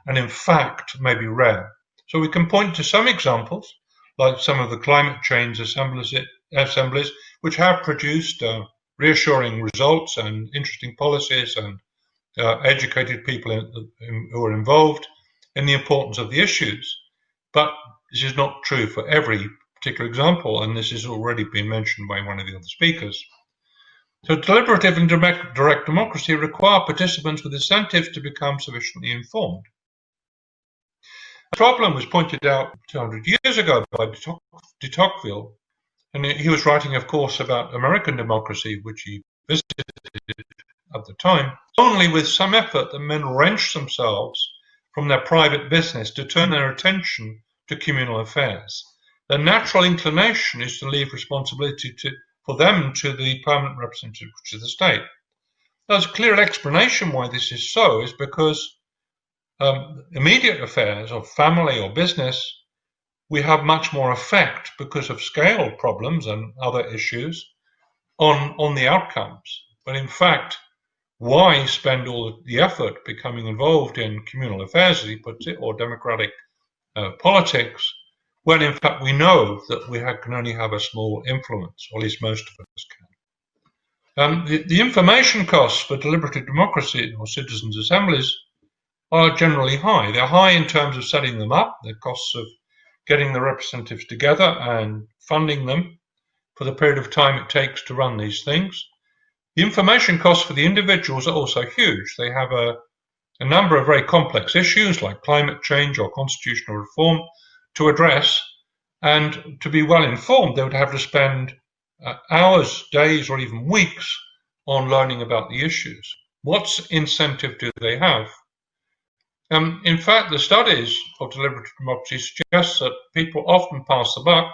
and in fact may be rare. So we can point to some examples, like some of the climate change assemblies which have produced reassuring results and interesting policies and educated people who are involved in the importance of the issues. But this is not true for every particular example, and this has already been mentioned by one of the other speakers. So deliberative and direct democracy require participants with incentives to become sufficiently informed. The problem was pointed out 200 years ago by de Tocqueville, and he was writing, of course, about American democracy, which he visited at the time. Only with some effort that men wrenched themselves from their private business to turn their attention to communal affairs. Their natural inclination is to leave responsibility for them to the permanent representative, which is the state. There's a clear explanation why this is so, is because immediate affairs of family or business, we have much more effect because of scale problems and other issues on the outcomes. But in fact, why spend all the effort becoming involved in communal affairs, as he puts it, or democratic politics, when in fact we know that we can only have a small influence, or at least most of us can. The information costs for deliberative democracy or citizens' assemblies are generally high. They're high in terms of setting them up, the costs of getting the representatives together and funding them for the period of time it takes to run these things. The information costs for the individuals are also huge. They have a number of very complex issues like climate change or constitutional reform to address, and to be well informed they would have to spend hours, days or even weeks on learning about the issues. What incentive do they have? In fact, the studies of deliberative democracy suggest that people often pass the buck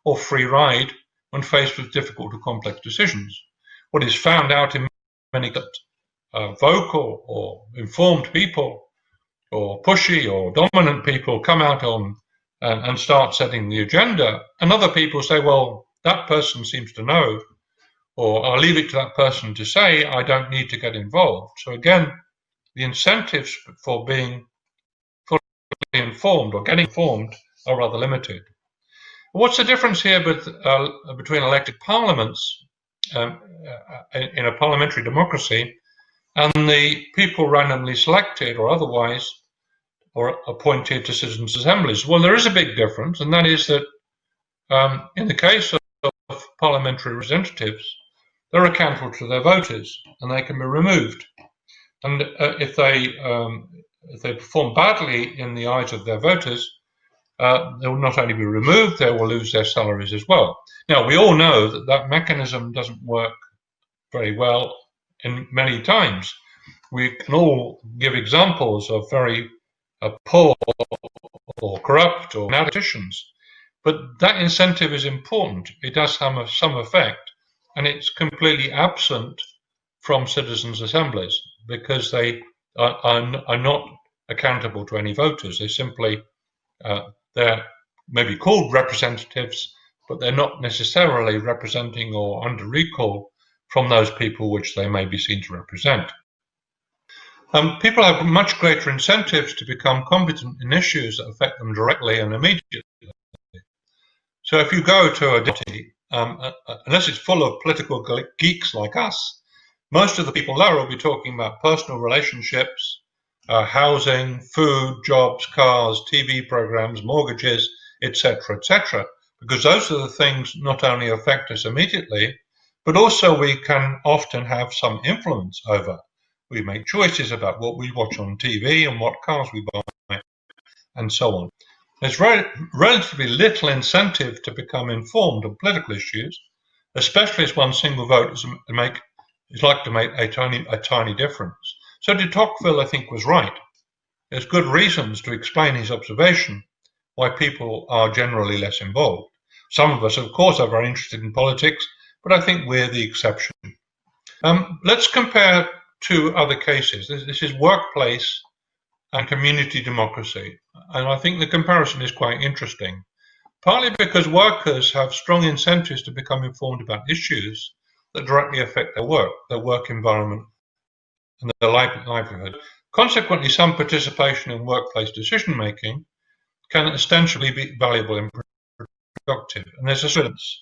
or free ride when faced with difficult or complex decisions. What is found out in many that vocal or informed people or pushy or dominant people come out on and start setting the agenda, and other people say, well, that person seems to know, or I'll leave it to that person to say, I don't need to get involved. So again, the incentives for being fully informed or getting informed are rather limited. What's the difference here between elected parliaments in a parliamentary democracy and the people randomly selected or otherwise or appointed to citizens' assemblies? Well, there is a big difference, and that is that in the case of parliamentary representatives, they're accountable to their voters and they can be removed. And if they perform badly in the eyes of their voters, they will not only be removed, they will lose their salaries as well. Now, we all know that that mechanism doesn't work very well in many times. We can all give examples of very poor or corrupt or politicians, but that incentive is important. It does have some effect, and it's completely absent from citizens' assemblies because they are not accountable to any voters. They simply they're maybe called representatives, but they're not necessarily representing or under recall from those people which they may be seen to represent. People have much greater incentives to become competent in issues that affect them directly and immediately. So if you go to a party, unless it's full of political geeks like us, most of the people there will be talking about personal relationships, housing, food, jobs, cars, TV programs, mortgages, etc., etc., because those are the things not only affect us immediately, but also we can often have some influence over. We make choices about what we watch on TV and what cars we buy, and so on. There's relatively little incentive to become informed on political issues, especially as one single vote is like to make a tiny difference. So de Tocqueville, I think, was right. There's good reasons to explain his observation why people are generally less involved. Some of us, of course, are very interested in politics, but I think we're the exception. Let's compare two other cases. This is workplace and community democracy. And I think the comparison is quite interesting, partly because workers have strong incentives to become informed about issues that directly affect their work environment, and their livelihood. Consequently, some participation in workplace decision-making can ostensibly be valuable and productive. And there's assurance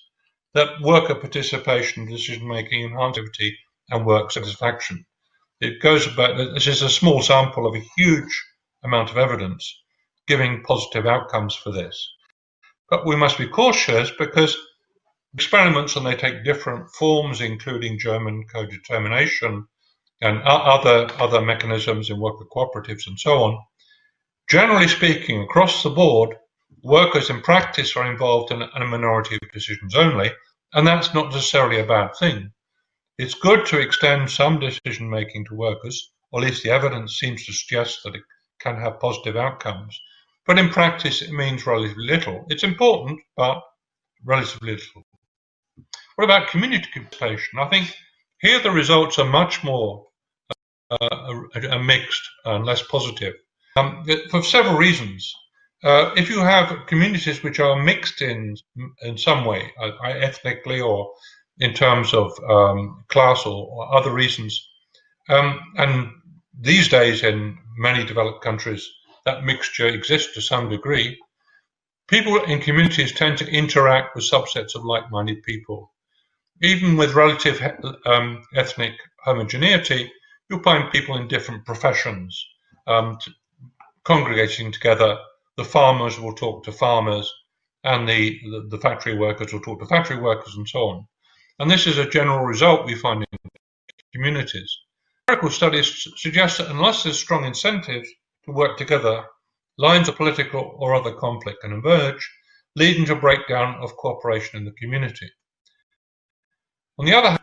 that worker participation in decision-making enhances activity and work satisfaction. It goes about, this is a small sample of a huge amount of evidence giving positive outcomes for this. But we must be cautious because experiments, and they take different forms, including German co-determination and other mechanisms in worker cooperatives and so on. Generally speaking, across the board, workers in practice are involved in a minority of decisions only, and that's not necessarily a bad thing. It's good to extend some decision-making to workers, or at least the evidence seems to suggest that it can have positive outcomes. But in practice, it means relatively little. It's important, but relatively little. What about community participation? I think here the results are much more mixed and less positive, for several reasons. If you have communities which are mixed in some way, ethnically or in terms of class or other reasons, and these days in many developed countries that mixture exists to some degree, people in communities tend to interact with subsets of like-minded people. Even with relative ethnic homogeneity, you'll find people in different professions congregating together. The farmers will talk to farmers, and the factory workers will talk to factory workers, and so on. And this is a general result we find in communities. Empirical studies suggest that unless there's strong incentives to work together, lines of political or other conflict can emerge, leading to breakdown of cooperation in the community. On the other hand,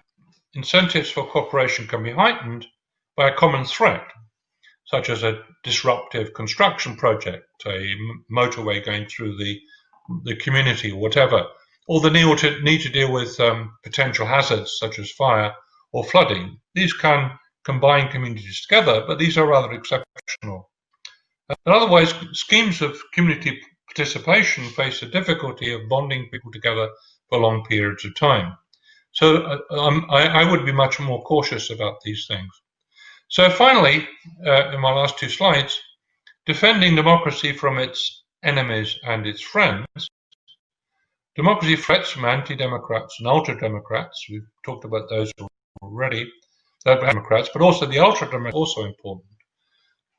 incentives for cooperation can be heightened by a common threat, such as a disruptive construction project, a motorway going through the community or whatever, or the need to deal with potential hazards such as fire or flooding. These can combine communities together, but these are rather exceptional. And otherwise, schemes of community participation face the difficulty of bonding people together for long periods of time. So I would be much more cautious about these things. So finally, in my last two slides, defending democracy from its enemies and its friends. Democracy threats from anti-democrats and ultra-democrats. We've talked about those already. Democrats, but also the ultra-democrats are also important.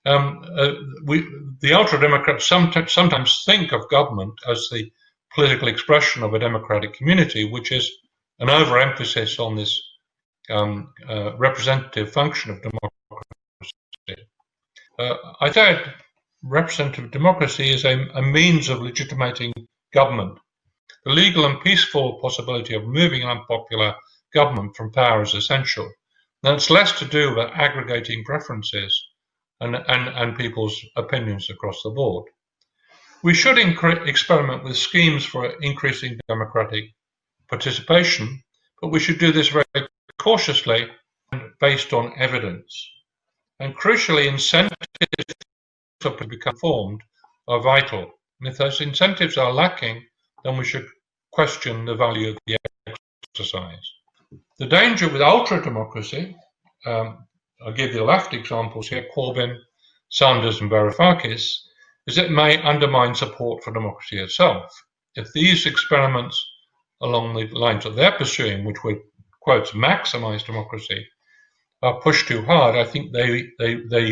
The ultra-democrats sometimes think of government as the political expression of a democratic community, which is an overemphasis on this representative function of democracy. I said representative democracy is a means of legitimating government. The legal and peaceful possibility of removing an unpopular government from power is essential. Now, it's less to do with aggregating preferences and people's opinions across the board. We should experiment with schemes for increasing democratic participation, but we should do this very cautiously and based on evidence. And crucially, incentives to become formed are vital. And if those incentives are lacking, then we should question the value of the exercise. The danger with ultra-democracy I give the left examples here, Corbyn, Sanders and Varoufakis, is it may undermine support for democracy itself. If these experiments along the lines that they're pursuing, which would, quotes, maximize democracy, are pushed too hard, I think they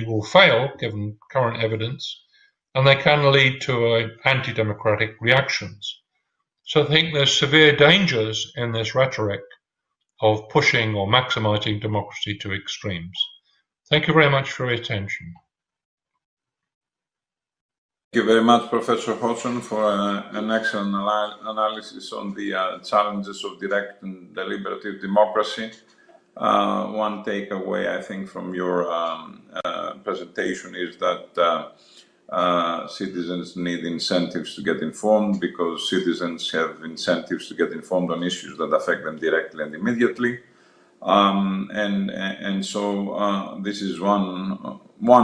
will fail, given current evidence, and they can lead to anti-democratic reactions. So I think there's severe dangers in this rhetoric of pushing or maximizing democracy to extremes. Thank you very much for your attention. Thank you very much, Professor Hodgson, for an excellent analysis on the challenges of direct and deliberative democracy. One takeaway, I think, from your presentation is that citizens need incentives to get informed, because citizens have incentives to get informed on issues that affect them directly and immediately. So this is one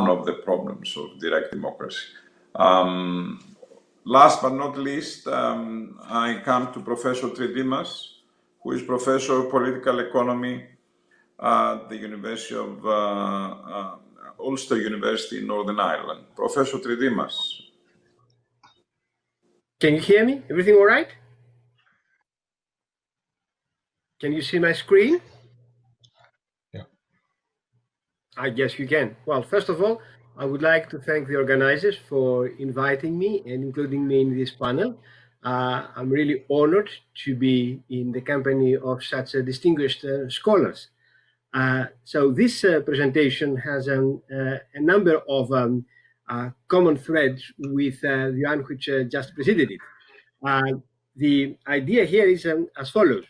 of the problems of direct democracy. Last but not least, I come to Professor Tridimas, who is Professor of Political Economy at the University of Ulster University in Northern Ireland. Professor Tridimas. Can you hear me? Everything all right? Can you see my screen? Yeah. I guess you can. Well, first of all, I would like to thank the organizers for inviting me and including me in this panel. I'm really honored to be in the company of such distinguished scholars. So this presentation has a number of common threads with the one which just preceded it. The idea here is as follows.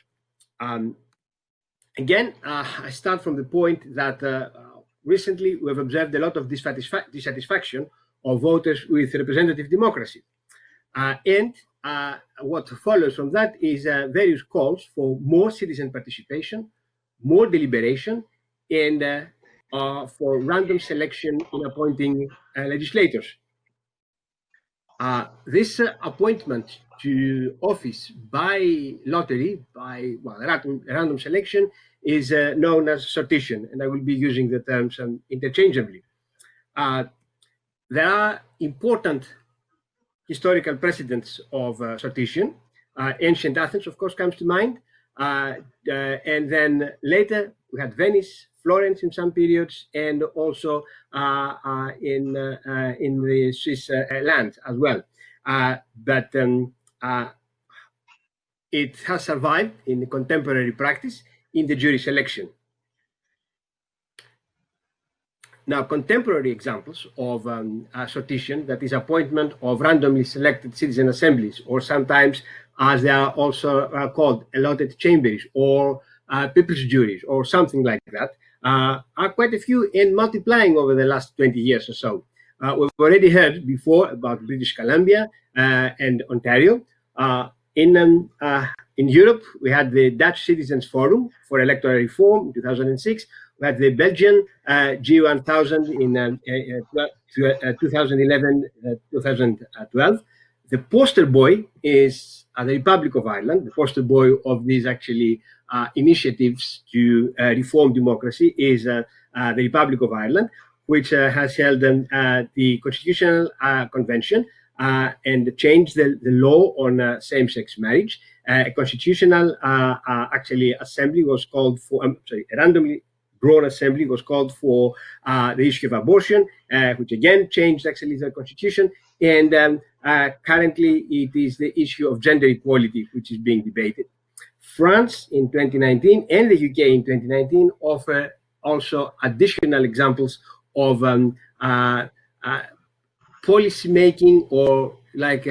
Again, I start from the point that recently we have observed a lot of dissatisfaction of voters with representative democracy. And what follows from that is various calls for more citizen participation, more deliberation, and for random selection in appointing legislators. This appointment to office by lottery, by random selection, is known as sortition, and I will be using the terms interchangeably. There are important historical precedents of sortition. Ancient Athens, of course, comes to mind. And then later we had Venice, Florence in some periods, and also in the Swiss land as well. But it has survived in the contemporary practice in the jury selection. Now, contemporary examples of sortition, that is appointment of randomly selected citizen assemblies, or sometimes, as they are also called, allotted chambers, or people's juries, or something like that, are quite a few and multiplying over the last 20 years or so. We've already heard before about British Columbia and Ontario. In Europe, we had the Dutch Citizens Forum for Electoral Reform in 2006. We had the Belgian G1000 in 2011, 2012. The poster boy is the Republic of Ireland. The poster boy of these actually initiatives to reform democracy is the Republic of Ireland, which has held the Constitutional Convention and changed the law on same-sex marriage. A constitutional actually assembly was called for, a randomly drawn assembly was called for the issue of abortion, which again changed actually the constitution. And currently it is the issue of gender equality which is being debated. France in 2019 and the UK in 2019 offer also additional examples of policy making or like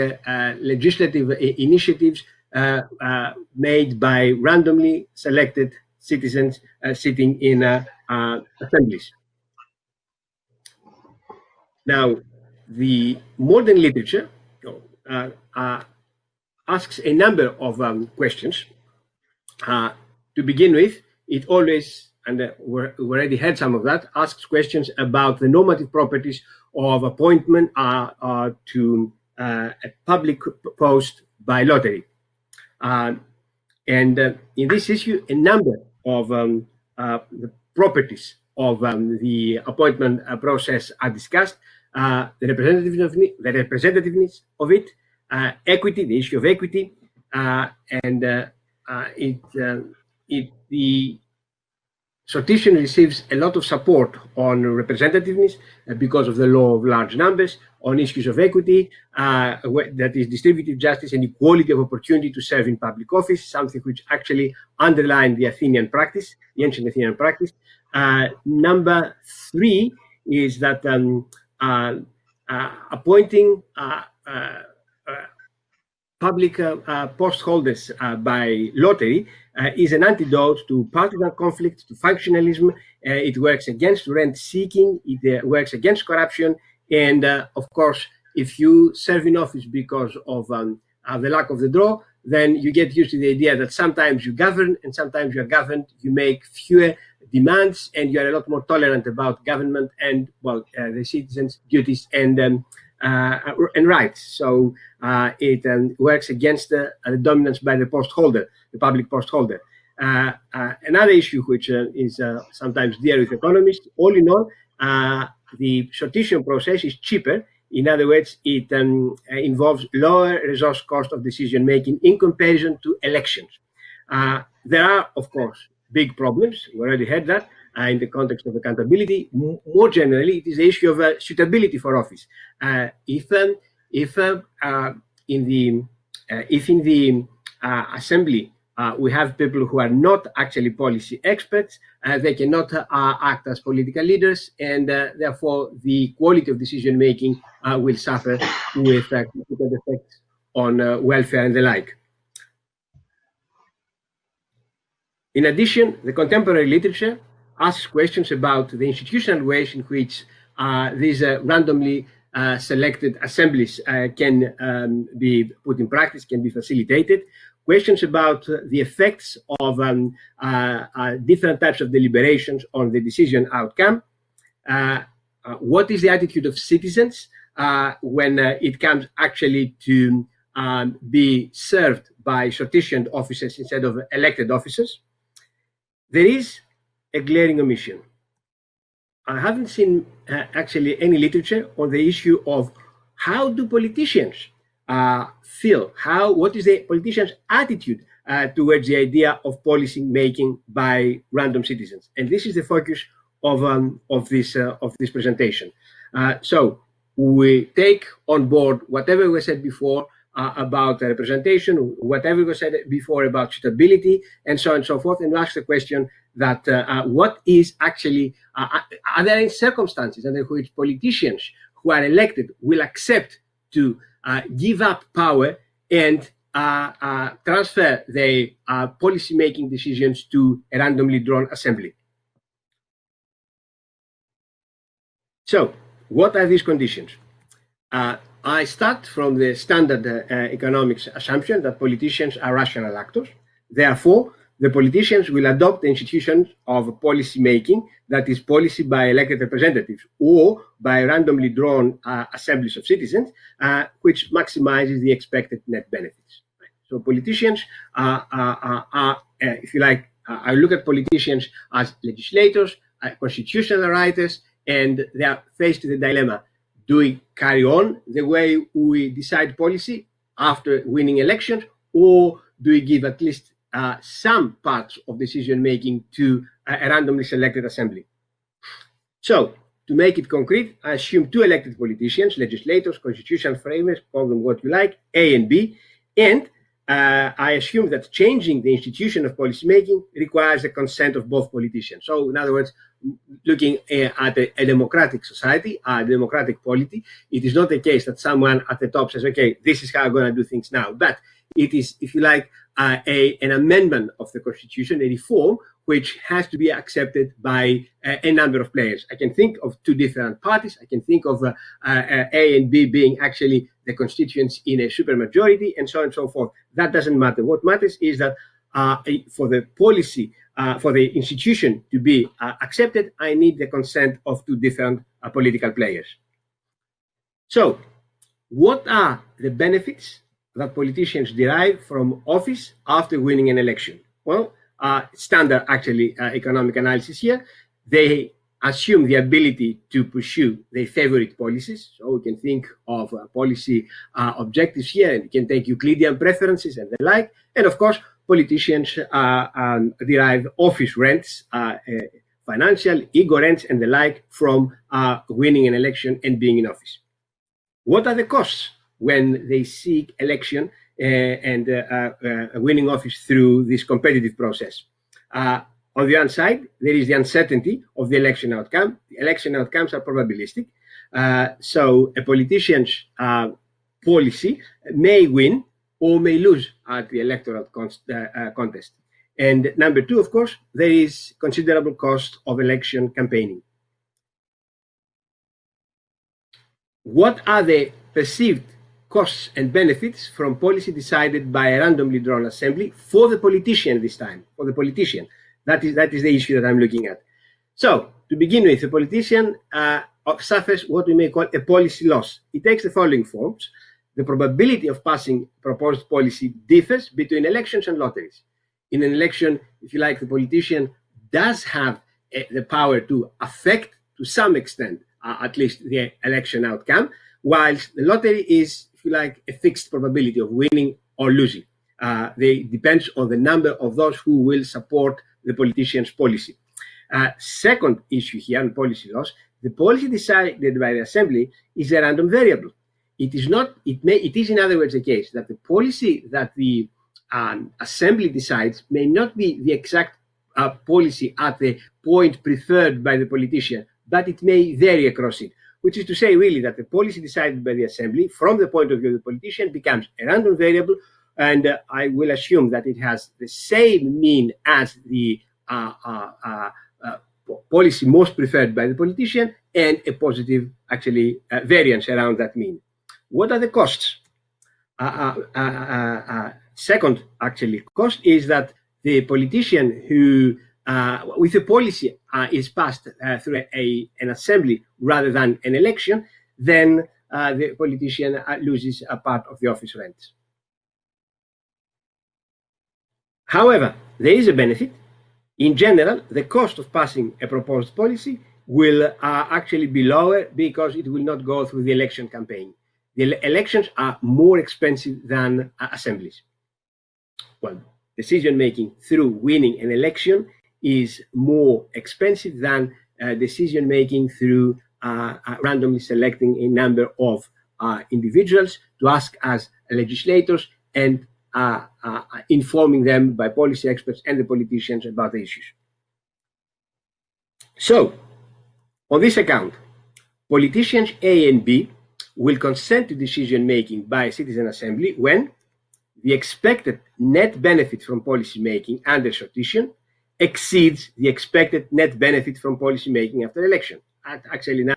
legislative initiatives made by randomly selected citizens sitting in assemblies. Now, the modern literature asks a number of questions. To begin with, it always, and we already had some of that, asks questions about the normative properties of appointment to a public post by lottery. And in this issue, a number of the properties of the appointment process are discussed. The representativeness of it, equity, the issue of equity, and the sortition receives a lot of support on representativeness because of the law of large numbers, on issues of equity, that is distributive justice and equality of opportunity to serve in public office, something which actually underlined the Athenian practice, the ancient Athenian practice. Number three is that appointing public post holders by lottery is an antidote to partisan conflict, to functionalism. It works against rent seeking, it works against corruption, and of course, if you serve in office because of the lack of the draw, then you get used to the idea that sometimes you govern and sometimes you are governed. You make fewer demands and you are a lot more tolerant about government and, well, the citizens' duties and rights. So it works against the dominance by the post holder, the public post holder. Another issue which is sometimes dear with economists, all in all, the sortition process is cheaper. In other words, it involves lower resource cost of decision making in comparison to elections. There are, of course, big problems. We already had that in the context of accountability. More generally, it is the issue of suitability for office. If in the assembly we have people who are not actually policy experts, they cannot act as political leaders, and therefore the quality of decision making will suffer with significant effects on welfare and the like. In addition, the contemporary literature asks questions about the institutional ways in which these randomly selected assemblies can be put in practice, can be facilitated. Questions about the effects of different types of deliberations on the decision outcome. What is the attitude of citizens when it comes actually to be served by sortitioned officers instead of elected officers? There is a glaring omission. I haven't seen actually any literature on the issue of how do politicians feel, what is the politician's attitude towards the idea of policy making by random citizens, and this is the focus of this presentation. So we take on board whatever was said before about representation, whatever was said before about suitability, and so on and so forth, and ask the question that what is actually, are there any circumstances under which politicians who are elected will accept to give up power and transfer their policy-making decisions to a randomly drawn assembly? So, what are these conditions? I start from the standard economics assumption that politicians are rational actors. Therefore, the politicians will adopt the institutions of policy making, that is policy by elected representatives or by randomly drawn assemblies of citizens, which maximizes the expected net benefits. So politicians are, if you like, I look at politicians as legislators, constitutional writers, and they are faced with the dilemma. Do we carry on the way we decide policy after winning elections, or do we give at least some parts of decision making to a randomly selected assembly? So, to make it concrete, I assume two elected politicians, legislators, constitutional framers, call them what you like, A and B, and I assume that changing the institution of policymaking requires the consent of both politicians. So, in other words, looking at a democratic society, a democratic polity, it is not the case that someone at the top says, okay, this is how I'm going to do things now. But it is, if you like, an amendment of the Constitution, a reform, which has to be accepted by a number of players. I can think of two different parties. I can think of A and B being actually the constituents in a supermajority, and so on and so forth. That doesn't matter. What matters is that for the policy, for the institution to be accepted, I need the consent of two different political players. So, what are the benefits that politicians derive from office after winning an election? Well, standard actually economic analysis here. They assume the ability to pursue their favorite policies. So we can think of policy objectives here, and we can take Euclidean preferences and the like. And of course, politicians derive office rents, financial, ego rents, and the like from winning an election and being in office. What are the costs when they seek election and winning office through this competitive process? On the one side, there is the uncertainty of the election outcome. The election outcomes are probabilistic. So a politician's policy may win or may lose at the electoral contest. And number two, of course, there is considerable cost of election campaigning. What are the perceived costs and benefits from policy decided by a randomly drawn assembly for the politician this time, for the politician? That is the issue that I'm looking at. So, to begin with, the politician suffers what we may call a policy loss. It takes the following forms. The probability of passing proposed policy differs between elections and lotteries. In an election, if you like, the politician does have the power to affect, to some extent, at least the election outcome, whilst the lottery is, if you like, a fixed probability of winning or losing. They depends on the number of those who will support the politician's policy. Second issue here on policy loss, the policy decided by the assembly is a random variable. It is not, it is in other words the case that the policy that the assembly decides may not be the exact policy at the point preferred by the politician, but it may vary across it, which is to say really that the policy decided by the assembly from the point of view of the politician becomes a random variable, and I will assume that it has the same mean as the policy most preferred by the politician and a positive, actually, variance around that mean. What are the costs? Second, actually, cost is that the politician who, with a policy is passed through an assembly rather than an election, then the politician loses a part of the office rent. However, there is a benefit. In general, the cost of passing a proposed policy will actually be lower because it will not go through the election campaign. The elections are more expensive than assemblies. Well, decision-making through winning an election is more expensive than decision-making through randomly selecting a number of individuals to ask as legislators and informing them by policy experts and the politicians about the issues. So, on this account, politicians A and B will consent to decision-making by a citizen assembly when the expected net benefit from policy making under sortition exceeds the expected net benefit from policy making after election. Actually, now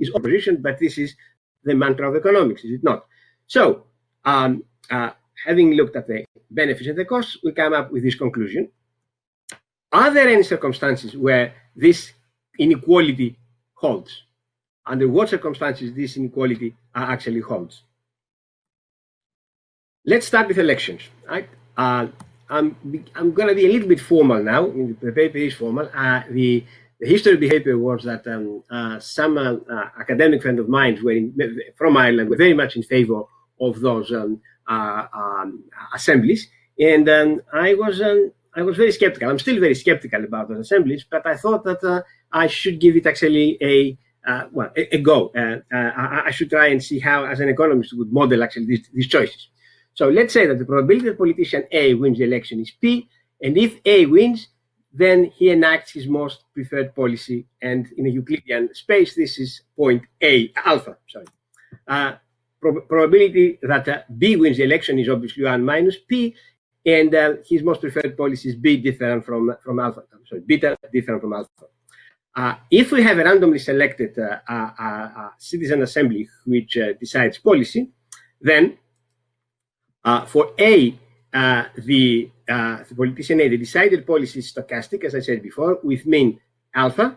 is opposition, but this is the mantra of economics, is it not? So, having looked at the benefits and the costs, we come up with this conclusion. Are there any circumstances where this inequality holds? Under what circumstances this inequality actually holds? Let's start with elections. Right? I'm going to be a little bit formal now. The paper is formal. The history of behavior was that some academic friend of mine from Ireland were very much in favor of those assemblies, and I was very skeptical. I'm still very skeptical about those assemblies, but I thought that I should give it actually a go. I should try and see how, as an economist, would model actually these choices. So let's say that the probability that politician A wins the election is P, and if A wins, then he enacts his most preferred policy, and in a Euclidean space, this is point A, alpha, sorry. Probability that B wins the election is obviously 1 minus P, and his most preferred policy is B different from alpha, sorry, beta different from alpha. If we have a randomly selected citizen assembly which decides policy, then for A, the politician A, the decided policy is stochastic, as I said before, with mean alpha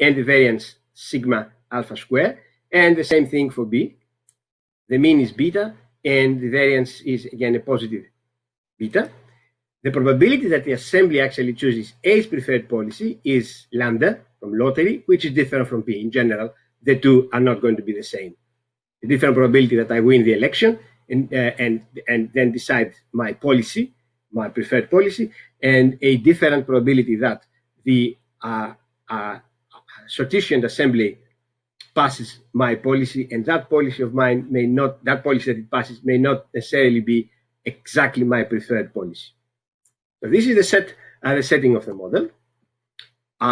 and the variance sigma alpha square, and the same thing for B. The mean is beta, and the variance is, again, a positive beta. The probability that the assembly actually chooses A's preferred policy is lambda, from lottery, which is different from P. In general, the two are not going to be the same. A different probability that I win the election and then decide my policy, my preferred policy, and a different probability that the Sortitian Assembly passes my policy, and that policy of mine may not, that policy that it passes may not necessarily be exactly my preferred policy. So this is the setting of the model.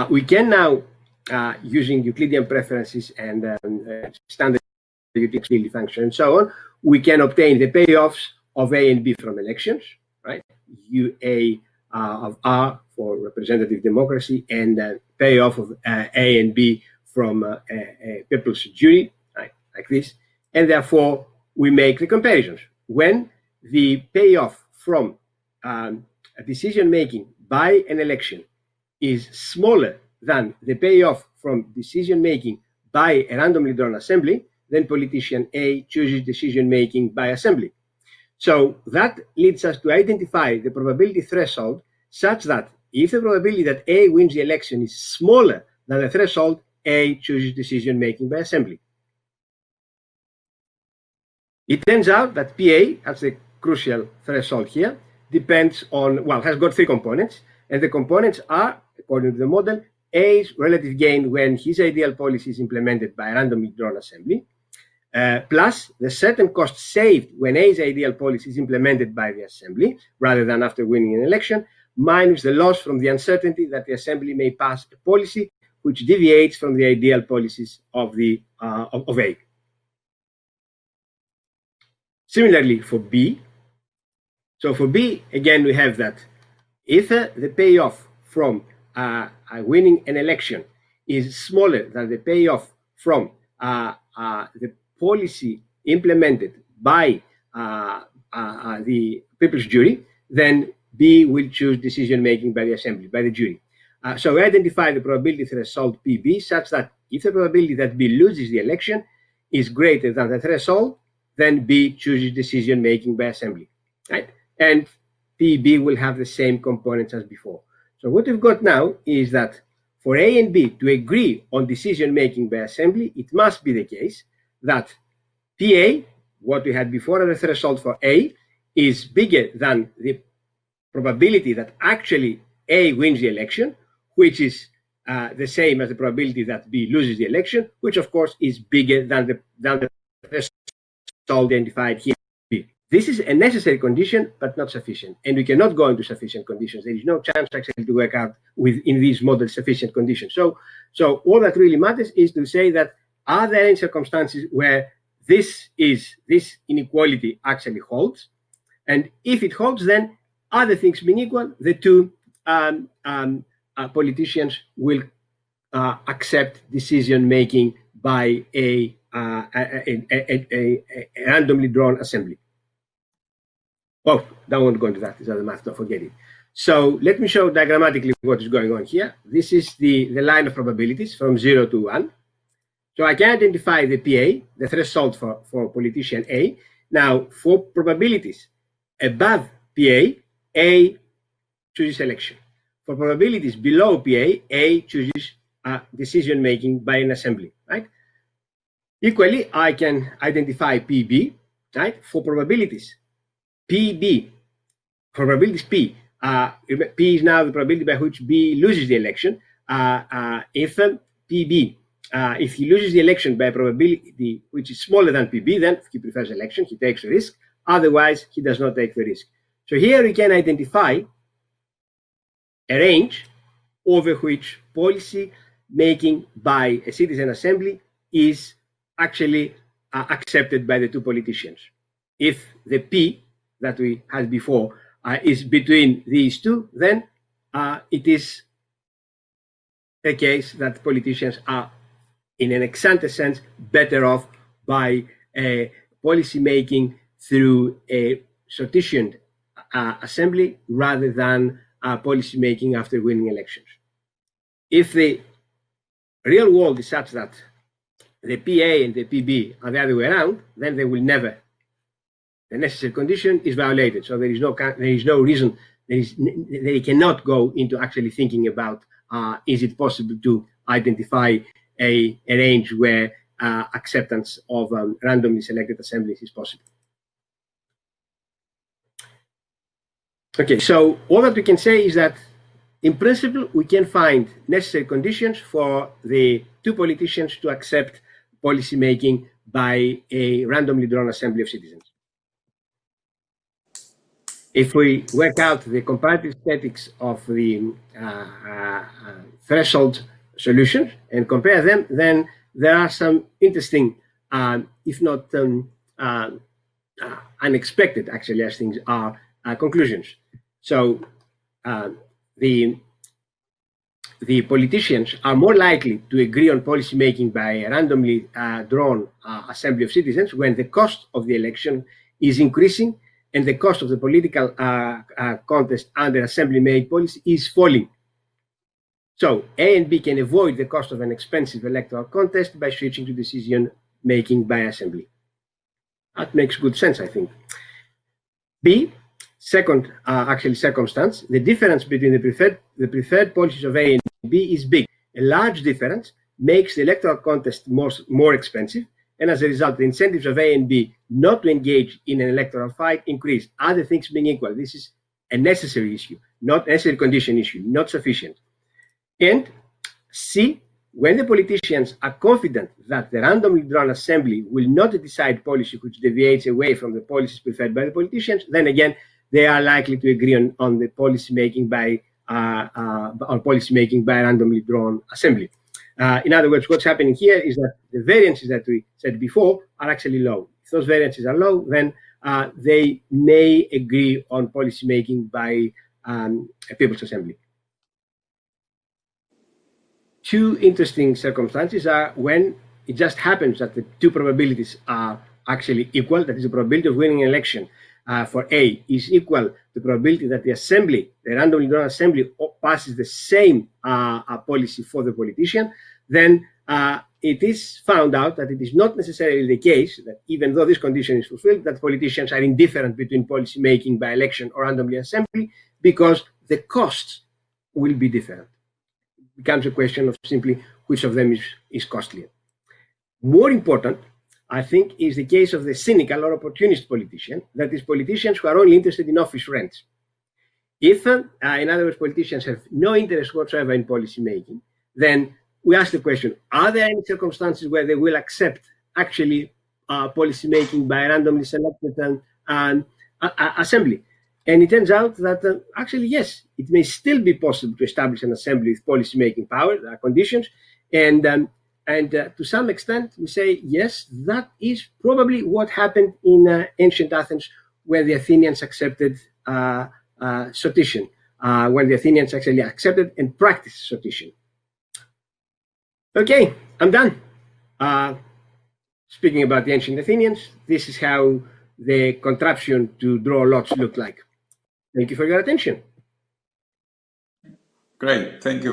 We can now, using Euclidean preferences and standard utility function and so on, we can obtain the payoffs of A and B from elections, right? UA of R for representative democracy, and payoff of A and B from a people's jury, right? Like this. And therefore, we make the comparisons. When the payoff from a decision making by an election is smaller than the payoff from decision making by a randomly drawn assembly, then politician A chooses decision making by assembly. So that leads us to identify the probability threshold such that if the probability that A wins the election is smaller than the threshold, A chooses decision making by assembly. It turns out that PA, that's the crucial threshold here, depends on, well, has got three components, and the components are, according to the model, A's relative gain when his ideal policy is implemented by a randomly drawn assembly, plus the certain cost saved when A's ideal policy is implemented by the assembly, rather than after winning an election, minus the loss from the uncertainty that the assembly may pass a policy which deviates from the ideal policies of A. Similarly for B, so for B, again, we have that if the payoff from winning an election is smaller than the payoff from the policy implemented by the people's jury, then B will choose decision making by the assembly, by the jury. So we identify the probability threshold PB such that if the probability that B loses the election is greater than the threshold, then B chooses decision making by assembly, right? And PB will have the same components as before. So what we've got now is that for A and B to agree on decision making by assembly, it must be the case that PA, what we had before as the threshold for A, is bigger than the probability that actually A wins the election, which is the same as the probability that B loses the election, which of course is bigger than the threshold identified here. This is a necessary condition, but not sufficient. And we cannot go into sufficient conditions. There is no chance actually to work out in these models sufficient conditions. So all that really matters is to say that are there any circumstances where this inequality actually holds? And if it holds, then other things being equal, the two politicians will accept decision making by a randomly drawn assembly. Oh, don't want to go into that. It's other math, don't forget it. So let me show diagrammatically what is going on here. This is the line of probabilities from 0 to 1. So I can identify the PA, the threshold for politician A. Now, for probabilities above PA, A chooses election. For probabilities below PA, A chooses decision making by an assembly, right? Equally, I can identify PB, right? For probabilities PB, probabilities P. P is now the probability by which B loses the election. If PB, if he loses the election by a probability which is smaller than PB, then he prefers election, he takes the risk. Otherwise, he does not take the risk. So here we can identify a range over which policy making by a citizen assembly is actually accepted by the two politicians. If the P that we had before is between these two, then it is a case that politicians are, in an ex ante sense, better off by policy making through a Sortitian assembly rather than policy making after winning elections. If the real world is such that the PA and the PB are the other way around, then they will never. The necessary condition is violated. So there is no reason, they cannot go into actually thinking about is it possible to identify a range where acceptance of randomly selected assemblies is possible. Okay, so all that we can say is that in principle, we can find necessary conditions for the two politicians to accept policy making by a randomly drawn assembly of citizens. If we work out the comparative statistics of the threshold solutions and compare them, then there are some interesting, if not unexpected, actually, as things are, conclusions. So the politicians are more likely to agree on policy making by a randomly drawn assembly of citizens when the cost of the election is increasing and the cost of the political contest under assembly-made policy is falling. So A and B can avoid the cost of an expensive electoral contest by switching to decision-making by assembly. That makes good sense, I think. B, second circumstance, the difference between the preferred policies of A and B is big. A large difference makes the electoral contest more expensive, and as a result, the incentives of A and B not to engage in an electoral fight increase. Other things being equal, this is a necessary issue, not a necessary condition issue, not sufficient. And C, when the politicians are confident that the randomly drawn assembly will not decide policy which deviates away from the policies preferred by the politicians, then again, they are likely to agree on the policy making by randomly drawn assembly. In other words, what's happening here is that the variances that we said before are actually low. If those variances are low, then they may agree on policy making by a people's assembly. Two interesting circumstances are when it just happens that the two probabilities are actually equal, that is, the probability of winning an election for A is equal to the probability that the assembly, the randomly drawn assembly, passes the same policy for the politician, then it is found out that it is not necessarily the case that even though this condition is fulfilled, that politicians are indifferent between policy making by election or randomly assembly, because the costs will be different. It becomes a question of simply which of them is costlier. More important, I think, is the case of the cynical or opportunist politician, that is, politicians who are only interested in office rents. If, in other words, politicians have no interest whatsoever in policy making, then we ask the question, are there any circumstances where they will accept actually policy making by randomly selected assembly? And it turns out that actually, yes, it may still be possible to establish an assembly with policy making power, there are conditions, and to some extent, we say, yes, that is probably what happened in ancient Athens, where the Athenians accepted sortition, when the Athenians actually accepted and practiced sortition. Okay, I'm done. Speaking about the ancient Athenians, this is how the contraption to draw lots looked like. Thank you for your attention. Great, thank you,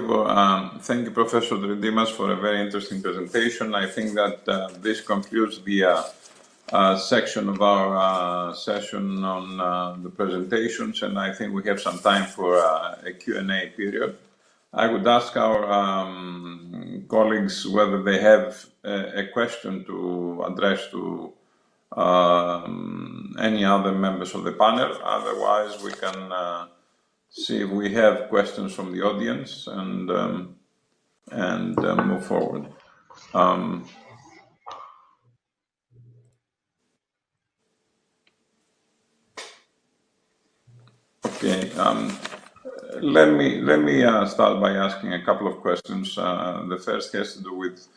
Professor Dimas, for a very interesting presentation. I think that this concludes the section of our session on the presentations, and I think we have some time for a Q&A period. I would ask our colleagues whether they have a question to address to any other members of the panel. Otherwise, we can see if we have questions from the audience and move forward. Okay. Let me start by asking a couple of questions. The first has to do with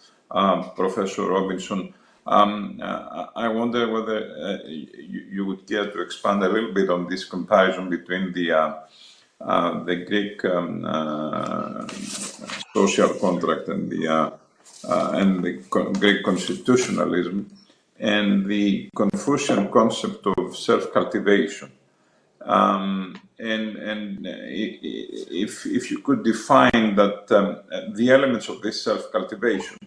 Professor Robinson. I wonder whether you would care to expand a little bit on this comparison between the Greek social contract and the Greek constitutionalism and the Confucian concept of self-cultivation. And if you could define that the elements of this self-cultivation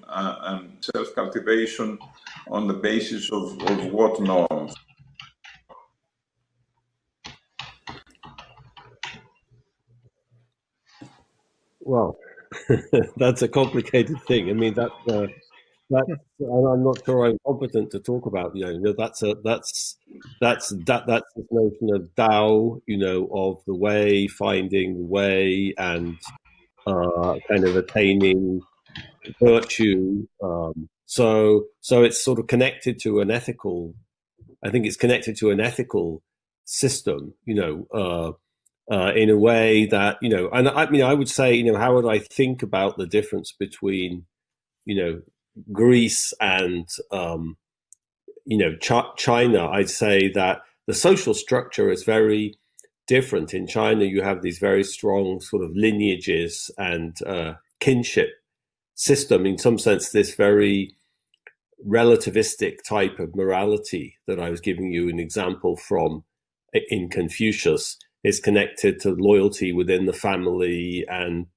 on the basis of what norms? Well, That's a complicated thing. I mean, I'm not sure I'm competent to talk about. That's this notion of Tao. Of the way, finding the way, and kind of attaining virtue. So it's sort of connected to an ethical. I think it's connected to an ethical system. In a way that and I mean, I would say, how would I think about the difference between Greece and China? I'd say that the social structure is very different. In China, you have these very strong sort of lineages and kinship system. In some sense, this very relativistic type of morality that I was giving you an example from in Confucius is connected to loyalty within the family and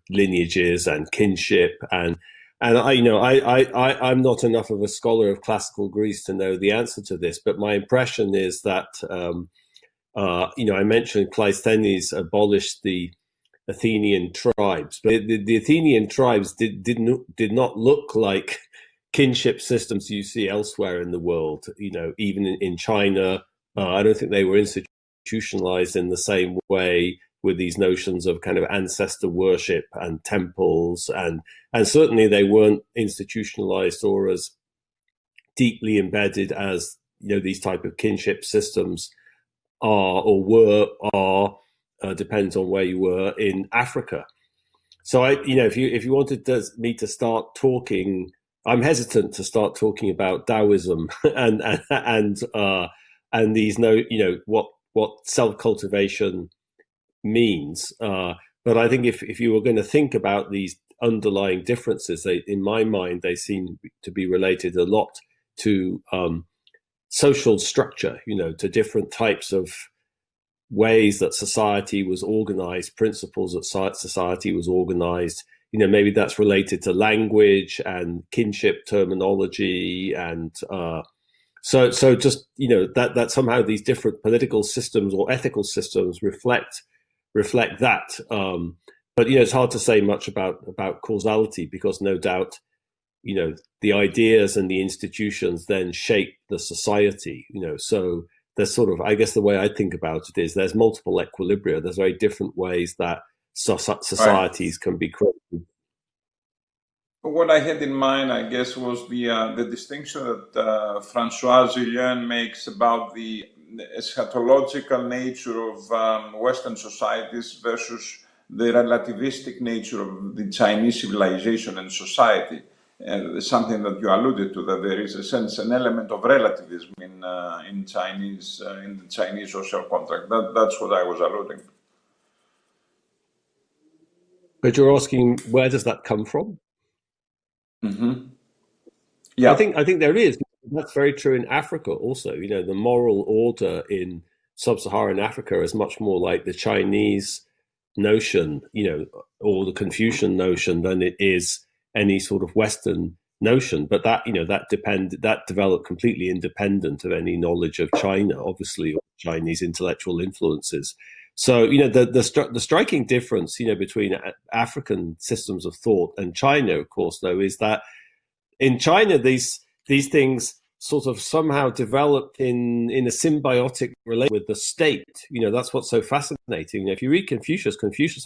lineages and kinship and I'm not enough of a scholar of classical Greece to know the answer to this, but my impression is that I mentioned Cleisthenes abolished the Athenian tribes, but the Athenian tribes did not look like kinship systems you see elsewhere in the world. Even in China, I don't think they were institutionalized in the same way with these notions of kind of ancestor worship and temples, and certainly they weren't institutionalized or as deeply embedded as these type of kinship systems are or were depends on where you were in Africa. So if you wanted me to start talking, I'm hesitant to start talking about Taoism and these what self-cultivation means. But I think if you were going to think about these underlying differences, in my mind, they seem to be related a lot to social structure, to different types of ways that society was organized, principles that society was organized. Maybe that's related to language and kinship terminology, and so just that somehow these different political systems or ethical systems reflect that. But it's hard to say much about causality, because no doubt the ideas and the institutions then shape the society. So there's sort of, I guess the way I think about it is there's multiple equilibria. There's very different ways that societies can be created. What I had in mind, I guess, was the distinction that Francois Julien makes about the eschatological nature of Western societies versus the relativistic nature of the Chinese civilization and society. Something that you alluded to, that there is an element of relativism in the Chinese social contract. That's what I was alluding to. But you're asking, where does that come from? Mm-hmm. Yeah, I think there is. That's very true in Africa also. The moral order in sub-Saharan Africa is much more like the Chinese notion, or the Confucian notion, than it is any sort of Western notion. But that developed completely independent of any knowledge of China, obviously, or Chinese intellectual influences. So the striking difference between African systems of thought and China, of course, though, is that in China these things sort of somehow developed in a symbiotic relationship with the state. That's what's so fascinating. If you read Confucius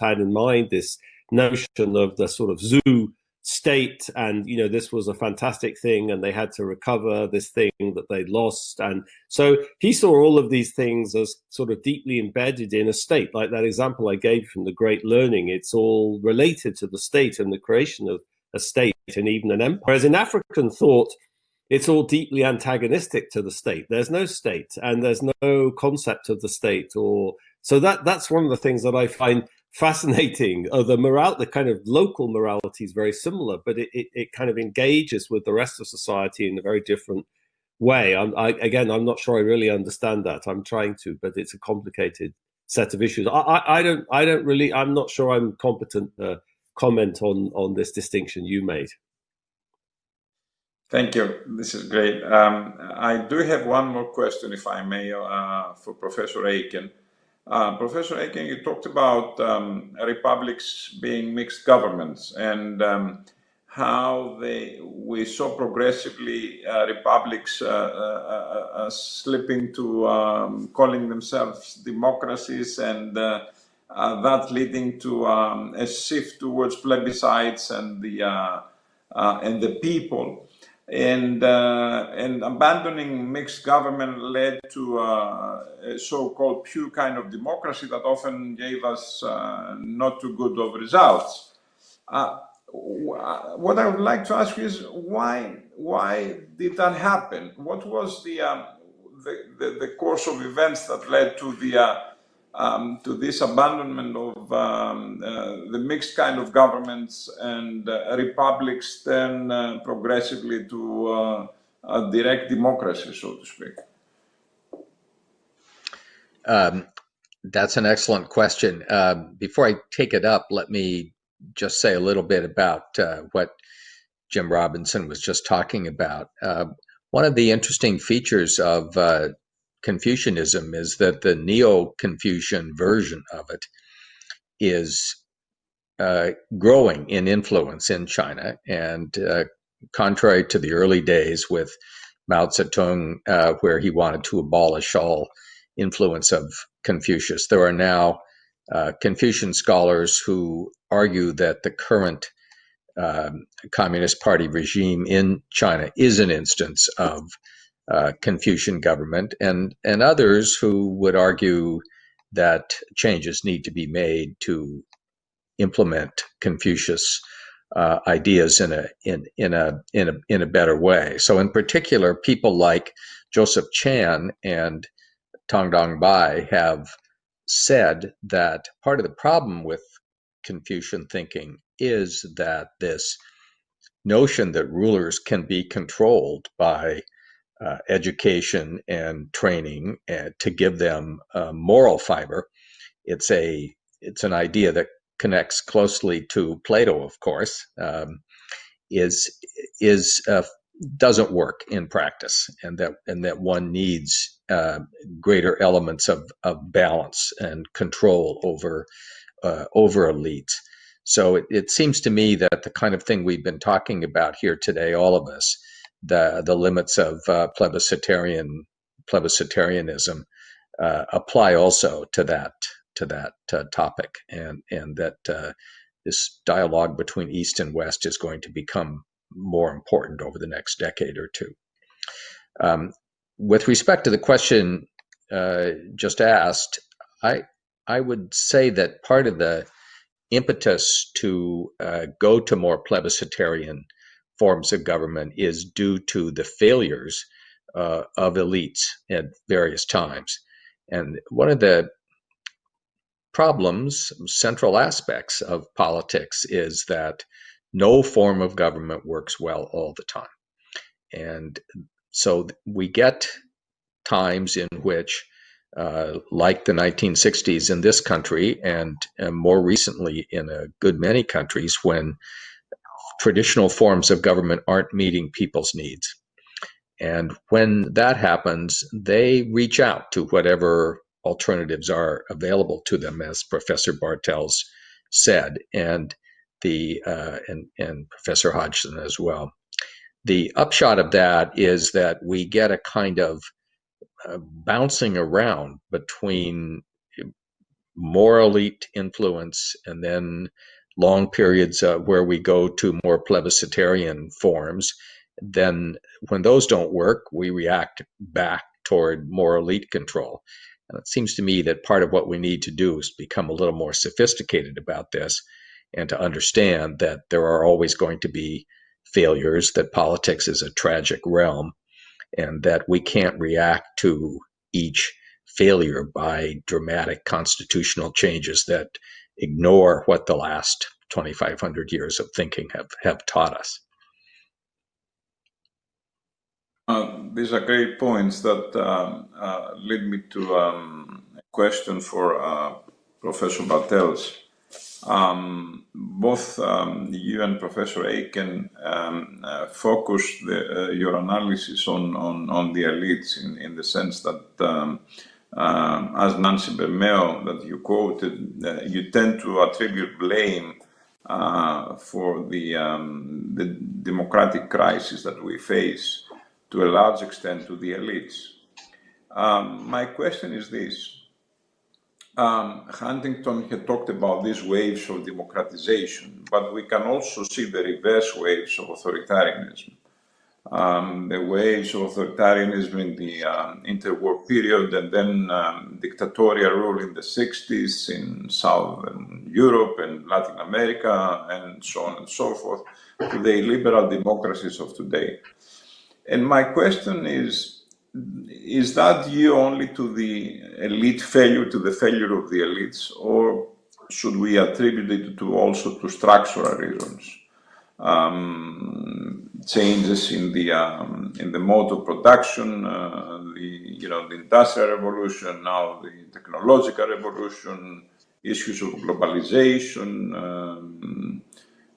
had in mind this notion of the sort of zoo state, and this was a fantastic thing, and they had to recover this thing that they'd lost. And so he saw all of these things as sort of deeply embedded in a state, like that example I gave from the Great Learning. It's all related to the state and the creation of a state and even an empire. Whereas in African thought, it's all deeply antagonistic to the state. There's no state, and there's no concept of the state. So that's one of the things that I find fascinating. The kind of local morality is very similar, but it kind of engages with the rest of society in a very different way. I'm not sure I really understand that. I'm trying to, but it's a complicated set of issues. I'm not sure I'm competent to comment on this distinction you made. Thank you. This is great. I do have one more question, if I may, for Professor Aiken. Professor Aiken, you talked about republics being mixed governments and how we saw progressively republics slipping to calling themselves democracies, and that leading to a shift towards plebiscites and the people. And abandoning mixed government led to a so-called pure kind of democracy that often gave us not too good of results. What I would like to ask you is why did that happen? What was the course of events that led to to this abandonment of the mixed kind of governments and republics then progressively to a direct democracy, so to speak? That's an excellent question. Before I take it up, let me just say a little bit about what Jim Robinson was just talking about. One of the interesting features of Confucianism is that the Neo-Confucian version of it is growing in influence in China, and contrary to the early days with Mao Zedong, where he wanted to abolish all influence of Confucius, there are now Confucian scholars who argue that the current Communist Party regime in China is an instance of Confucian government, and others who would argue that changes need to be made to implement Confucius ideas in a better way. So, in particular, people like Joseph Chan and Tong Dong Bai have said that part of the problem with Confucian thinking is that this notion that rulers can be controlled by education and training to give them moral fiber. It's an idea that connects closely to Plato, of course. Doesn't work in practice, and that one needs greater elements of balance and control over elites. So it seems to me that the kind of thing we've been talking about here today, all of us, the limits of plebiscitarianism apply also to that topic, and that this dialogue between East and West is going to become more important over the next decade or two. With respect to the question just asked, I would say that part of the impetus to go to more plebiscitarian forms of government is due to the failures of elites at various times. And one of the problems, central aspects of politics, is that no form of government works well all the time. And so we get times in which, like the 1960s in this country, and more recently in a good many countries, when traditional forms of government aren't meeting people's needs. And when that happens, they reach out to whatever alternatives are available to them, as Professor Bartels said, and and Professor Hodgson as well. The upshot of that is that we get a kind of bouncing around between more elite influence and then long periods where we go to more plebiscitarian forms. Then when those don't work, we react back toward more elite control. And it seems to me that part of what we need to do is become a little more sophisticated about this, and to understand that there are always going to be failures, that politics is a tragic realm, and that we can't react to each failure by dramatic constitutional changes that ignore what the last 2,500 years of thinking have taught us. These are great points that lead me to a question for Professor Bartels. Both you and Professor Aiken focused your analysis on the elites in the sense that as Nancy Bermeo that you quoted, you tend to attribute blame for the democratic crisis that we face to a large extent to the elites. My question is this. Huntington had talked about these waves of democratization, but we can also see the reverse waves of authoritarianism. The waves of authoritarianism in the interwar period, and then dictatorial rule in the 60s in Southern Europe and Latin America, and so on and so forth, to the liberal democracies of today. And my question is that due only to the elite failure, to the failure of the elites, or should we attribute it to also to structural reasons? Changes in the mode of production, the industrial revolution, now the technological revolution, issues of globalization,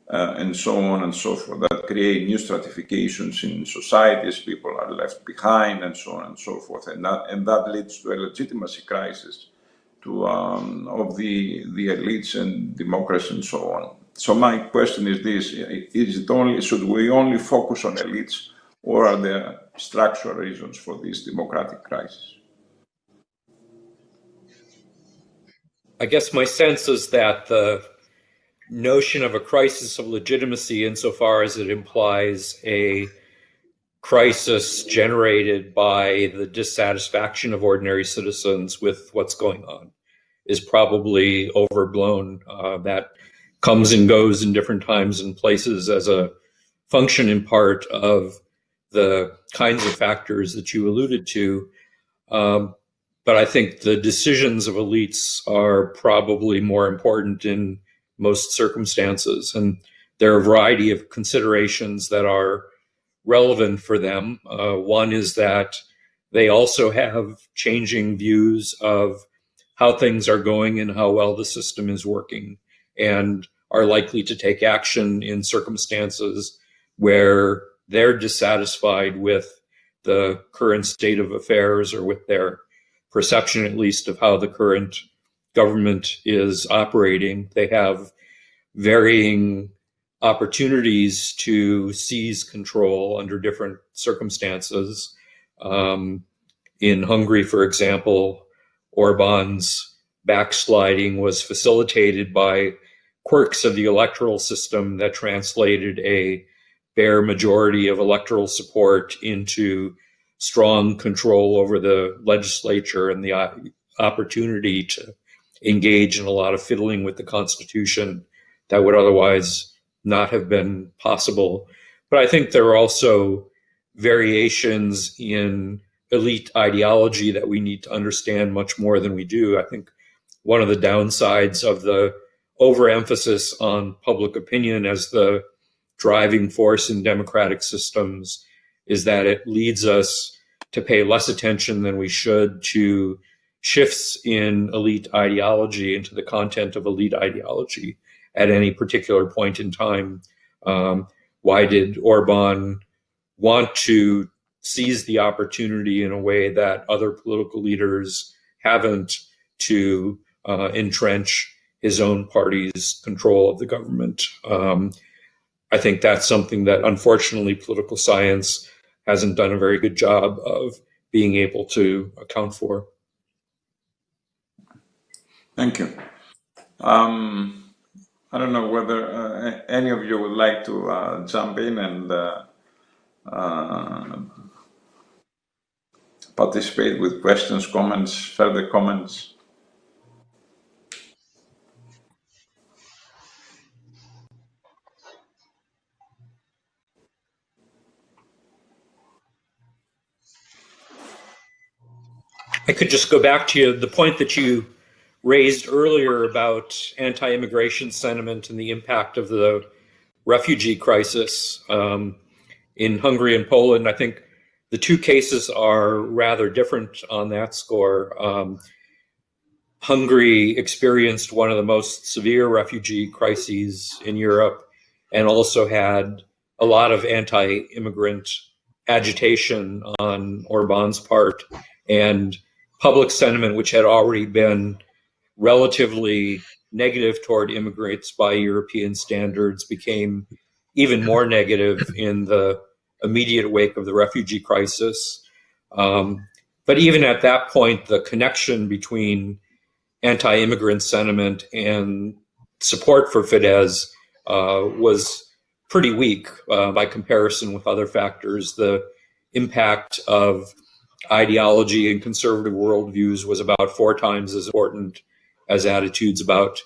and so on and so forth, that create new stratifications in societies, people are left behind, and so on and so forth, and that leads to a legitimacy crisis of the elites and democracy and so on. So my question is this: should we only focus on elites, or are there structural reasons for this democratic crisis? I guess my sense is that the notion of a crisis of legitimacy, insofar as it implies a crisis generated by the dissatisfaction of ordinary citizens with what's going on, is probably overblown. That comes and goes in different times and places as a function in part of the kinds of factors that you alluded to. But I think the decisions of elites are probably more important in most circumstances. And there are a variety of considerations that are relevant for them. One is that they also have changing views of how things are going and how well the system is working, and are likely to take action in circumstances where they're dissatisfied with the current state of affairs, or with their perception, at least, of how the current government is operating. They have varying opportunities to seize control under different circumstances. In Hungary, for example, Orban's backsliding was facilitated by quirks of the electoral system that translated a bare majority of electoral support into strong control over the legislature and the opportunity to engage in a lot of fiddling with the Constitution that would otherwise not have been possible. But I think there are also variations in elite ideology that we need to understand much more than we do. I think one of the downsides of the overemphasis on public opinion as the driving force in democratic systems is that it leads us to pay less attention than we should to shifts in elite ideology, into the content of elite ideology at any particular point in time. Why did Orban want to seize the opportunity in a way that other political leaders haven't, to entrench his own party's control of the government? I think that's something that, unfortunately, political science hasn't done a very good job of being able to account for. Thank you. I don't know whether any of you would like to jump in and participate with questions, comments, further comments. I could just go back to the point that you raised earlier about anti-immigration sentiment and the impact of the refugee crisis in Hungary and Poland. I think the two cases are rather different on that score. Hungary experienced one of the most severe refugee crises in Europe, and also had a lot of anti-immigrant agitation on Orban's part, and public sentiment, which had already been relatively negative toward immigrants by European standards, became even more negative in the immediate wake of the refugee crisis. But even at that point, the connection between anti-immigrant sentiment and support for Fidesz was pretty weak by comparison with other factors. The impact of ideology and conservative worldviews was about 4 times as important as attitudes about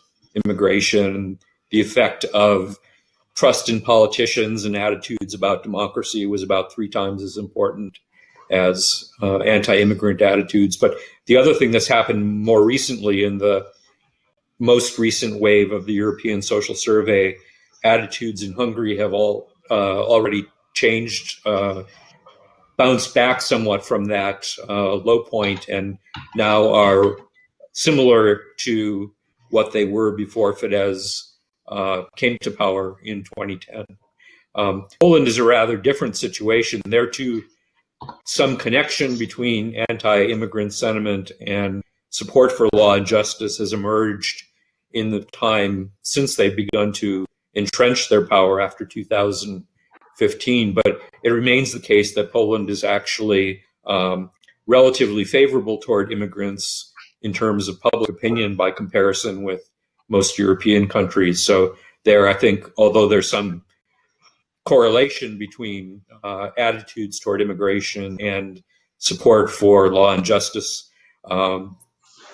immigration. The effect of trust in politicians and attitudes about democracy was about 3 times as important as anti-immigrant attitudes. But the other thing that's happened more recently in the most recent wave of the European Social Survey, attitudes in Hungary have already changed, bounced back somewhat from that low point, and now are similar to what they were before Fidesz came to power in 2010. Poland is a rather different situation. There too, some connection between anti-immigrant sentiment and support for law and justice has emerged in the time since they've begun to entrench their power after 2015. But it remains the case that Poland is actually relatively favorable toward immigrants in terms of public opinion by comparison with most European countries. So there, I think, although there's some correlation between attitudes toward immigration and support for law and justice,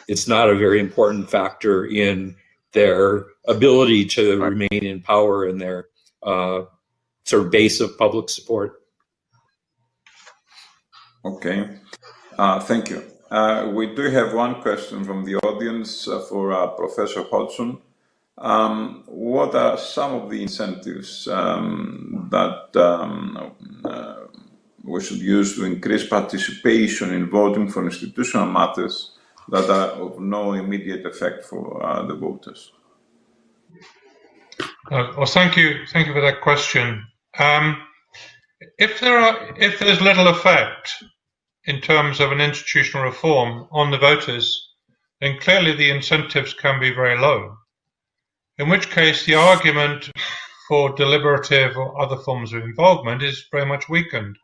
it's not a very important factor in their ability to remain in power and their sort of base of public support. Okay, thank you. We do have one question from the audience for Professor Hodgson. What are some of the incentives that we should use to increase participation in voting for institutional matters that are of no immediate effect for the voters? Well, thank you for that question. If there's little effect in terms of an institutional reform on the voters, then clearly the incentives can be very low. In which case, the argument for deliberative or other forms of involvement is very much weakened.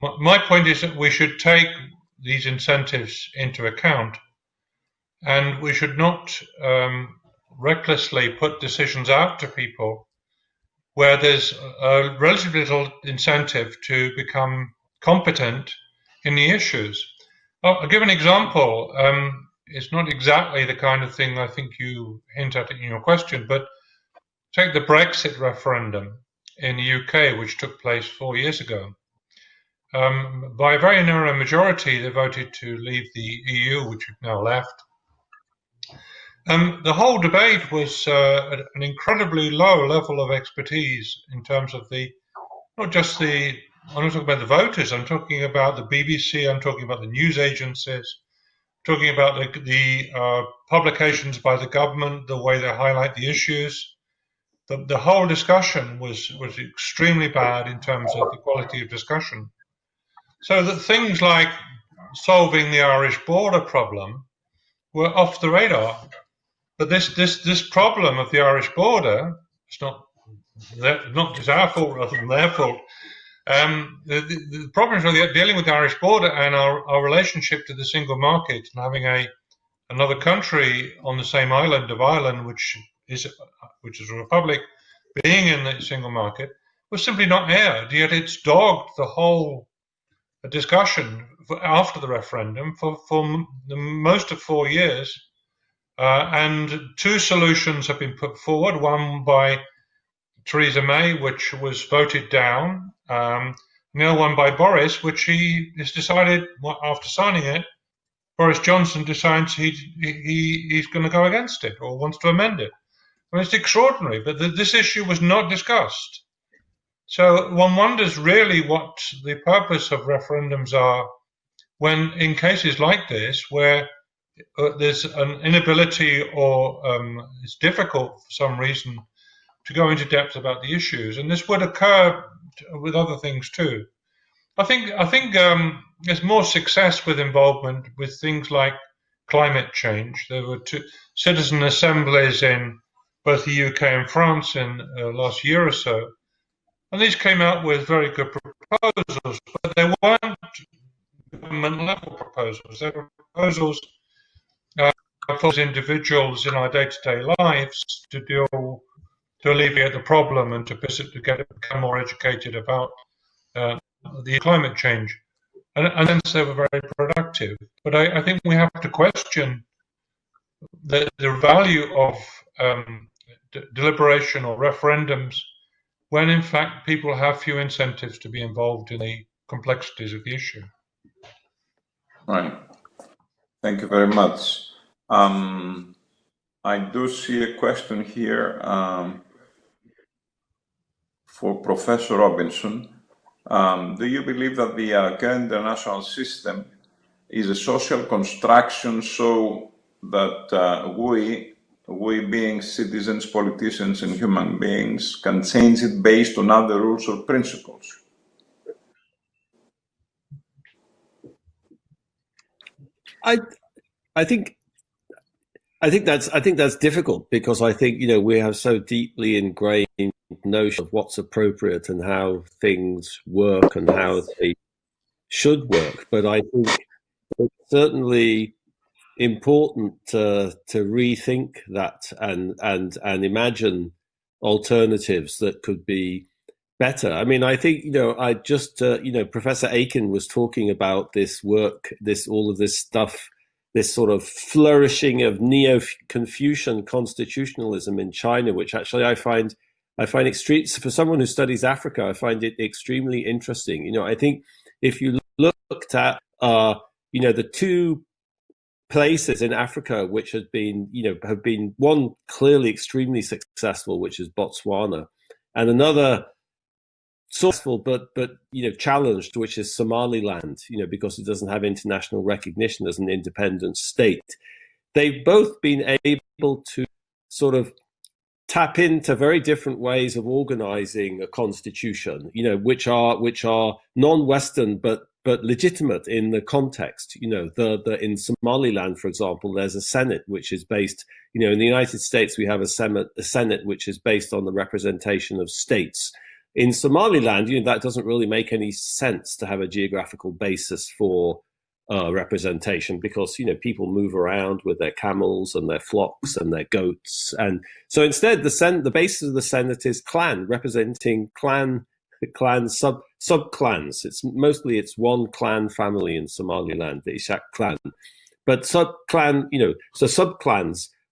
My point is that we should take these incentives into account, and we should not recklessly put decisions out to people where there's relatively little incentive to become competent in the issues. I'll give an example. It's not exactly the kind of thing I think you hint at in your question, but take the Brexit referendum in the UK, which took place 4 years ago. By a very narrow majority, they voted to leave the EU, which we've now left. The whole debate was at an incredibly low level of expertise in terms of I'm not talking about the voters, I'm talking about the BBC, I'm talking about the news agencies, talking about the publications by the government, the way they highlight the issues. The whole discussion was extremely bad in terms of the quality of discussion. So that things like solving the Irish border problem were off the radar. But this problem of the Irish border, it's not just our fault rather than their fault. The problems with dealing with the Irish border and our relationship to the single market and having another country on the same island of Ireland, which is a republic, being in the single market, was simply not aired. Yet it's dogged the whole discussion after the referendum for the most of 4 years. And 2 solutions have been put forward, one by Theresa May, which was voted down, the other one by Boris, which he has decided, after signing it, Boris Johnson decides he's going to go against it or wants to amend it. I mean, it's extraordinary, but this issue was not discussed. So one wonders really what the purpose of referendums are when, in cases like this, where there's an inability or it's difficult for some reason to go into depth about the issues. And this would occur with other things too. I think there's more success with involvement with things like climate change. There were two citizen assemblies in both the UK and France in the last year or so, and these came out with very good proposals, but they weren't government level proposals. They were proposals for individuals in our day-to-day lives to alleviate the problem and to become more educated about the climate change. And then they were very productive. But I think we have to question the value of deliberation or referendums when in fact people have few incentives to be involved in the complexities of the issue. Right. Thank you very much. I do see a question here for Professor Robinson. Do you believe that the current international system is a social construction so that we being citizens, politicians, and human beings can change it based on other rules or principles? I think that's difficult because I think we have so deeply ingrained notion of what's appropriate and how things work and how they should work. But I think it's certainly important to rethink that and imagine alternatives that could be better. I mean, I think I just Professor Aiken was talking about this work, all of this stuff, this sort of flourishing of neo-Confucian constitutionalism in China, which actually I find extreme. For someone who studies Africa, I find it extremely interesting. I think if you looked at the two places in Africa which have been one clearly extremely successful, which is Botswana, and another successful but challenged, which is Somaliland, because it doesn't have international recognition as an independent state. They've both been able to sort of tap into very different ways of organizing a constitution, which are non-Western but legitimate in the context. In Somaliland, for example, there's a Senate which is based, in the United States we have a Senate which is based on the representation of states. In Somaliland, that doesn't really make any sense to have a geographical basis for representation because people move around with their camels and their flocks and their goats, and so instead the basis of the Senate is clan, representing sub clans. It's one clan family in Somaliland, the Ishak clan, but sub clans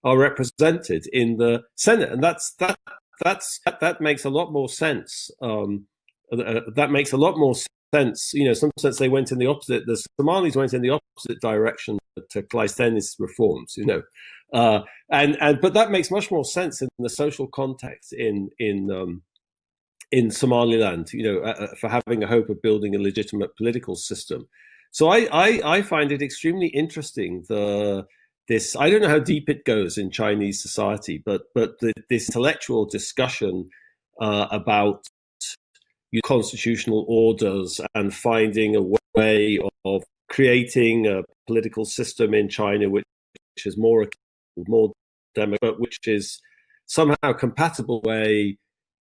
are represented in the Senate, and that makes a lot more sense. That makes a lot more sense. In some sense, they went in the opposite. The Somalis went in the opposite direction to Cleisthenes reforms. But that makes much more sense in the social context in Somaliland. For having a hope of building a legitimate political system. So I find it extremely interesting. I don't know how deep it goes in Chinese society, but this intellectual discussion about constitutional orders and finding a way of creating a political system in China which is more democratic, but which is somehow compatible way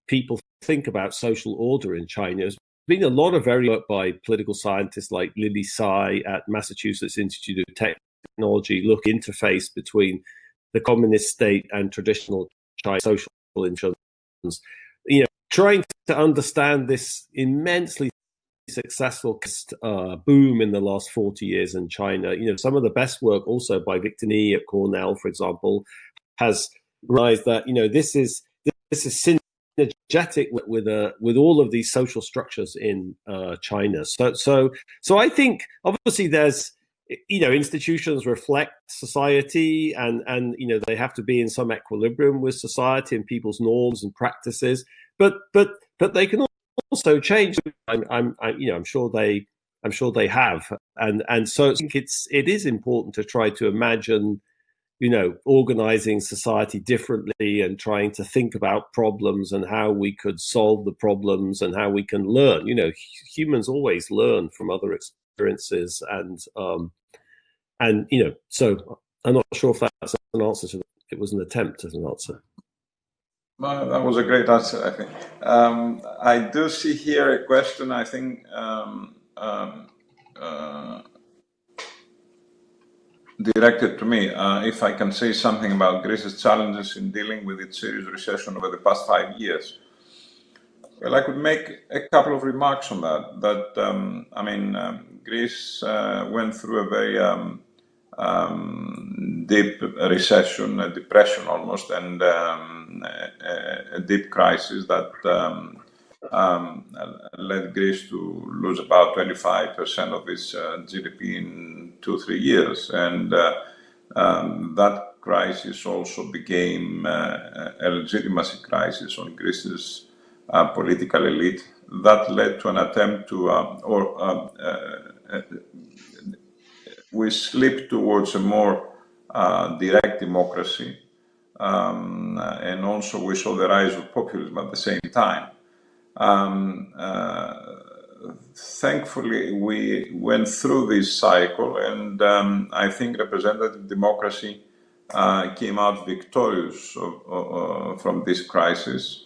people think about social order in China. There's been a lot of very work by political scientists like Lily Tsai at Massachusetts Institute of Technology, interface between the communist state and traditional Chinese social institutions. Trying to understand this immensely successful boom in the last 40 years in China. Some of the best work also by Victor Ni at Cornell, for example, has realized that this is synergetic with all of these social structures in China. So I think obviously there's institutions reflect society and they have to be in some equilibrium with society and people's norms and practices, but they can also change. I'm sure they have, and so I think it is important to try to imagine organizing society differently and trying to think about problems and how we could solve the problems and how we can learn. Humans always learn from other experiences, and so I'm not sure if that's an answer to it was an attempt as an answer. Well, that was a great answer, I think. I do see here a question, I think, directed to me. If I can say something about Greece's challenges in dealing with its serious recession over the past 5 years. Well, I could make a couple of remarks on that. Greece went through a very deep recession, a depression almost, and a deep crisis that led Greece to lose about 25% of its GDP in 2-3 years. And that crisis also became a legitimacy crisis on Greece's political elite. That led to an attempt to, we slipped towards a more direct democracy, and also we saw the rise of populism at the same time. Thankfully, we went through this cycle, and I think representative democracy came out victorious from this crisis.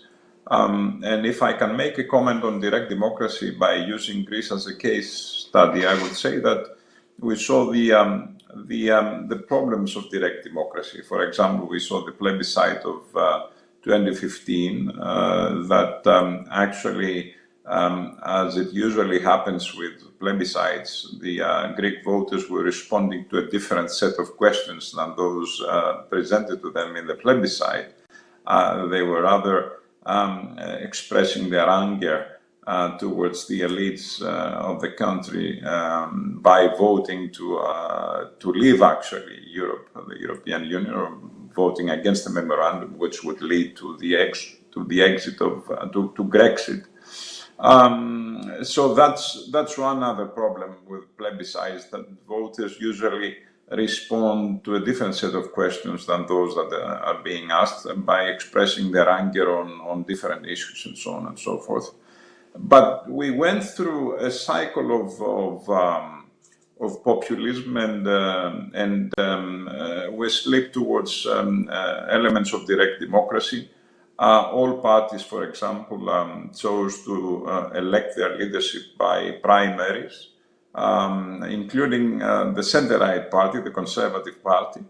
And if I can make a comment on direct democracy by using Greece as a case study, I would say that we saw the problems of direct democracy. For example, we saw the plebiscite of 2015 that actually, as it usually happens with plebiscites, the Greek voters were responding to a different set of questions than those presented to them in the plebiscite. They were rather expressing their anger towards the elites of the country by voting to leave actually Europe, the European Union, or voting against the memorandum, which would lead to the exit of to Brexit. So that's one other problem with plebiscites, that voters usually respond to a different set of questions than those that are being asked by expressing their anger on different issues and so on and so forth. But we went through a cycle of populism, and we slipped towards elements of direct democracy. All parties, for example, chose to elect their leadership by primaries, including the center-right party, the Conservative Party.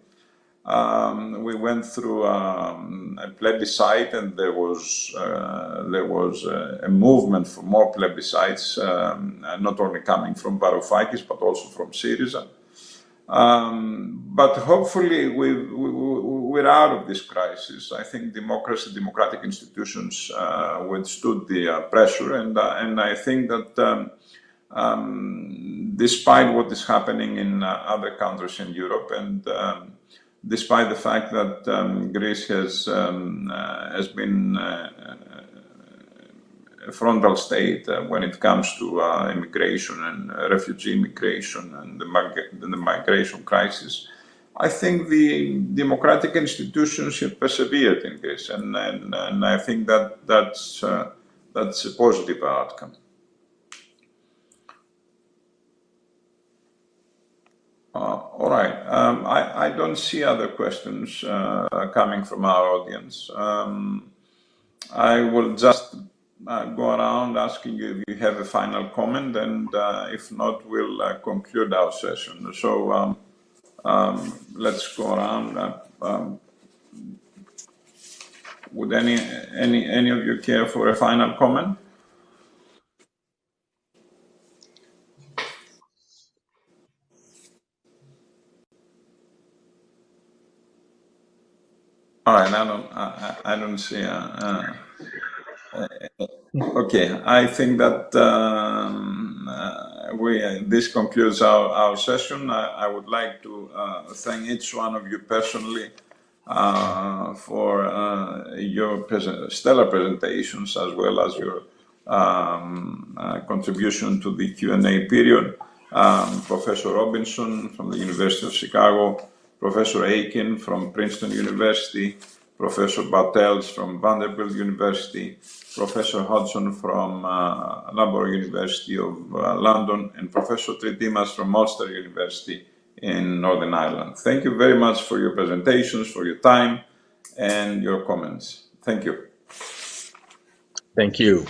We went through a plebiscite, and there was a movement for more plebiscites, not only coming from Varoufakis but also from Syriza. But hopefully we're out of this crisis. I think democratic institutions withstood the pressure, and I think that despite what is happening in other countries in Europe, and despite the fact that Greece has been a frontal state when it comes to immigration and refugee immigration and the migration crisis, I think the democratic institutions have persevered in Greece, and I think that's a positive outcome. All right. I don't see other questions coming from our audience. I will just go around asking you if you have a final comment, and if not, we'll conclude our session. So let's go around. Would any of you care for a final comment? All right, I don't see. Okay, I think that this concludes our session. I would like to thank each one of you personally for your stellar presentations, as well as your contribution to the Q&A period. Professor Robinson from the University of Chicago, Professor Aiken from Princeton University, Professor Bartels from Vanderbilt University, Professor Hodgson from Labor University of London, and Professor Tritimas from Ulster University in Northern Ireland. Thank you very much for your presentations, for your time, and your comments. Thank you. Thank you.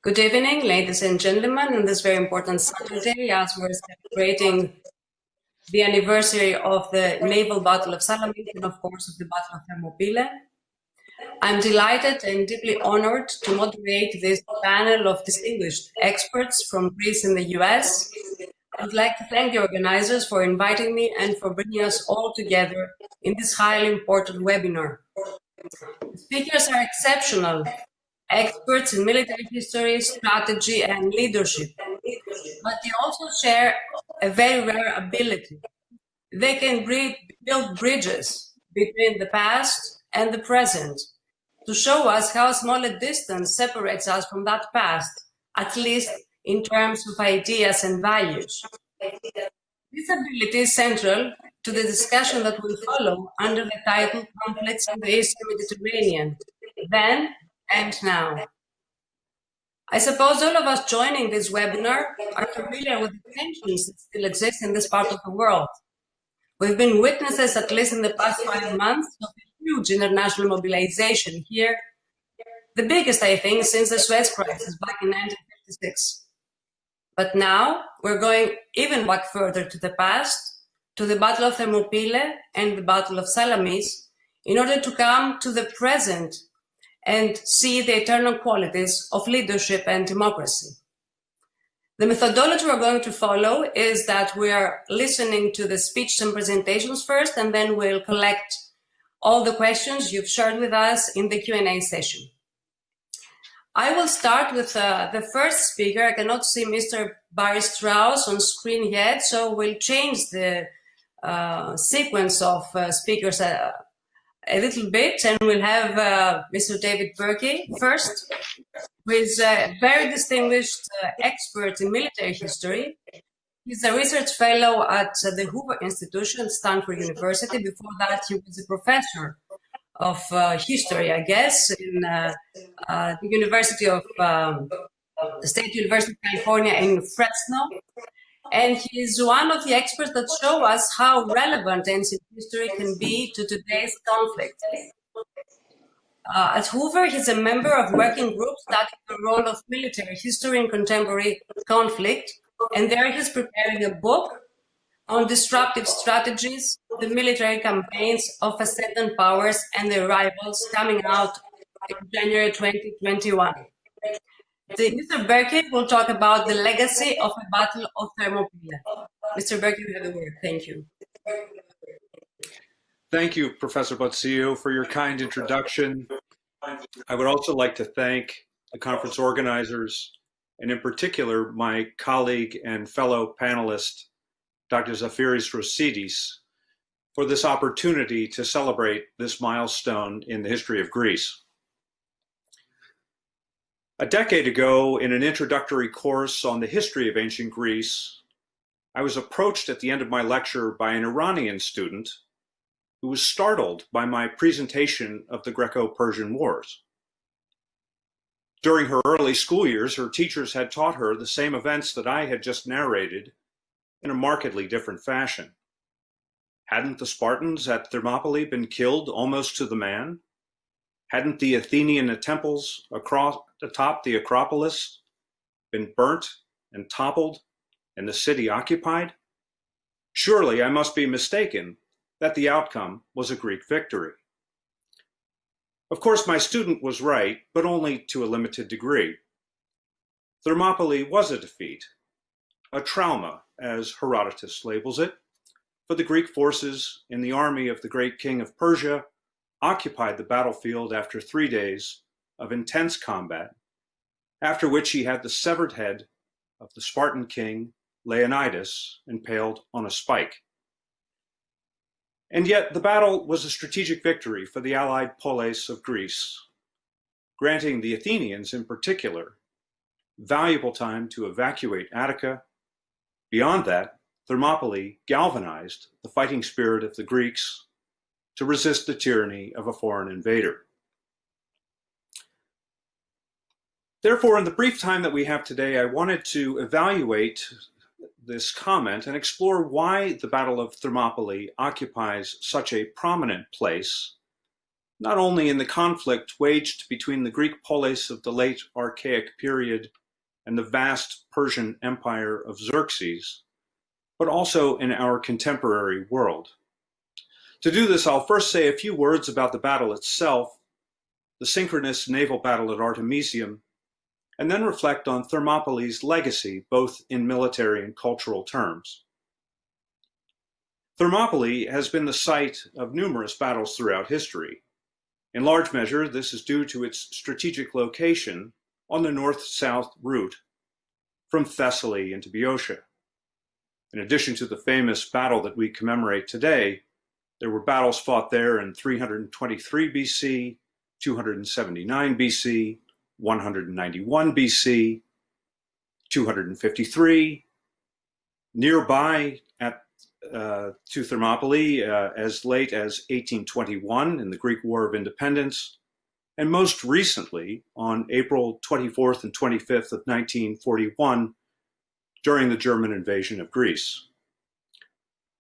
Good evening, ladies and gentlemen, on this very important Saturday, as we're celebrating the anniversary of the naval battle of Salamis and, of course, of the Battle of Thermopylae. I'm delighted and deeply honored to moderate this panel of distinguished experts from Greece and the US. I would like to thank the organizers for inviting me and for bringing us all together in this highly important webinar. The speakers are exceptional, experts in military history, strategy, and leadership, but they also share a very rare ability. They can build bridges between the past and the present to show us how small a distance separates us from that past, at least in terms of ideas and values. This ability is central to the discussion that will follow under the title Conflicts in the Eastern Mediterranean, Then and Now. I suppose all of us joining this webinar are familiar with the tensions that still exist in this part of the world. We've been witnesses, at least in the past 5 months, of a huge international mobilization here, the biggest, I think, since the Suez Crisis back in 1956. But now we're going even back further to the past, to the Battle of Thermopylae and the Battle of Salamis, in order to come to the present and see the eternal qualities of leadership and democracy. The methodology we're going to follow is that we are listening to the speeches and presentations first, and then we'll collect all the questions you've shared with us in the Q&A session. I will start with the first speaker. I cannot see Mr. Barry Strauss on screen yet, so we'll change the sequence of speakers a little bit, and we'll have Mr. David Berkey first, who is a very distinguished expert in military history. He's a research fellow at the Hoover Institution at Stanford University. Before that, he was a professor of history, I guess, in the University of the State University of California in Fresno. And he is one of the experts that show us how relevant ancient history can be to today's conflict. At Hoover, he's a member of working groups studying the role of military history in contemporary conflict. And there he's preparing a book on disruptive strategies, the military campaigns of ascendant powers and their rivals, coming out in January 2021. Mr. Berkey will talk about the legacy of the Battle of Thermopylae. Mr. Berkey, you have the word. Thank you. Thank you, Professor Botsillo, for your kind introduction. I would also like to thank the conference organizers, and in particular, my colleague and fellow panelist, Dr. Zafiris Rosidis, for this opportunity to celebrate this milestone in the history of Greece. A decade ago, in an introductory course on the history of ancient Greece, I was approached at the end of my lecture by an Iranian student who was startled by my presentation of the Greco-Persian Wars. During her early school years, her teachers had taught her the same events that I had just narrated in a markedly different fashion. Hadn't the Spartans at Thermopylae been killed almost to the man? Hadn't the Athenian temples atop the Acropolis been burnt and toppled and the city occupied? Surely I must be mistaken that the outcome was a Greek victory. Of course, my student was right, but only to a limited degree. Thermopylae was a defeat, a trauma, as Herodotus labels it, for the Greek forces in the army of the great king of Persia occupied the battlefield after 3 days of intense combat, after which he had the severed head of the Spartan king Leonidas impaled on a spike. And yet the battle was a strategic victory for the allied polis of Greece, granting the Athenians in particular valuable time to evacuate Attica. Beyond that, Thermopylae galvanized the fighting spirit of the Greeks to resist the tyranny of a foreign invader. Therefore, in the brief time that we have today, I wanted to evaluate this comment and explore why the Battle of Thermopylae occupies such a prominent place not only in the conflict waged between the Greek polis of the late Archaic period and the vast Persian Empire of Xerxes, but also in our contemporary world. To do this, I'll first say a few words about the battle itself, the synchronous naval battle at Artemisium, and then reflect on Thermopylae's legacy, both in military and cultural terms. Thermopylae has been the site of numerous battles throughout history. In large measure, this is due to its strategic location on the north-south route from Thessaly into Boeotia. In addition to the famous battle that we commemorate today, there were battles fought there in 323 BC, 279 BC, 191 BC, 253, nearby to Thermopylae as late as 1821 in the Greek War of Independence, and most recently on April 24th and 25th of 1941 during the German invasion of Greece.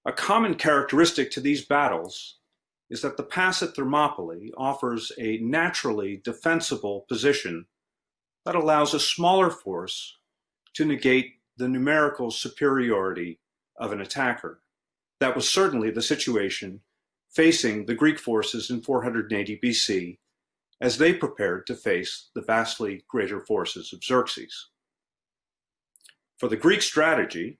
A common characteristic to these battles is that the pass at Thermopylae offers a naturally defensible position that allows a smaller force to negate the numerical superiority of an attacker. That was certainly the situation facing the Greek forces in 480 BC as they prepared to face the vastly greater forces of Xerxes. For the Greek strategy,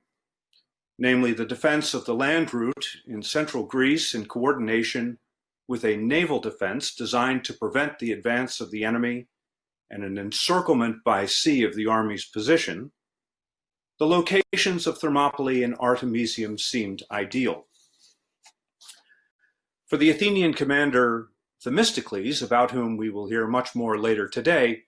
namely the defense of the land route in central Greece in coordination with a naval defense designed to prevent the advance of the enemy and an encirclement by sea of the army's position, the locations of Thermopylae and Artemisium seemed ideal. For the Athenian commander Themistocles, about whom we will hear much more later today,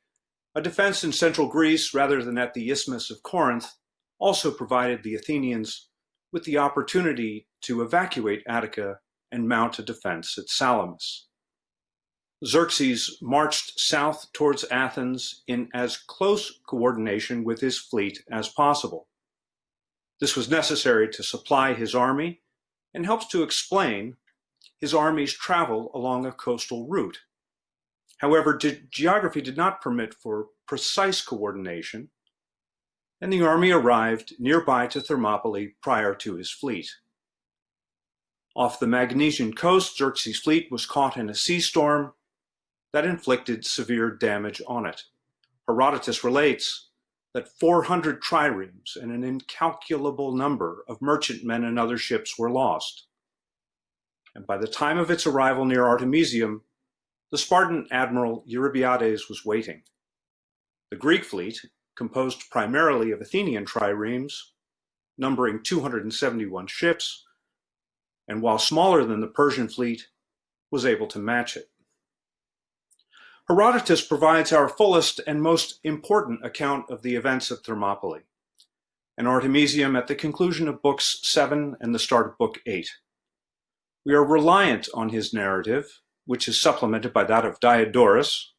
a defense in central Greece rather than at the Isthmus of Corinth also provided the Athenians with the opportunity to evacuate Attica and mount a defense at Salamis. Xerxes marched south towards Athens in as close coordination with his fleet as possible. This was necessary to supply his army and helps to explain his army's travel along a coastal route. However, geography did not permit for precise coordination, and the army arrived nearby to Thermopylae prior to his fleet. Off the Magnesian coast, Xerxes' fleet was caught in a sea storm that inflicted severe damage on it. Herodotus relates that 400 triremes and an incalculable number of merchantmen and other ships were lost. And by the time of its arrival near Artemisium, the Spartan admiral Eurybiades was waiting. The Greek fleet, composed primarily of Athenian triremes, numbering 271 ships, and while smaller than the Persian fleet, was able to match it. Herodotus provides our fullest and most important account of the events at Thermopylae and Artemisium at the conclusion of Books 7 and the start of Book 8. We are reliant on his narrative, which is supplemented by that of Diodorus,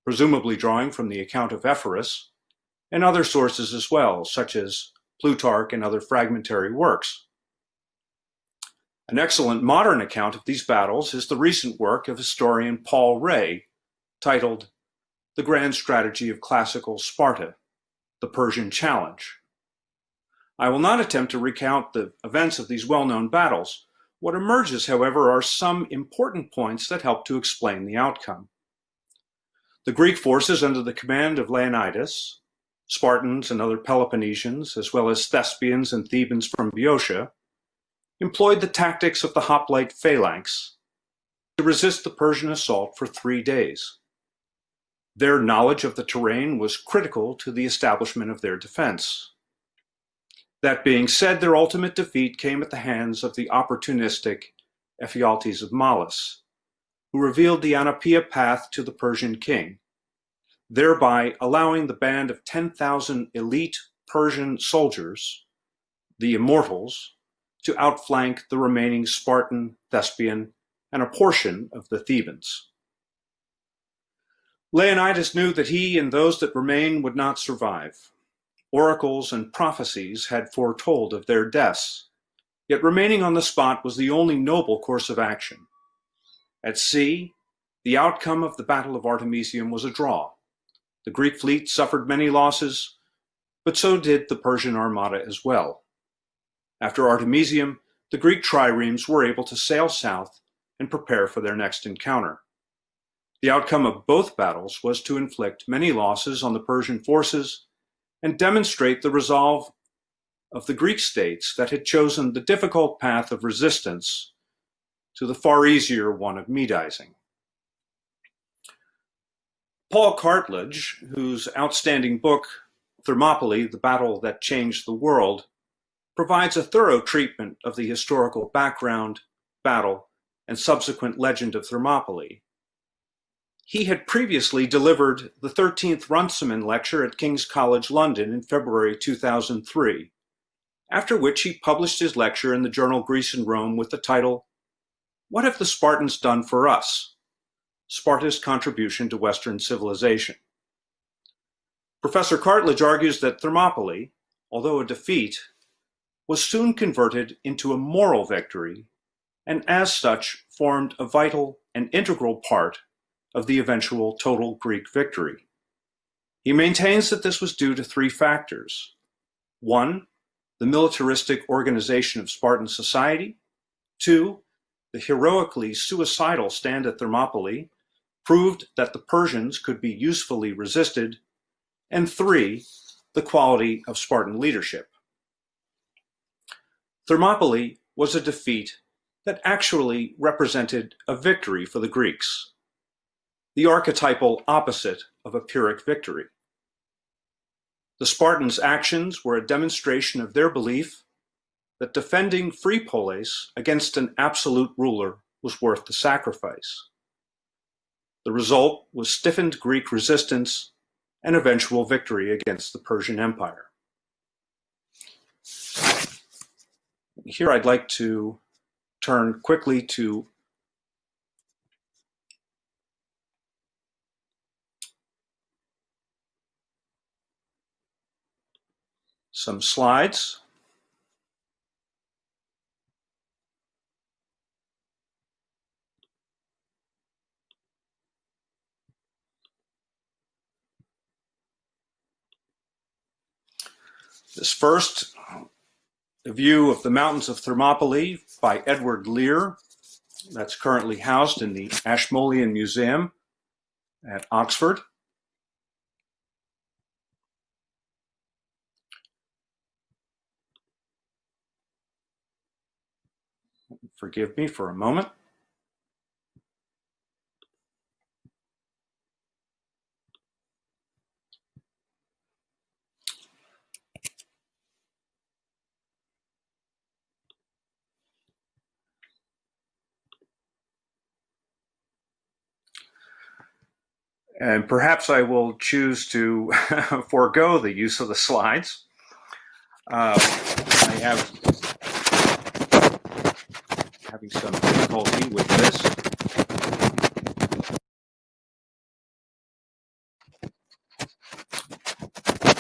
presumably drawing from the account of Ephorus, and other sources as well, such as Plutarch and other fragmentary works. An excellent modern account of these battles is the recent work of historian Paul Ray, titled The Grand Strategy of Classical Sparta, The Persian Challenge. I will not attempt to recount the events of these well-known battles. What emerges, however, are some important points that help to explain the outcome. The Greek forces under the command of Leonidas, Spartans and other Peloponnesians, as well as Thespians and Thebans from Boeotia, employed the tactics of the hoplite phalanx to resist the Persian assault for 3 days. Their knowledge of the terrain was critical to the establishment of their defense. That being said, their ultimate defeat came at the hands of the opportunistic Ephialtes of Malis, who revealed the Anapia path to the Persian king, thereby allowing the band of 10,000 elite Persian soldiers, the Immortals, to outflank the remaining Spartan, Thespian, and a portion of the Thebans. Leonidas knew that he and those that remained would not survive. Oracles and prophecies had foretold of their deaths, yet remaining on the spot was the only noble course of action. At sea, The outcome of the Battle of Artemisium was a draw. The Greek fleet suffered many losses, but so did the Persian armada as well. After Artemisium, the Greek triremes were able to sail south and prepare for their next encounter. The outcome of both battles was to inflict many losses on the Persian forces and demonstrate the resolve of the Greek states that had chosen the difficult path of resistance to the far easier one of Medizing. Paul Cartledge, whose outstanding book, Thermopylae, The Battle That Changed the World, provides a thorough treatment of the historical background, battle, and subsequent legend of Thermopylae. He had previously delivered the 13th Runciman Lecture at King's College London in February 2003, after which he published his lecture in the journal Greece and Rome with the title, What Have the Spartans Done for Us? Sparta's Contribution to Western Civilization. Professor Cartledge argues that Thermopylae, although a defeat, was soon converted into a moral victory, and as such formed a vital and integral part of the eventual total Greek victory. He maintains that this was due to three factors. One, the militaristic organization of Spartan society. Two, the heroically suicidal stand at Thermopylae proved that the Persians could be usefully resisted. And three, the quality of Spartan leadership. Thermopylae was a defeat that actually represented a victory for the Greeks, the archetypal opposite of a Pyrrhic victory. The Spartans' actions were a demonstration of their belief that defending free polis against an absolute ruler was worth the sacrifice. The result was stiffened Greek resistance and eventual victory against the Persian Empire. Here I'd like to turn quickly to some slides. This first, a view of the mountains of Thermopylae by Edward Lear, that's currently housed in the Ashmolean Museum at Oxford. Forgive me for a moment. And perhaps I will choose to forego the use of the slides. I have having some difficulty with this.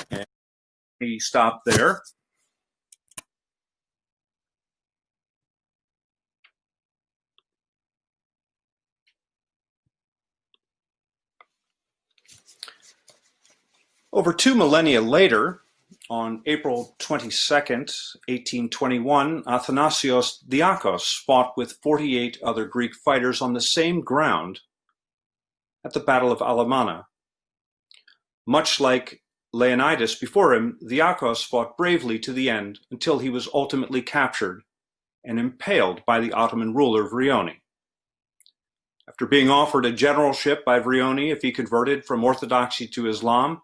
And we stop there. Over 2 millennia later, on April 22nd, 1821, Athanasios Diakos fought with 48 other Greek fighters on the same ground at the Battle of Alamana. Much like Leonidas before him, Diakos fought bravely to the end until he was ultimately captured and impaled by the Ottoman ruler Vrioni. After being offered a generalship by Vrioni if he converted from Orthodoxy to Islam,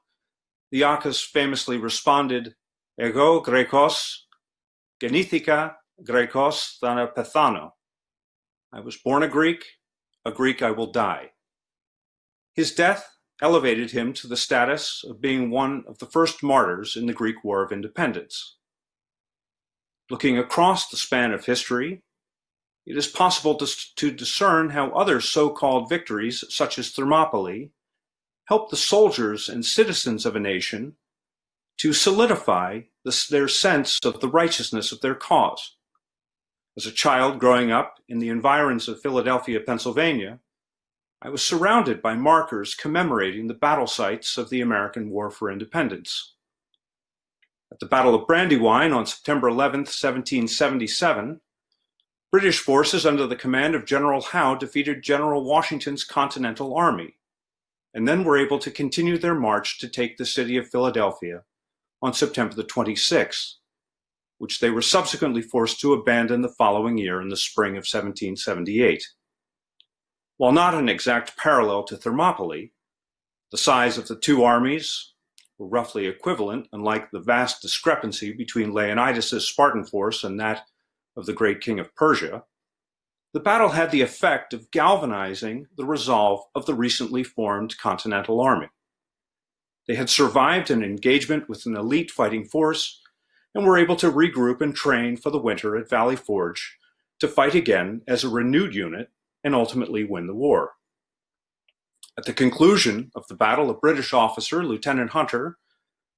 Diakos famously responded, "Ego Grekos, genithika Grekos thana pethano." I was born a Greek I will die. His death elevated him to the status of being one of the first martyrs in the Greek War of Independence. Looking across the span of history, it is possible to discern how other so-called victories, such as Thermopylae, help the soldiers and citizens of a nation to solidify their sense of the righteousness of their cause. As a child growing up in the environs of Philadelphia, Pennsylvania, I was surrounded by markers commemorating the battle sites of the American War for Independence. At the Battle of Brandywine on September 11, 1777, British forces under the command of General Howe defeated General Washington's Continental Army, and then were able to continue their march to take the city of Philadelphia on September the 26th, which they were subsequently forced to abandon the following year in the spring of 1778. While not an exact parallel to Thermopylae, the size of the two armies were roughly equivalent, unlike the vast discrepancy between Leonidas's Spartan force and that of the great king of Persia. The battle had the effect of galvanizing the resolve of the recently formed Continental Army. They had survived an engagement with an elite fighting force and were able to regroup and train for the winter at Valley Forge to fight again as a renewed unit and ultimately win the war. At the conclusion of the battle, a British officer, Lieutenant Hunter,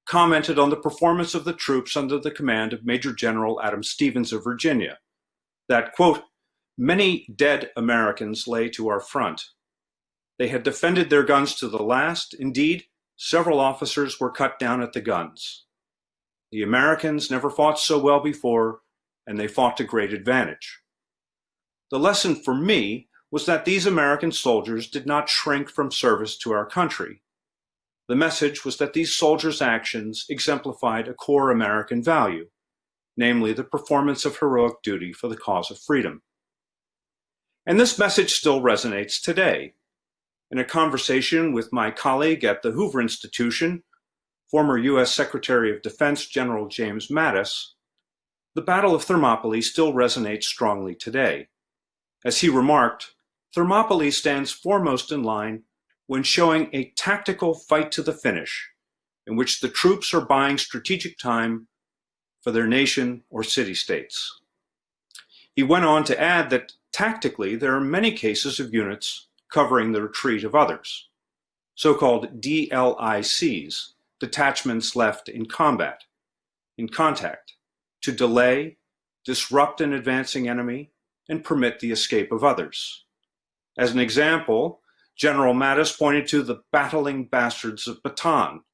commented on the performance of the troops under the command of Major General Adam Stevens of Virginia, that, quote, "Many dead Americans lay to our front. They had defended their guns to the last. Indeed, several officers were cut down at the guns. The Americans never fought so well before, and they fought to great advantage. The lesson for me was that these American soldiers did not shrink from service to our country. The message was that these soldiers' actions exemplified a core American value, namely the performance of heroic duty for the cause of freedom." And this message still resonates today. In a conversation with my colleague at the Hoover Institution, former U.S. Secretary of Defense General James Mattis, the Battle of Thermopylae still resonates strongly today. As he remarked, Thermopylae stands foremost in line when showing a tactical fight to the finish, in which the troops are buying strategic time for their nation or city-states. He went on to add that tactically there are many cases of units covering the retreat of others, so-called DLICs, detachments left in combat, in contact, to delay, disrupt an advancing enemy, and permit the escape of others. As an example, General Mattis pointed to the battling bastards of Bataan,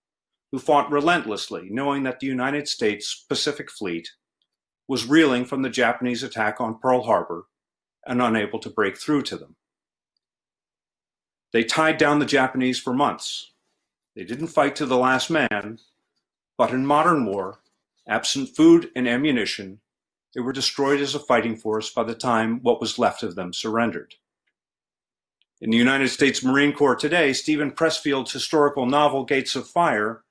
who fought relentlessly, knowing that the United States Pacific Fleet was reeling from the Japanese attack on Pearl Harbor and unable to break through to them. They tied down the Japanese for months. They didn't fight to the last man, but in modern war, absent food and ammunition, they were destroyed as a fighting force by the time what was left of them surrendered. In the United States Marine Corps today, Stephen Pressfield's historical novel Gates of Fire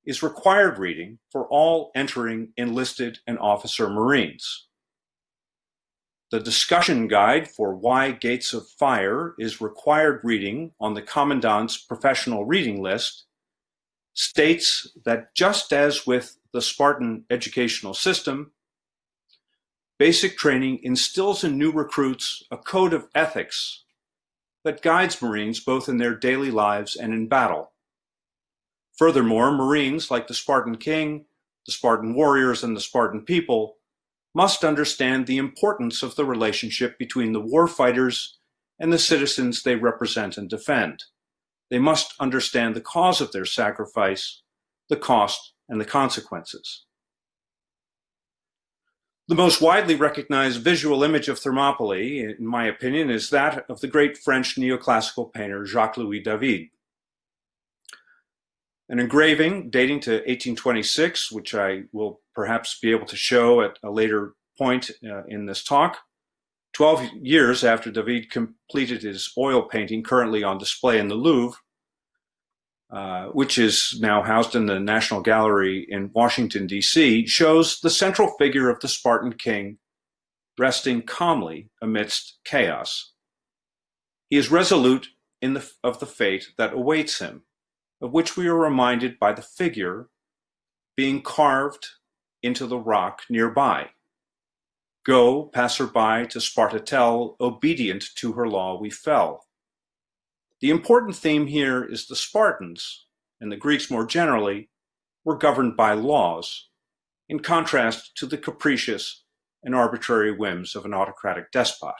is required reading for all entering enlisted and officer Marines. The discussion guide for why Gates of Fire is required reading on the Commandant's professional reading list states that just as with the Spartan educational system, basic training instills in new recruits a code of ethics that guides Marines both in their daily lives and in battle. Furthermore, Marines, like the Spartan King, the Spartan warriors, and the Spartan people, must understand the importance of the relationship between the war fighters and the citizens they represent and defend. They must understand the cause of their sacrifice, the cost, and the consequences. The most widely recognized visual image of Thermopylae, in my opinion, is that of the great French neoclassical painter Jacques-Louis David. An engraving dating to 1826, which I will perhaps be able to show at a later point in this talk, 12 years after David completed his oil painting currently on display in the Louvre, which is now housed in the National Gallery in Washington, D.C., shows the central figure of the Spartan king resting calmly amidst chaos. He is resolute of the fate that awaits him, of which we are reminded by the figure being carved into the rock nearby. Go, passerby, to Sparta tell, obedient to her law we fell. The important theme here is the Spartans, and the Greeks more generally, were governed by laws, in contrast to the capricious and arbitrary whims of an autocratic despot.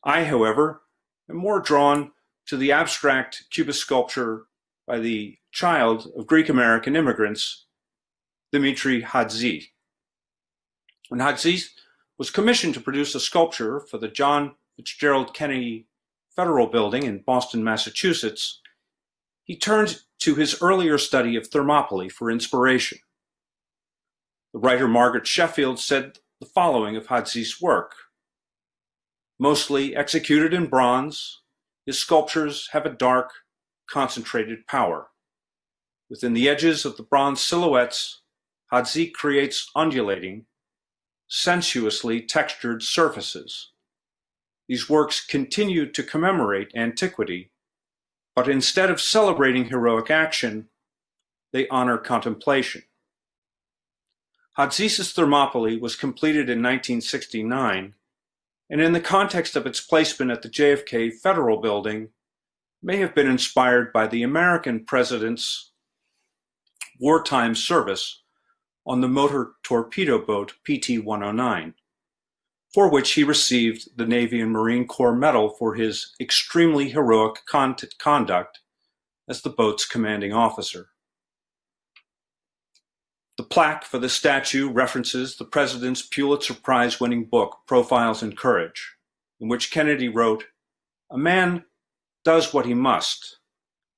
I, however, and more drawn to the abstract Cubist sculpture by the child of Greek-American immigrants, Dimitri Hadzi. When Hadzi was commissioned to produce a sculpture for the John Fitzgerald Kennedy Federal Building in Boston, Massachusetts, he turned to his earlier study of Thermopylae for inspiration. The writer Margaret Sheffield said the following of Hadzi's work: mostly executed in bronze, his sculptures have a dark, concentrated power. Within the edges of the bronze silhouettes, Hadzi creates undulating, sensuously textured surfaces. These works continue to commemorate antiquity, but instead of celebrating heroic action, they honor contemplation. Hadzi's Thermopylae was completed in 1969, and in the context of its placement at the JFK Federal Building, may have been inspired by the American president's wartime service on the motor torpedo boat PT-109, for which he received the Navy and Marine Corps Medal for his extremely heroic conduct as the boat's commanding officer. The plaque for the statue references the president's Pulitzer Prize-winning book, Profiles in Courage, in which Kennedy wrote, "A man does what he must,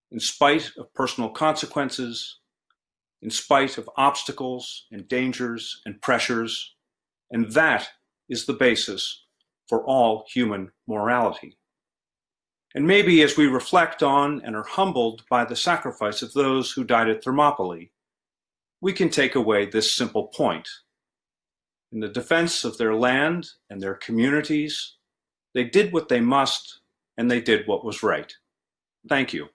in spite of personal consequences, in spite of obstacles and dangers and pressures, and that is the basis for all human morality." And maybe as we reflect on and are humbled by the sacrifice of those who died at Thermopylae, we can take away this simple point. In the defense of their land and their communities, they did what they must, and they did what was right. Thank you.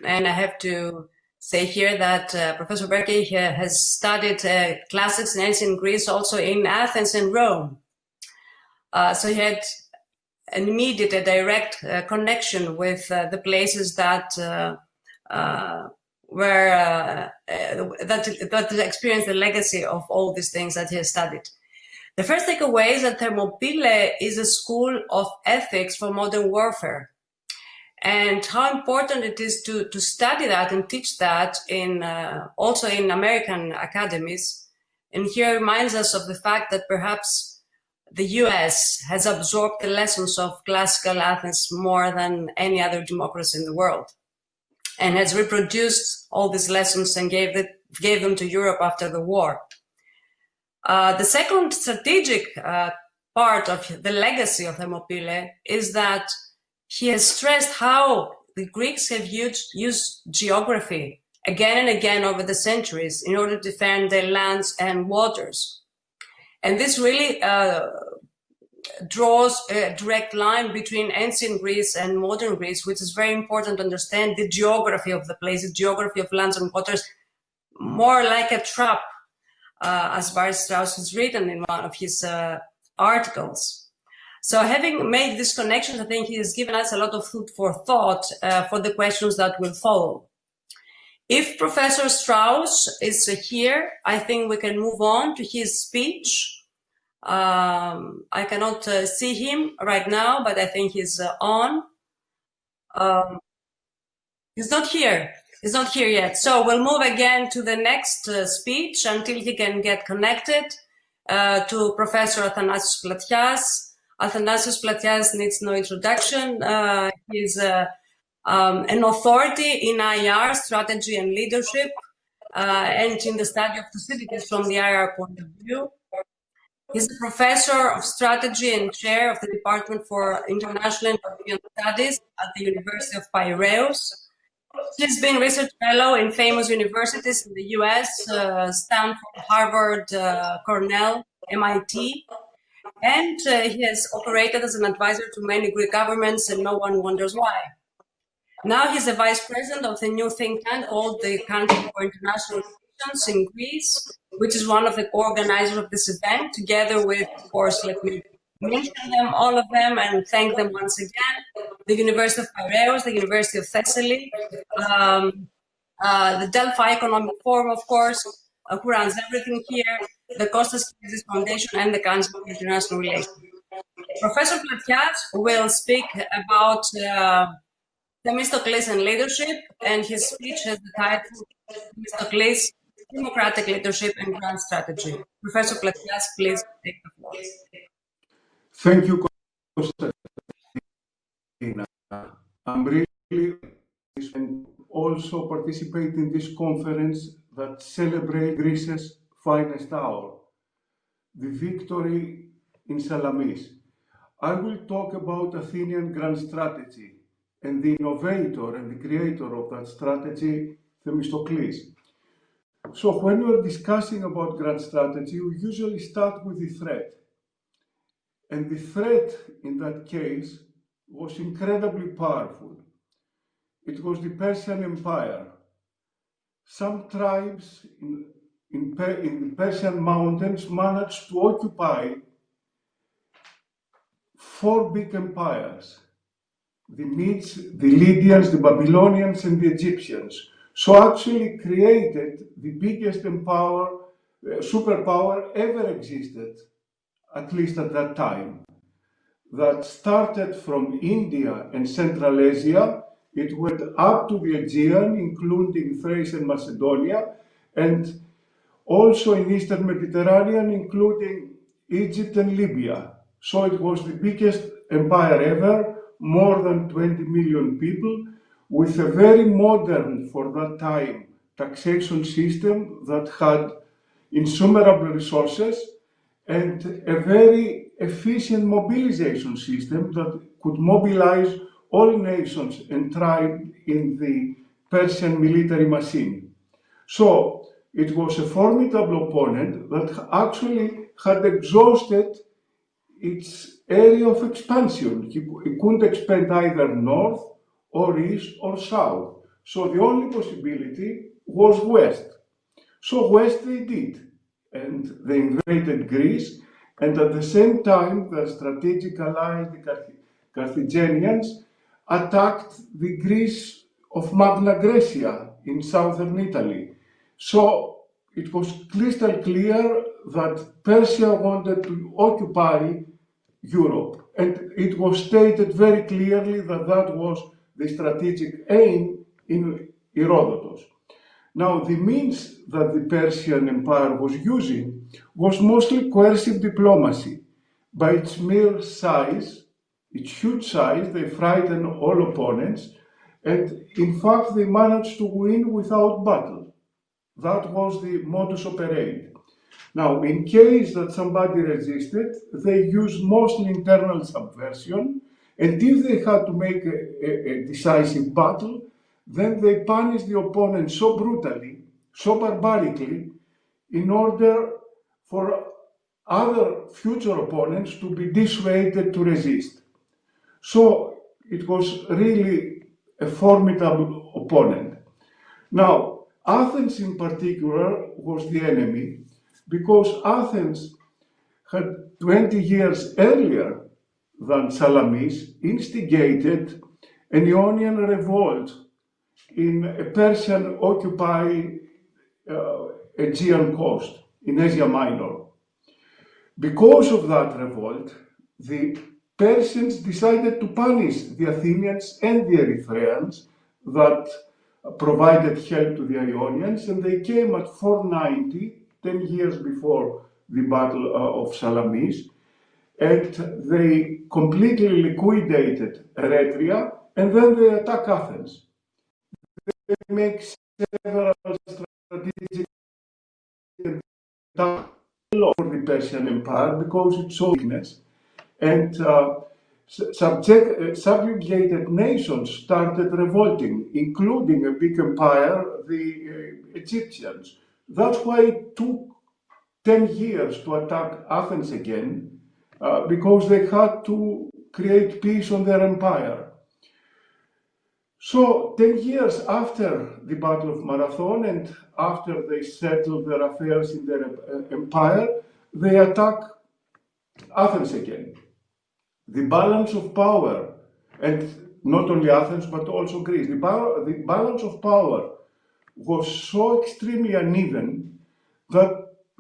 And I have to say here that Professor Berkey has studied classics in ancient Greece, also in Athens and Rome. So he had an immediate, a direct connection with the places that that experienced the legacy of all these things that he has studied. The first takeaway is that Thermopylae is a school of ethics for modern warfare, and how important it is to study that and teach that in also in American academies. And here reminds us of the fact that perhaps the US has absorbed the lessons of classical Athens more than any other democracy in the world, and has reproduced all these lessons and gave them to Europe after the war. The second strategic part of the legacy of Thermopylae is that he has stressed how the Greeks have used geography again and again over the centuries in order to defend their lands and waters. And this really draws a direct line between ancient Greece and modern Greece, which is very important to understand the geography of the place, the geography of lands and waters, more like a trap, as Barry Strauss has written in one of his articles. So having made this connection, I think he has given us a lot of food for thought for the questions that will follow. If Professor Strauss is here, I think we can move on to his speech. I cannot see him right now, but I think he's on. He's not here. He's not here yet. So we'll move again to the next speech until he can get connected to Professor Athanasios Platias. Athanasios Platias needs no introduction. He's an authority in IR, strategy and leadership, and in the study of Thucydides from the IR point of view. He's a professor of strategy and chair of the Department for International and European Studies at the University of Piraeus. He's been research fellow in famous universities in the US, Stanford, Harvard, Cornell, MIT, and he has operated as an advisor to many Greek governments, and no one wonders why. Now he's the vice president of the new think tank called the Council for International Relations in Greece, which is one of the organizers of this event, together with, of course, let me mention them, all of them, and thank them once again. The University of Piraeus, the University of Thessaly, the Delphi Economic Forum, of course, who runs everything here, the Kostas Kizis Foundation, and the Council of International Relations. Professor Platias will speak about Themistocles and leadership, and his speech has the title Themistocles, Democratic Leadership and Grand Strategy. Professor Platias, please take the floor. Thank you, Konstantina. I'm really and also participate in this conference that celebrates Greece's finest hour, the victory in Salamis. I will talk about Athenian grand strategy and the innovator and the creator of that strategy, Themistocles. So when we're discussing about grand strategy, we usually start with the threat. And the threat in that case was incredibly powerful. It was the Persian Empire. Some tribes in the Persian mountains managed to occupy 4 big empires: the Medes, the Lydians, the Babylonians, and the Egyptians. So actually created the biggest superpower ever existed, at least at that time. That started from India and Central Asia. It went up to the Aegean, including Thrace and Macedonia, and also in Eastern Mediterranean, including Egypt and Libya. So it was the biggest empire ever, more than 20 million people, with a very modern, for that time, taxation system that had innumerable resources and a very efficient mobilization system that could mobilize all nations and tribes in the Persian military machine. So it was a formidable opponent that actually had exhausted its area of expansion. He couldn't expand either north or east or south. So the only possibility was west. So west they did, and they invaded Greece, and at the same time, the strategic allies, the Carthaginians, attacked the Greece of Magna Graecia in southern Italy. So it was crystal clear that Persia wanted to occupy Europe, and it was stated very clearly that that was the strategic aim in Herodotus. Now, the means that the Persian Empire was using was mostly coercive diplomacy. By its mere size, its huge size, they frightened all opponents, and in fact, they managed to win without battle. That was the modus operandi. Now, in case that somebody resisted, they used mostly internal subversion, and if they had to make a decisive battle, then they punished the opponent so brutally, so barbarically, in order for other future opponents to be dissuaded to resist. So it was really a formidable opponent. Now, Athens in particular was the enemy because Athens had 20 years earlier than Salamis instigated an Ionian revolt in a Persian occupied Aegean coast in Asia Minor. Because of that revolt, the Persians decided to punish the Athenians and the Erythraeans that provided help to the Ionians, and they came at 490, 10 years before the Battle of Salamis, and they completely liquidated Eretria, and then they attack Athens. They make several strategic attacks over the Persian Empire because it's so weakness, and subjugated nations started revolting, including a big empire, the Egyptians. That's why it took 10 years to attack Athens again, because they had to create peace on their empire. So 10 years after the Battle of Marathon and after they settled their affairs in their empire, they attack Athens again. the balance of power, and not only Athens but also Greece, the balance of power was so extremely uneven that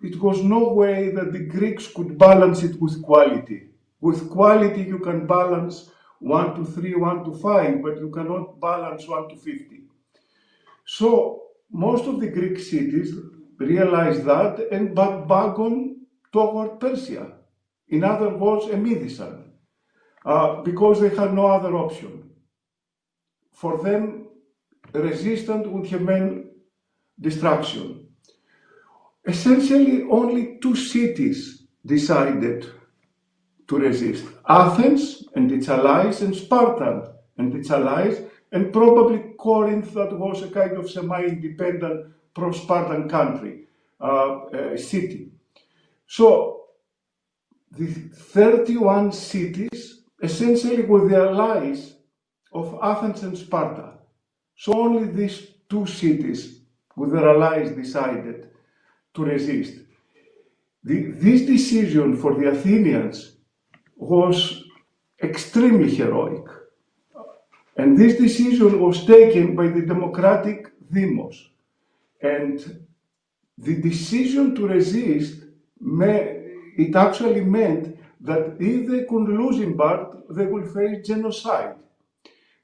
it was no way that the Greeks could balance it with quality. With quality you can balance 1 to 3, 1 to 5, but you cannot balance 1 to 50. So most of the Greek cities realized that and back on toward Persia. In other words, Emidisan, because they had no other option. For them, resistance would have meant destruction. Essentially, only two cities decided to resist: Athens and its allies, and Sparta and its allies, and probably Corinth, that was a kind of semi-independent pro-Spartan country, city. So the 31 cities essentially were the allies of Athens and Sparta. So only these two cities with their allies decided to resist. This decision for the Athenians was extremely heroic. And this decision was taken by the democratic demos. And the decision to resist, it actually meant that if they could lose in part, they would face genocide.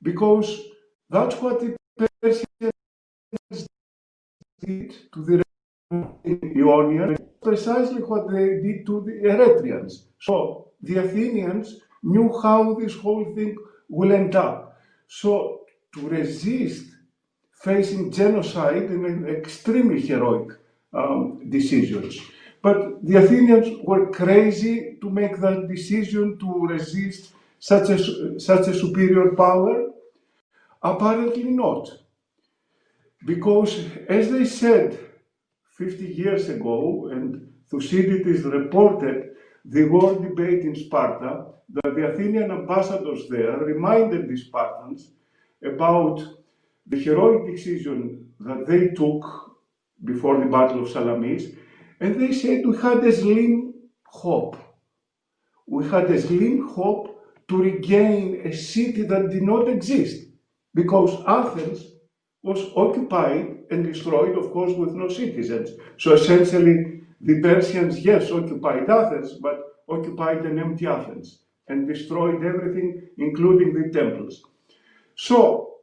Because that's what the Persians did to the Ionians, precisely what they did to the Eretrians. So the Athenians knew how this whole thing will end up. So to resist facing genocide and extremely heroic decisions. But the Athenians were crazy to make that decision to resist such a superior power? Apparently not. Because as they said 50 years ago, and Thucydides reported the war debate in Sparta, that the Athenian ambassadors there reminded the Spartans about the heroic decision that they took before the Battle of Salamis, and they said we had a slim hope. We had a slim hope to regain a city that did not exist, because Athens was occupied and destroyed, of course, with no citizens. So essentially, the Persians, yes, occupied Athens, but occupied an empty Athens and destroyed everything, including the temples. So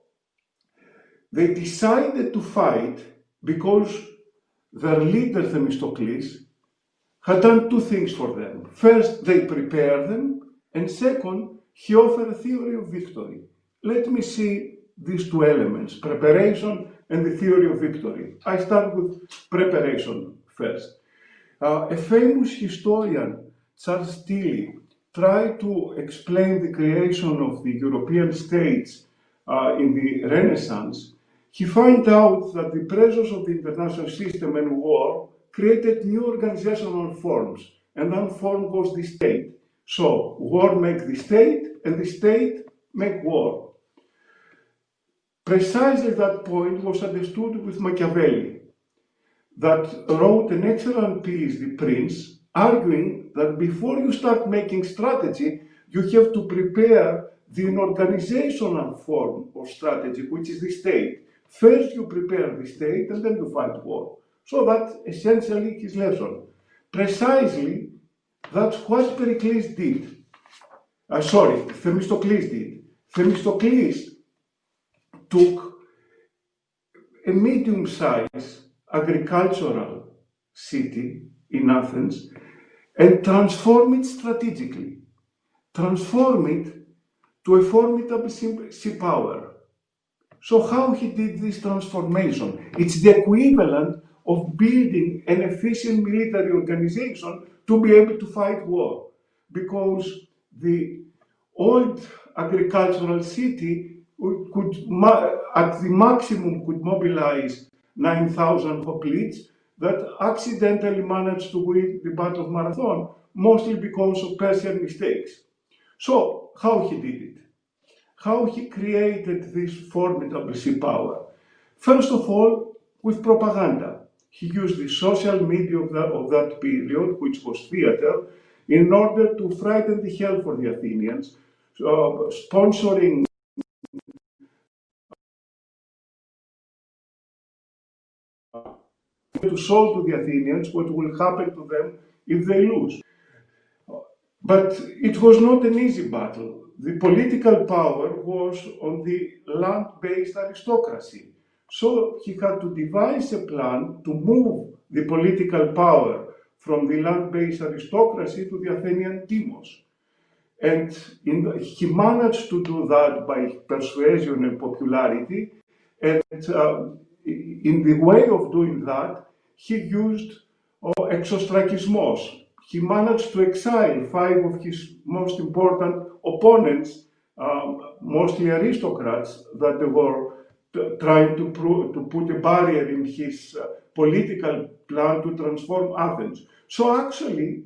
they decided to fight because their leader, Themistocles, had done two things for them. First, they prepared them, and second, he offered a theory of victory. Let me see these two elements, preparation and the theory of victory. I start with preparation first. A famous historian, Charles Tilly, tried to explain the creation of the European states in the Renaissance. He found out that the presence of the international system and war created new organizational forms, and that form was the state. So war makes the state, and the state makes war. Precisely that point was understood with Machiavelli, that wrote an excellent piece, The Prince, arguing that before you start making strategy, you have to prepare the organizational form of strategy, which is the state. First you prepare the state, and then you fight war. So that's essentially his lesson. Precisely, that's what Pericles did. Themistocles did. Themistocles took a medium-sized agricultural city in Athens and transformed it strategically, transform it to a formidable sea power. So how he did this transformation? It's the equivalent of building an efficient military organization to be able to fight war, because the old agricultural city could, at the maximum, could mobilize 9,000 hoplites that accidentally managed to win the Battle of Marathon, mostly because of Persian mistakes. So, how he did it? How he created this formidable sea power? First of all, with propaganda. He used the social media of that period, which was theater, in order to frighten the hell for the Athenians, sponsoring to show to the Athenians what will happen to them if they lose. But it was not an easy battle. The political power was on the land-based aristocracy. So he had to devise a plan to move the political power from the land-based aristocracy to the Athenian demos. And he managed to do that by persuasion and popularity. And in the way of doing that, he used exostrakismos. He managed to exile 5 of his most important opponents, mostly aristocrats, that they were trying to put a barrier in his political plan to transform Athens. So actually,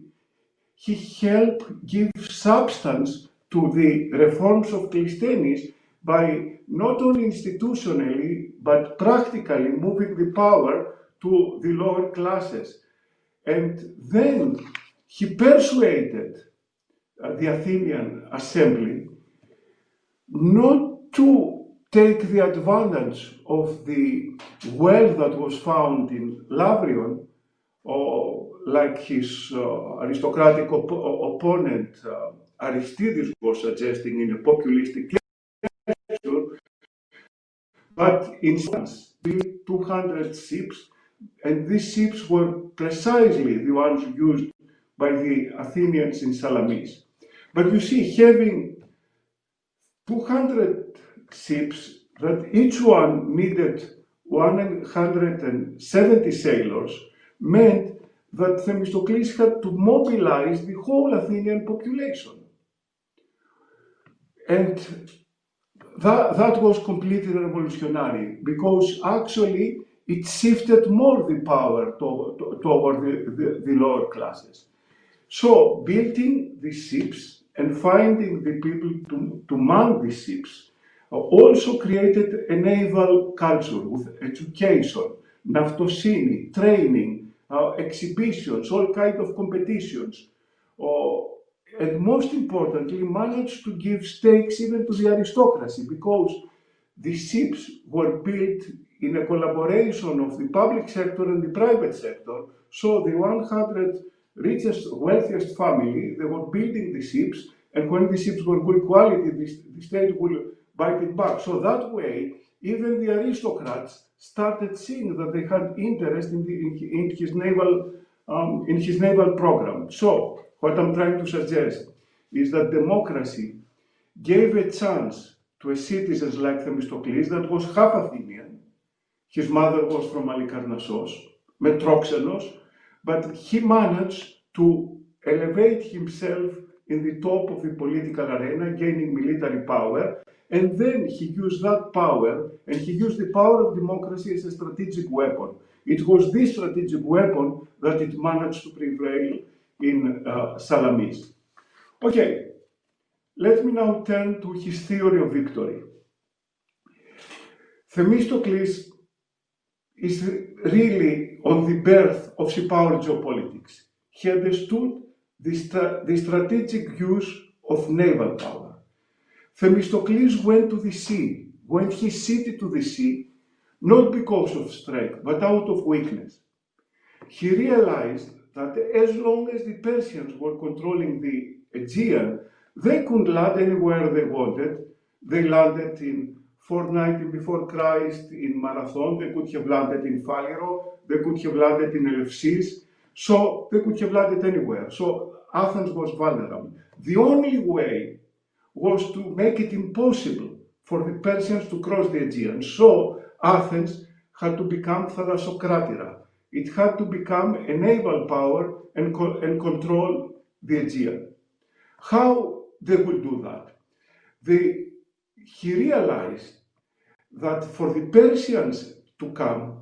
he helped give substance to the reforms of Clisthenes by not only institutionally, but practically moving the power to the lower classes. And then he persuaded the Athenian assembly not to take the advantage of the wealth that was found in Lavrion, or like his aristocratic opponent Aristides was suggesting in a populistic lecture, but in France, 200 ships, and these ships were precisely the ones used by the Athenians in Salamis. But you see, having 200 ships, that each one needed 170 sailors, meant that Themistocles had to mobilize the whole Athenian population. And that was completely revolutionary, because actually it shifted more the power toward the lower classes. So building the ships and finding the people to man the ships also created a naval culture with education, naftosini, training, exhibitions, all kinds of competitions. And most importantly, managed to give stakes even to the aristocracy, because the ships were built in a collaboration of the public sector and the private sector. So the 100 richest, wealthiest family, they were building the ships, and when the ships were good quality, the state will bite it back. So that way, even the aristocrats started seeing that they had interest in his naval program. So what I'm trying to suggest is that democracy gave a chance to a citizen like Themistocles that was half Athenian. His mother was from Halikarnassos, Metroxenos, but he managed to elevate himself in the top of the political arena, gaining military power, and then he used that power, and he used the power of democracy as a strategic weapon. It was this strategic weapon that it managed to prevail in Salamis. Okay, let me now turn to his theory of victory. Themistocles is really on the birth of sea-power geopolitics. He understood the strategic use of naval power. Themistocles went to the sea, went his city to the sea, not because of strength, but out of weakness. He realized that as long as the Persians were controlling the Aegean, they could land anywhere they wanted. They landed in 490 before Christ in Marathon, they could have landed in Phaleron, they could have landed in Eleusis, so they could have landed anywhere. So Athens was vulnerable. The only way was to make it impossible for the Persians to cross the Aegean. So Athens had to become thalassokratira. It had to become a naval power and control the Aegean. How they will do that? He realized that for the Persians to come,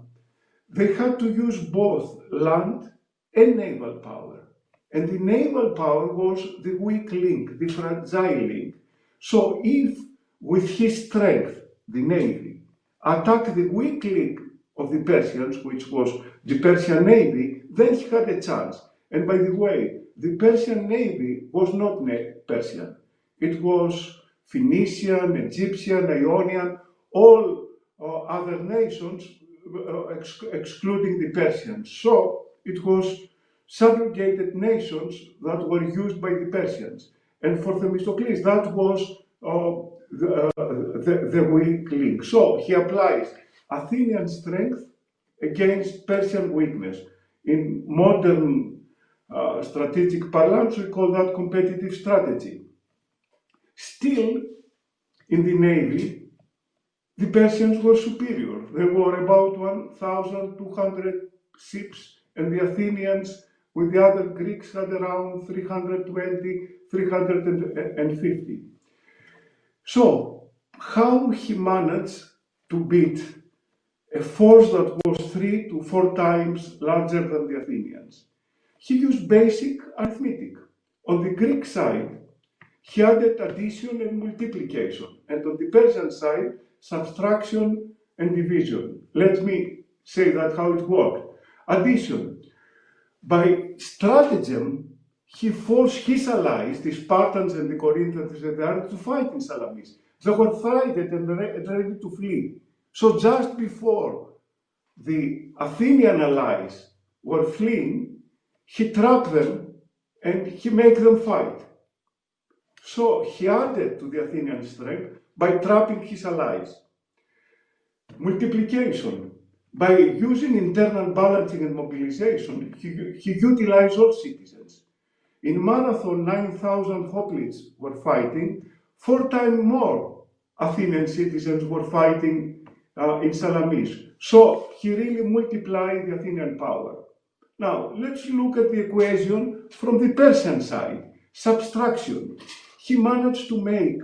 they had to use both land and naval power. And the naval power was the weak link, the fragile link. So if with his strength, the navy, attacked the weak link of the Persians, which was the Persian navy, then he had a chance. And by the way, the Persian navy was not Persian. It was Phoenician, Egyptian, Ionian, all other nations, excluding the Persians. So it was subjugated nations that were used by the Persians. And for Themistocles, that was the weak link. So he applies Athenian strength against Persian weakness. In modern strategic parlance, we call that competitive strategy. Still, in the navy, the Persians were superior. There were about 1,200 ships, and the Athenians, with the other Greeks, had around 320, 350. So, how he managed to beat a force that was 3 to 4 times larger than the Athenians? He used basic arithmetic. On the Greek side, he added addition and multiplication, and on the Persian side, subtraction and division. Let me say that how it worked. Addition. By stratagem, he forced his allies, the Spartans and the Corinthians and the Aryans, to fight in Salamis. They were frightened and ready to flee. So just before the Athenian allies were fleeing, he trapped them and he made them fight. So he added to the Athenian strength by trapping his allies. Multiplication. By using internal balancing and mobilization, he utilized all citizens. In Marathon, 9,000 hoplites were fighting, 4 times more Athenian citizens were fighting in Salamis. So he really multiplied the Athenian power. Now, let's look at the equation from the Persian side. Subtraction. He managed to make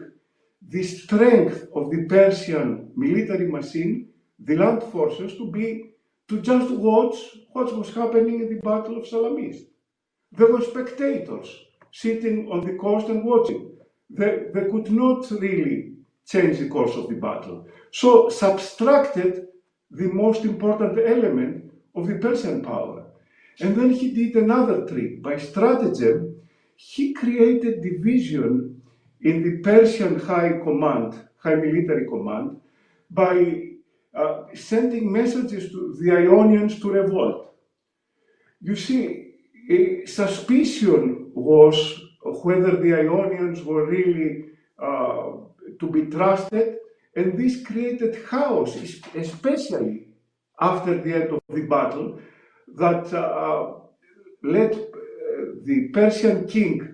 the strength of the Persian military machine, the land forces, to just watch what was happening in the Battle of Salamis. There were spectators sitting on the coast and watching. They could not really change the course of the battle. So subtracted the most important element of the Persian power. And then he did another trick. By stratagem, he created division in the Persian high military command, by sending messages to the Ionians to revolt. You see, suspicion was whether the Ionians were really to be trusted, and this created chaos, especially after the end of the battle, that led the Persian king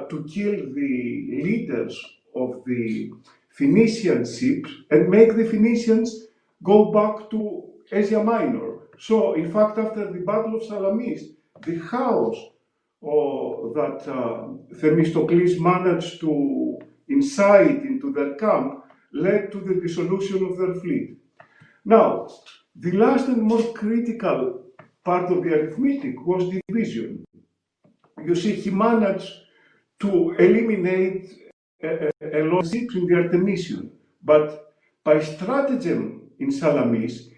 to kill the leaders of the Phoenician ships and make the Phoenicians go back to Asia Minor. So, in fact, after the Battle of Salamis, the chaos that Themistocles managed to incite into their camp led to the dissolution of their fleet. Now, the last and most critical part of the arithmetic was division. You see, he managed to eliminate a lot of ships in the Artemision, but by stratagem in Salamis,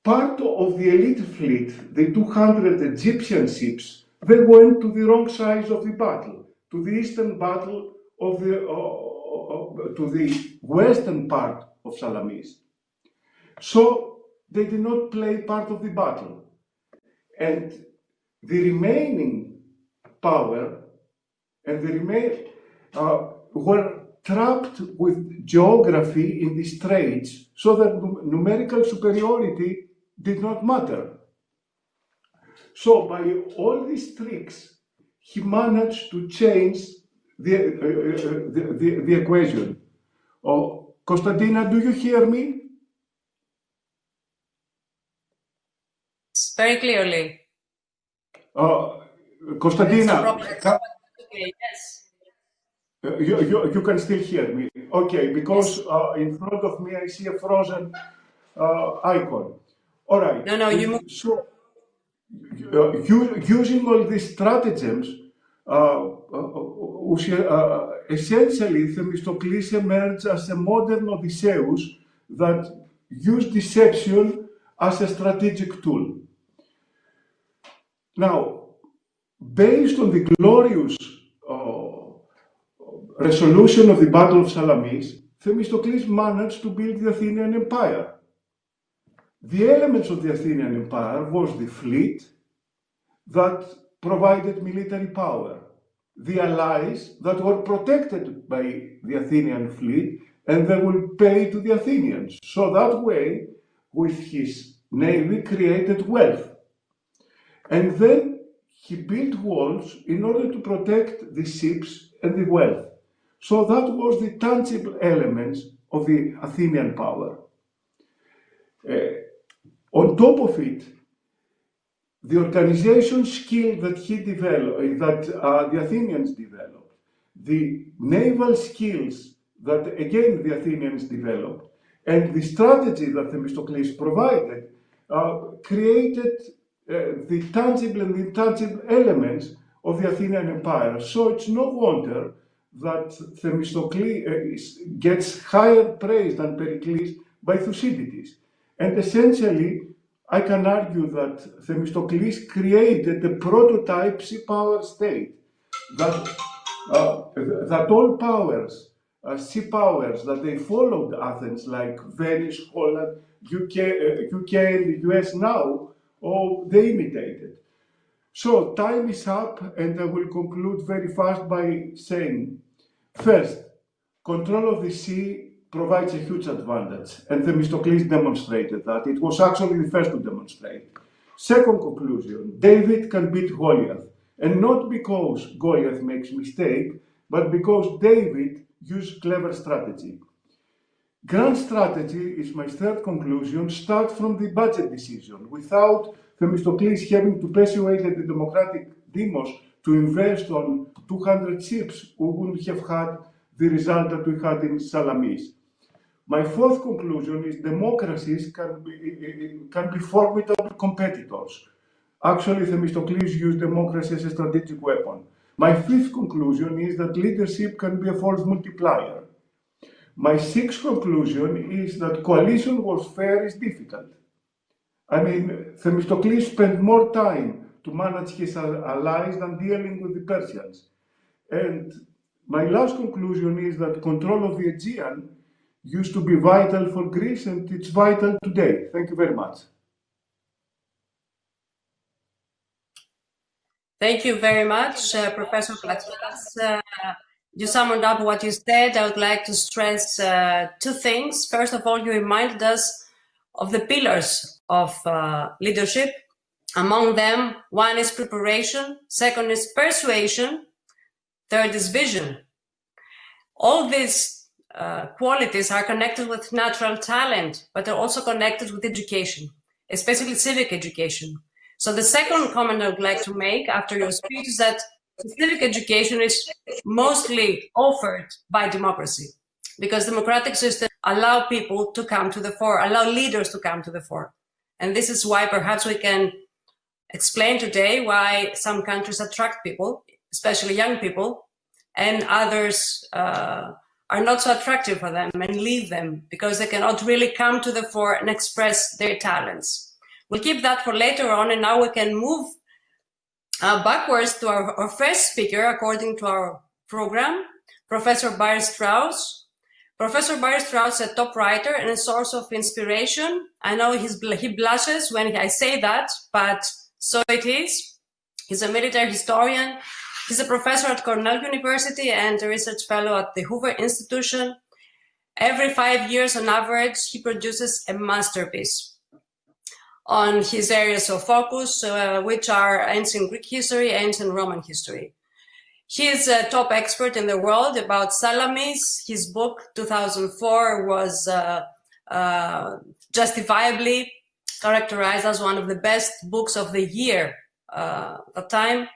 part of the elite fleet, the 200 Egyptian ships, they went to the wrong side of the battle, to the eastern battle of to the western part of Salamis. So they did not play part of the battle, and the remaining power and the remaining were trapped with geography in the straits, so that numerical superiority did not matter. So by all these tricks, he managed to change the equation. Oh, Konstantina, do you hear me? Very clearly. Konstantina, okay, yes. You can still hear me. Okay, because in front of me I see a frozen icon. All right. No, you move. So, using all these stratagems, essentially Themistocles emerged as a modern Odysseus that used deception as a strategic tool. Now, based on the glorious resolution of the Battle of Salamis, Themistocles managed to build the Athenian Empire. The elements of the Athenian Empire was the fleet that provided military power, the allies that were protected by the Athenian fleet, and they will pay to the Athenians. So that way, with his navy, created wealth. And then he built walls in order to protect the ships and the wealth. So that was the tangible elements of the Athenian power. On top of it, the organization skill that he developed, that the Athenians developed, the naval skills that again the Athenians developed, and the strategy that Themistocles provided, created the tangible and intangible elements of the Athenian Empire. So it's no wonder that Themistocles gets higher praise than Pericles by Thucydides. And essentially, I can argue that Themistocles created a prototype sea power state, that all powers, sea powers, that they followed Athens, like Venice, Holland, UK and the US now, they imitated. So time is up, and I will conclude very fast by saying, first, control of the sea provides a huge advantage, and Themistocles demonstrated that. It was actually the first to demonstrate. Second conclusion, David can beat Goliath, and not because Goliath makes mistake, but because David used clever strategy. Grand strategy is my third conclusion, start from the budget decision. Without Themistocles having to persuade the democratic demos to invest on 200 ships, we wouldn't have had the result that we had in Salamis. My fourth conclusion is democracies can be formidable competitors. Actually, Themistocles used democracy as a strategic weapon. My fifth conclusion is that leadership can be a force multiplier. My sixth conclusion is that coalition warfare is difficult. I mean, Themistocles spent more time to manage his allies than dealing with the Persians. And my last conclusion is that control of the Aegean used to be vital for Greece, and it's vital today. Thank you very much. Thank you very much, Professor Platsas. You summed up what you said. I would like to stress two things. First of all, you reminded us of the pillars of leadership. Among them, one is preparation, second is persuasion, third is vision. All these qualities are connected with natural talent, but they're also connected with education, especially civic education. So the second comment I would like to make after your speech is that civic education is mostly offered by democracy, because democratic systems allow people to come to the fore, allow leaders to come to the fore. And this is why perhaps we can explain today why some countries attract people, especially young people, and others are not so attractive for them and leave them because they cannot really come to the fore and express their talents. We'll keep that for later on, and now we can move backwards to our first speaker according to our program, Professor Barry Strauss. Professor Barry Strauss is a top writer and a source of inspiration. I know he blushes when I say that, but so it is. He's a military historian. He's a professor at Cornell University and a research fellow at the Hoover Institution. Every 5 years on average, he produces a masterpiece on his areas of focus, which are ancient Greek history, ancient Roman history. He is a top expert in the world about Salamis. His book, 2004, was justifiably characterized as one of the best books of the year at the time.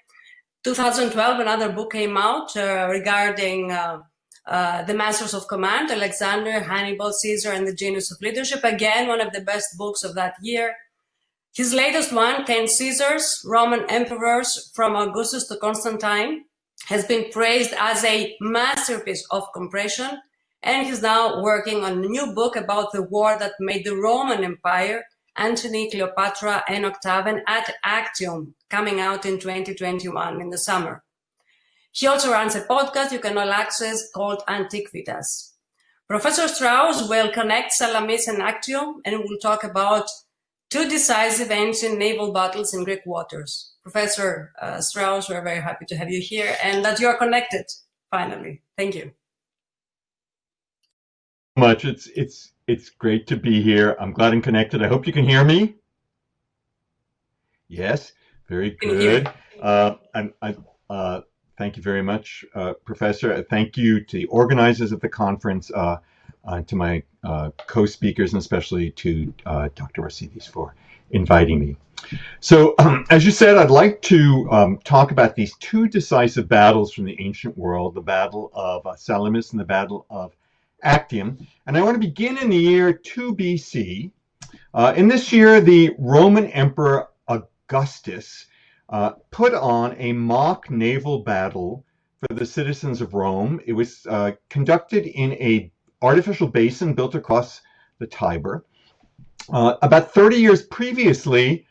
2012, another book came out regarding the Masters of Command, Alexander, Hannibal, Caesar, and the Genius of Leadership. Again, one of the best books of that year. His latest one, 10 Caesars, Roman Emperors from Augustus to Constantine, has been praised as a masterpiece of compression, and he's now working on a new book about the war that made the Roman Empire Antony, Cleopatra, and Octavian at Actium, coming out in 2021 in the summer. He also runs a podcast you can all access called Antiquitas. Professor Strauss will connect Salamis and Actium, and we'll talk about two decisive ancient naval battles in Greek waters. Professor Strauss, we're very happy to have you here and that you are connected, finally. Thank you. Much. It's great to be here. I'm glad I'm connected. I hope you can hear me. Yes, very good. Thank you very much, Professor. Thank you to the organizers of the conference, to my co-speakers, and especially to Dr. Rosides for inviting me. So, as you said, I'd like to talk about these two decisive battles from the ancient world, the Battle of Salamis and the Battle of Actium. And I want to begin in the year 2 BC. In this year, the Roman Emperor Augustus put on a mock naval battle for the citizens of Rome. It was conducted in an artificial basin built across the Tiber. About 30 years previously,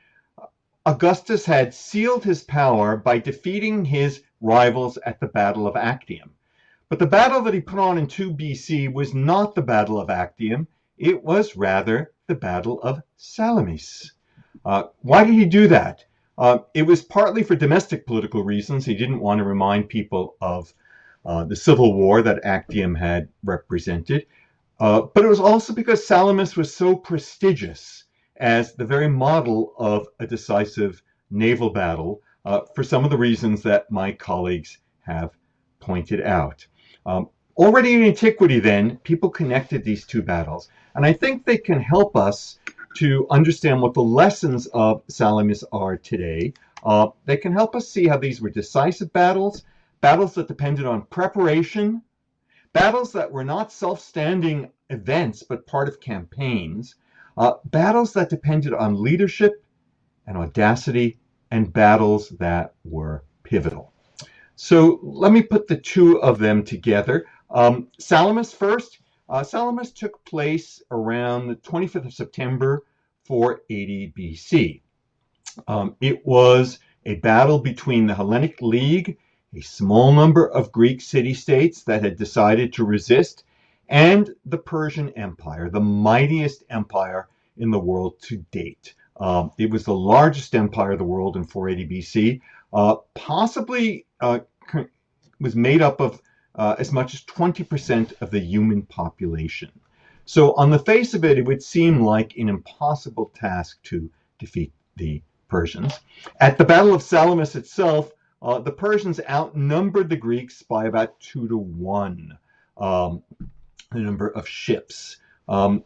Augustus had sealed his power by defeating his rivals at the Battle of Actium. But the battle that he put on in 2 BC was not the Battle of Actium. It was rather the Battle of Salamis. Why did he do that? It was partly for domestic political reasons. He didn't want to remind people of the civil war that Actium had represented. But it was also because Salamis was so prestigious as the very model of a decisive naval battle, for some of the reasons that my colleagues have pointed out. Already in antiquity, then, people connected these two battles, and I think they can help us to understand what the lessons of Salamis are today. They can help us see how these were decisive battles, battles that depended on preparation, battles that were not self-standing events but part of campaigns, battles that depended on leadership and audacity, and battles that were pivotal. So let me put the two of them together. Salamis first. Salamis took place around the 25th of September 480 BC. It was a battle between the Hellenic League, a small number of Greek city-states that had decided to resist, and the Persian Empire, the mightiest empire in the world to date. It was the largest empire of the world in 480 BC, possibly was made up of as much as 20% of the human population. So on the face of it, it would seem like an impossible task to defeat the Persians. At the Battle of Salamis itself, the Persians outnumbered the Greeks by about 2 to 1, the number of ships. And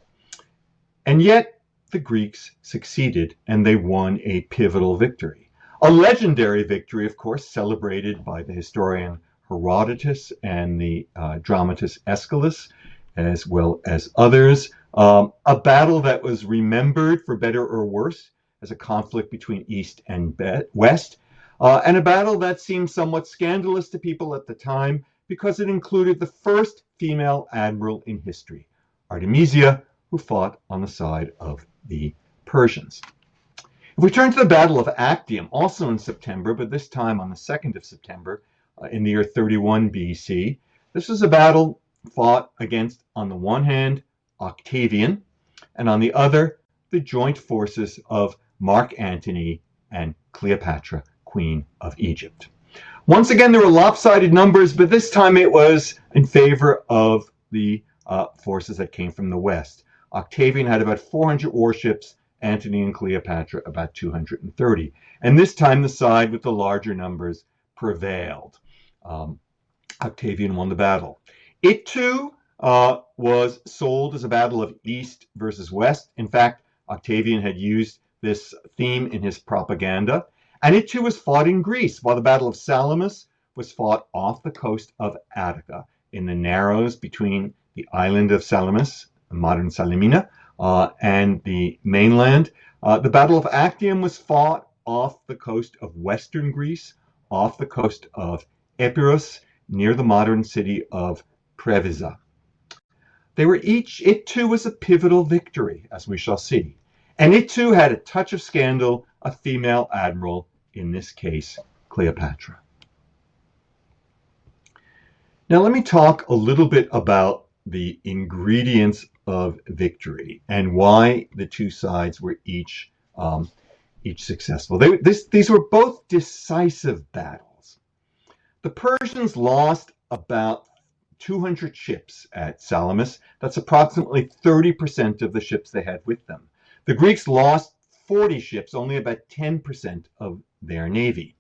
yet the Greeks succeeded and they won a pivotal victory. A legendary victory, of course, celebrated by the historian Herodotus and the dramatist Aeschylus, as well as others. A battle that was remembered, for better or worse, as a conflict between East and West, and a battle that seemed somewhat scandalous to people at the time because it included the first female admiral in history, Artemisia, who fought on the side of the Persians. If we turn to the Battle of Actium, also in September, but this time on the 2nd of September, in the year 31 BC, this was a battle fought against, on the one hand, Octavian, and on the other, the joint forces of Mark Antony and Cleopatra, Queen of Egypt. Once again, there were lopsided numbers, but this time it was in favor of the forces that came from the west. Octavian had about 400 warships, Antony and Cleopatra about 230. And this time the side with the larger numbers prevailed. Octavian won the battle. It too was sold as a battle of East versus West. In fact, Octavian had used this theme in his propaganda. And it too was fought in Greece, while the Battle of Salamis was fought off the coast of Attica, in the narrows between the island of Salamis, modern Salamina, and the mainland. The Battle of Actium was fought off the coast of western Greece, off the coast of Epirus, near the modern city of Preveza. It too was a pivotal victory, as we shall see. And it too had a touch of scandal, a female admiral, in this case, Cleopatra. Now let me talk a little bit about the ingredients of victory and why the two sides were each successful. These were both decisive battles. The Persians lost about 200 ships at Salamis. That's approximately 30% of the ships they had with them. The Greeks lost 40 ships, only about 10% of their navy.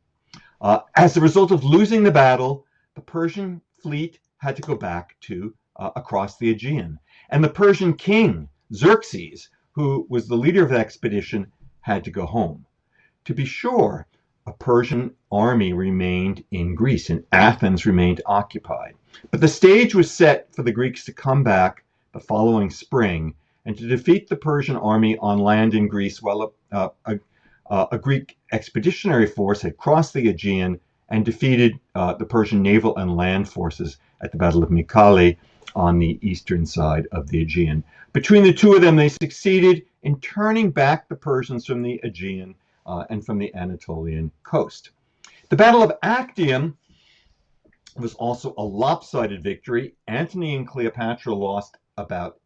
As a result of losing the battle, the Persian fleet had to go back to across the Aegean. And the Persian king, Xerxes, who was the leader of the expedition, had to go home. To be sure, a Persian army remained in Greece, and Athens remained occupied. But the stage was set for the Greeks to come back the following spring and to defeat the Persian army on land in Greece while a Greek expeditionary force had crossed the Aegean and defeated the Persian naval and land forces at the Battle of Mycale on the eastern side of the Aegean. Between the two of them, they succeeded in turning back the Persians from the Aegean and from the Anatolian coast. The Battle of Actium was also a lopsided victory. Antony and Cleopatra lost about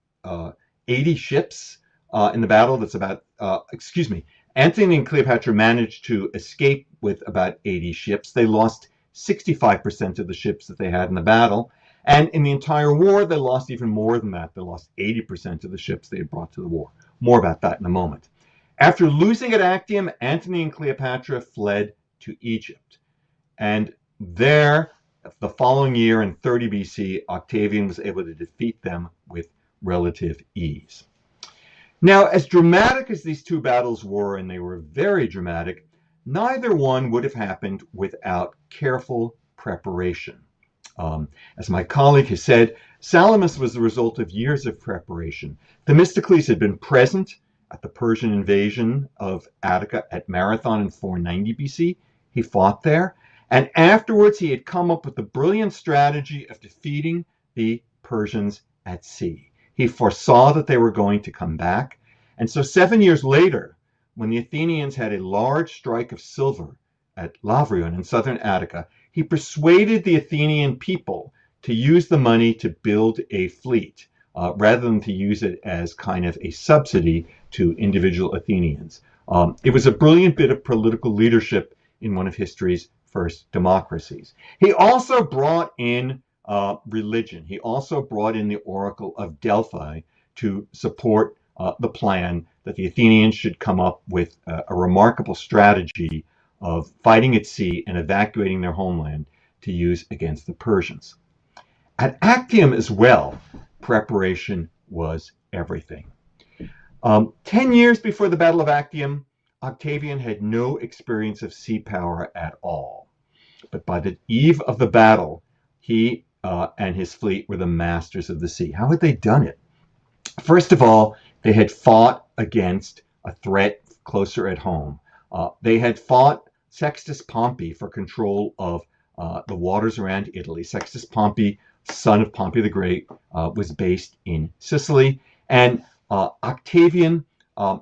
80 ships in the battle. That's about, Antony and Cleopatra managed to escape with about 80 ships. They lost 65% of the ships that they had in the battle. And in the entire war, they lost even more than that. They lost 80% of the ships they had brought to the war. More about that in a moment. After losing at Actium, Antony and Cleopatra fled to Egypt. And there, the following year in 30 BC, Octavian was able to defeat them with relative ease. Now, as dramatic as these two battles were, and they were very dramatic, neither one would have happened without careful preparation. As my colleague has said, Salamis was the result of years of preparation. Themistocles had been present at the Persian invasion of Attica at Marathon in 490 BC. He fought there. And afterwards, he had come up with the brilliant strategy of defeating the Persians at sea. He foresaw that they were going to come back. And so 7 years later, when the Athenians had a large strike of silver at Lavrion in southern Attica, he persuaded the Athenian people to use the money to build a fleet rather than to use it as kind of a subsidy to individual Athenians. It was a brilliant bit of political leadership in one of history's first democracies. He also brought in religion. He also brought in the Oracle of Delphi to support the plan that the Athenians should come up with a remarkable strategy of fighting at sea and evacuating their homeland to use against the Persians. At Actium as well, preparation was everything. 10 years before the Battle of Actium, Octavian had no experience of sea power at all. But by the eve of the battle, he and his fleet were the masters of the sea. How had they done it? First of all, they had fought against a threat closer at home. They had fought Sextus Pompey for control of the waters around Italy. Sextus Pompey, son of Pompey the Great, was based in Sicily. And Octavian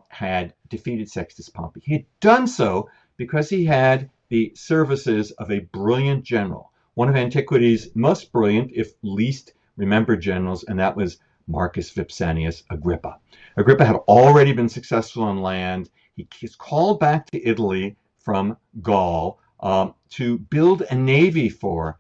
had defeated Sextus Pompey. He had done so because he had the services of a brilliant general, one of antiquity's most brilliant, if least remembered generals, and that was Marcus Vipsanius Agrippa. Agrippa had already been successful on land. He was called back to Italy from Gaul to build a navy for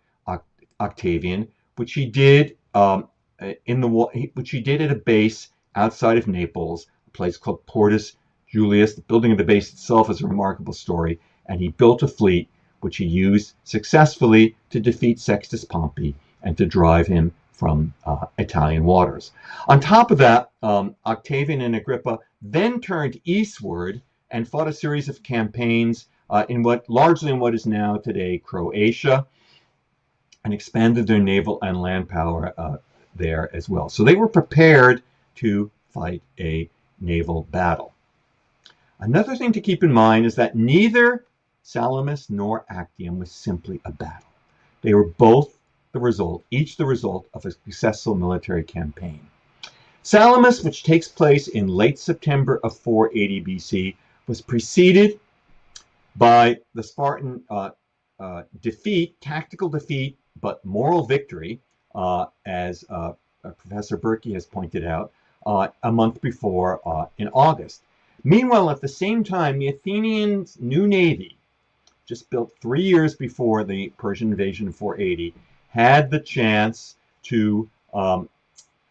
Octavian, which he did which he did at a base outside of Naples, a place called Portus Julius. The building of the base itself is a remarkable story, and he built a fleet which he used successfully to defeat Sextus Pompey and to drive him from Italian waters. On top of that, Octavian and Agrippa then turned eastward and fought a series of campaigns largely in what is now today Croatia, and expanded their naval and land power there as well. So they were prepared to fight a naval battle. Another thing to keep in mind is that neither Salamis nor Actium was simply a battle. They were both each the result of a successful military campaign. Salamis, which takes place in late September of 480 BC, was preceded by the Spartan tactical defeat, but moral victory, as Professor Berkey has pointed out, a month before in August. Meanwhile, at the same time, the Athenians' new navy, just built 3 years before the Persian invasion of 480, had the chance to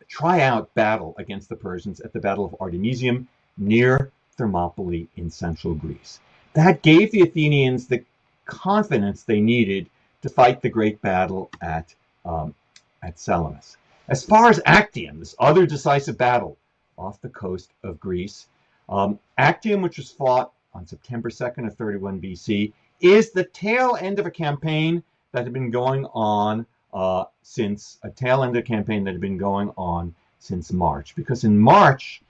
try out battle against the Persians at the Battle of Artemisium near Thermopylae in central Greece. That gave the Athenians the confidence they needed to fight the great battle at Salamis. As far as Actium, this other decisive battle off the coast of Greece, Actium, which was fought on September 2nd of 31 BC, is the tail end of a campaign that had been going on since March. Because in March,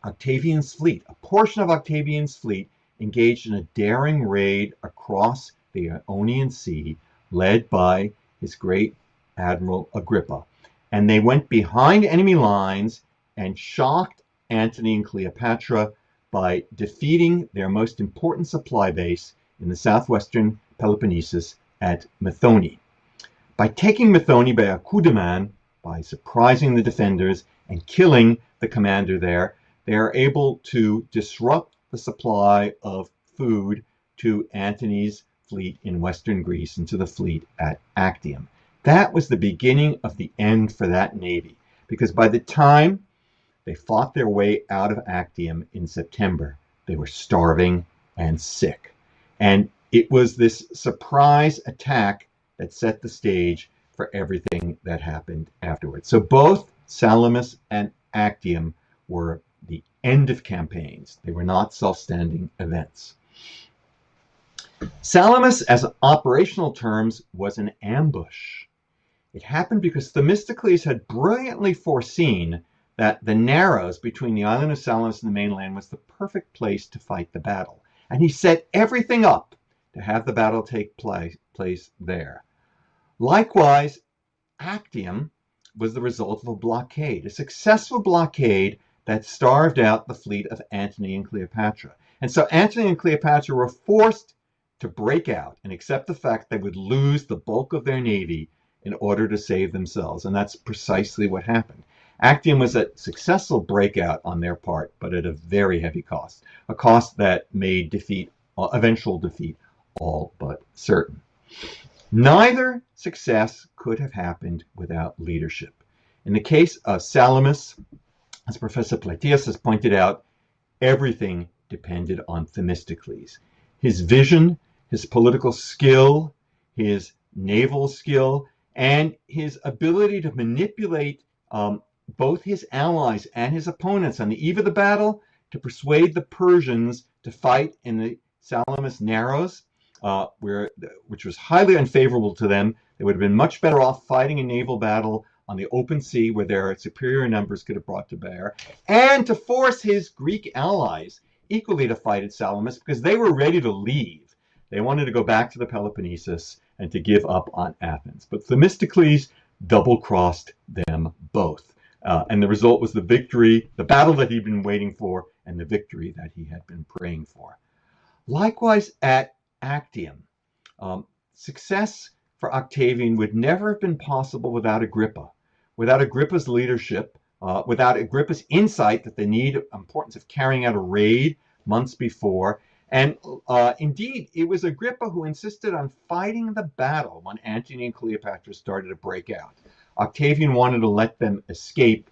Octavian's fleet, a portion of Octavian's fleet, engaged in a daring raid across the Ionian Sea, led by his great admiral Agrippa. And they went behind enemy lines and shocked Antony and Cleopatra by defeating their most important supply base in the southwestern Peloponnesus at Methone. By taking Methone by a coup de main, by surprising the defenders and killing the commander there, they are able to disrupt the supply of food to Antony's fleet in western Greece and to the fleet at Actium. That was the beginning of the end for that navy, because by the time they fought their way out of Actium in September, they were starving and sick. And it was this surprise attack that set the stage for everything that happened afterwards. So both Salamis and Actium were the end of campaigns. They were not self-standing events. Salamis, as operational terms, was an ambush. It happened because Themistocles had brilliantly foreseen that the narrows between the island of Salamis and the mainland was the perfect place to fight the battle. And he set everything up to have the battle take place there. Likewise, Actium was the result of a blockade, a successful blockade that starved out the fleet of Antony and Cleopatra. And so Antony and Cleopatra were forced to break out and accept the fact they would lose the bulk of their navy in order to save themselves. And that's precisely what happened. Actium was a successful breakout on their part, but at a very heavy cost, a cost that made eventual defeat all but certain. Neither success could have happened without leadership. In the case of Salamis, as Professor Platias has pointed out, everything depended on Themistocles. His vision, his political skill, his naval skill, and his ability to manipulate both his allies and his opponents on the eve of the battle to persuade the Persians to fight in the Salamis Narrows, which was highly unfavorable to them. They would have been much better off fighting a naval battle on the open sea where their superior numbers could have brought to bear, and to force his Greek allies equally to fight at Salamis because they were ready to leave. They wanted to go back to the Peloponnesus and to give up on Athens. But Themistocles double-crossed them both. And the result was the victory, the battle that he'd been waiting for, and the victory that he had been praying for. Likewise, at Actium, success for Octavian would never have been possible without Agrippa. Without Agrippa's leadership, without Agrippa's insight that the importance of carrying out a raid months before. And indeed, it was Agrippa who insisted on fighting the battle when Antony and Cleopatra started to break out. Octavian wanted to let them escape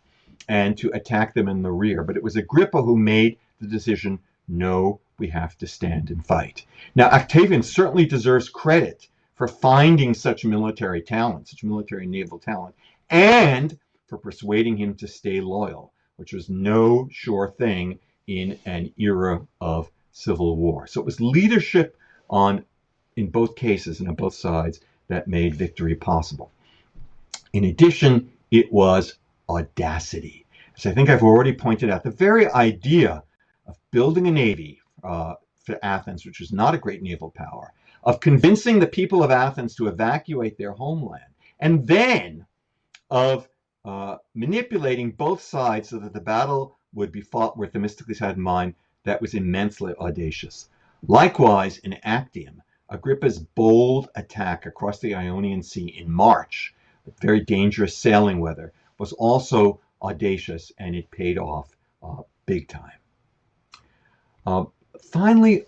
and to attack them in the rear, but it was Agrippa who made the decision, no, we have to stand and fight. Now, Octavian certainly deserves credit for finding such military talent, such military naval talent, and for persuading him to stay loyal, which was no sure thing in an era of civil war. So it was leadership in both cases and on both sides that made victory possible. In addition, it was audacity. As I think I've already pointed out, the very idea of building a navy for Athens, which was not a great naval power, of convincing the people of Athens to evacuate their homeland, and then of manipulating both sides so that the battle would be fought where Themistocles had in mind, that was immensely audacious. Likewise, in Actium, Agrippa's bold attack across the Ionian Sea in March, with very dangerous sailing weather, was also audacious, and it paid off big time. Finally,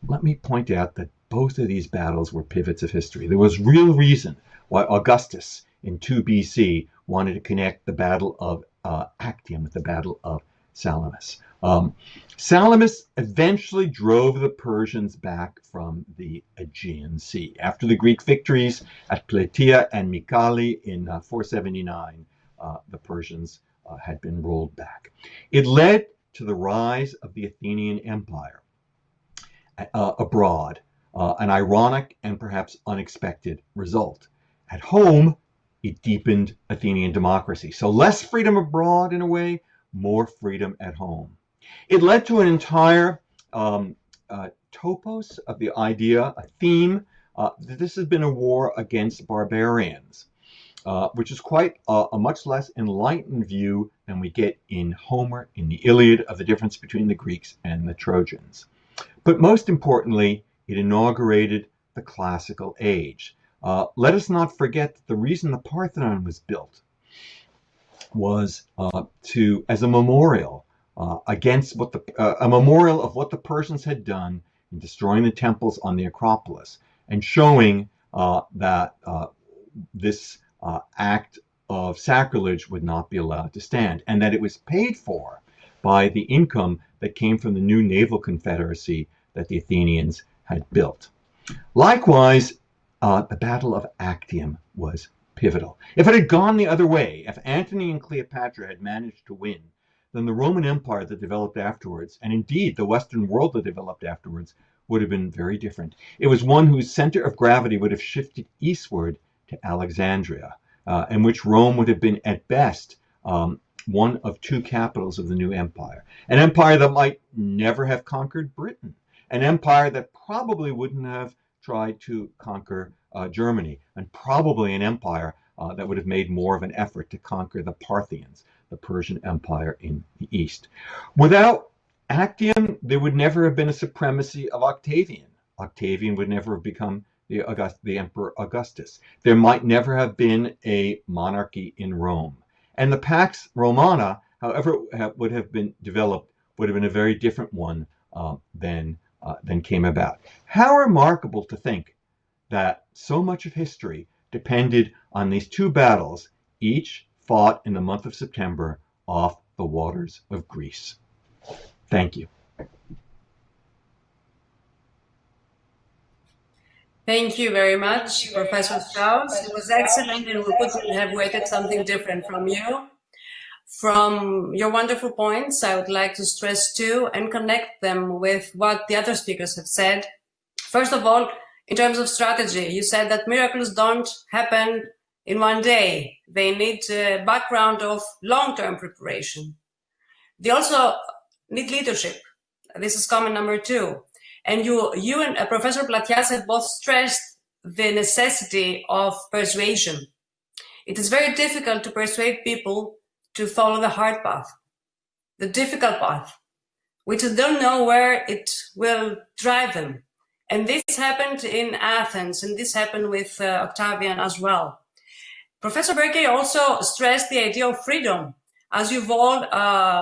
let me point out that both of these battles were pivots of history. There was real reason why Augustus in 2 BC wanted to connect the Battle of Actium with the Battle of Salamis. Salamis eventually drove the Persians back from the Aegean Sea. After the Greek victories at Plataea and Mycale in 479, the Persians had been rolled back. It led to the rise of the Athenian Empire abroad, an ironic and perhaps unexpected result. At home, it deepened Athenian democracy. So less freedom abroad in a way, more freedom at home. It led to an entire topos of the idea, a theme, that this has been a war against barbarians, which is quite a much less enlightened view than we get in Homer, in the Iliad, of the difference between the Greeks and the Trojans. But most importantly, it inaugurated the classical age. Let us not forget that the reason the Parthenon was built was as a memorial against what a memorial of what the Persians had done in destroying the temples on the Acropolis, and showing that this act of sacrilege would not be allowed to stand, and that it was paid for by the income that came from the new naval confederacy that the Athenians had built. Likewise, the Battle of Actium was pivotal. If it had gone the other way, if Antony and Cleopatra had managed to win, then the Roman Empire that developed afterwards, and indeed the Western world that developed afterwards, would have been very different. It was one whose center of gravity would have shifted eastward to Alexandria, in which Rome would have been at best one of two capitals of the new empire. An empire that might never have conquered Britain, an empire that probably wouldn't have tried to conquer Germany, and probably an empire that would have made more of an effort to conquer the Parthians, the Persian Empire in the east. Without Actium, there would never have been a supremacy of Octavian. Octavian would never have become the Emperor Augustus. There might never have been a monarchy in Rome. And the Pax Romana, however it would have been developed, would have been a very different one than came about. How remarkable to think that so much of history depended on these two battles, each fought in the month of September off the waters of Greece. Thank you. Thank you very much, Professor Strauss. It was excellent, and we couldn't have waited something different from you. From your wonderful points, I would like to stress two and connect them with what the other speakers have said. First of all, in terms of strategy, you said that miracles don't happen in one day. They need a background of long-term preparation. They also need leadership. This is comment number two. And you and Professor Platias have both stressed the necessity of persuasion. It is very difficult to persuade people to follow the hard path, the difficult path, which they don't know where it will drive them. And this happened in Athens, and this happened with Octavian as well. Professor Berkey also stressed the idea of freedom, as you've all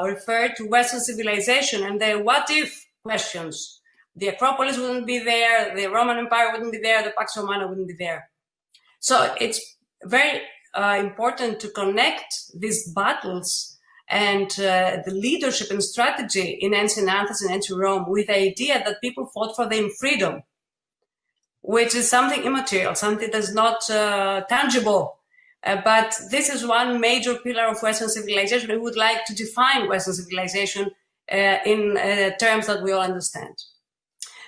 referred to Western civilization and the what-if questions. The Acropolis wouldn't be there, the Roman Empire wouldn't be there, the Pax Romana wouldn't be there. So it's very important to connect these battles and the leadership and strategy in ancient Athens and ancient Rome with the idea that people fought for their freedom, which is something immaterial, something that's not tangible. But this is one major pillar of Western civilization. We would like to define Western civilization in terms that we all understand.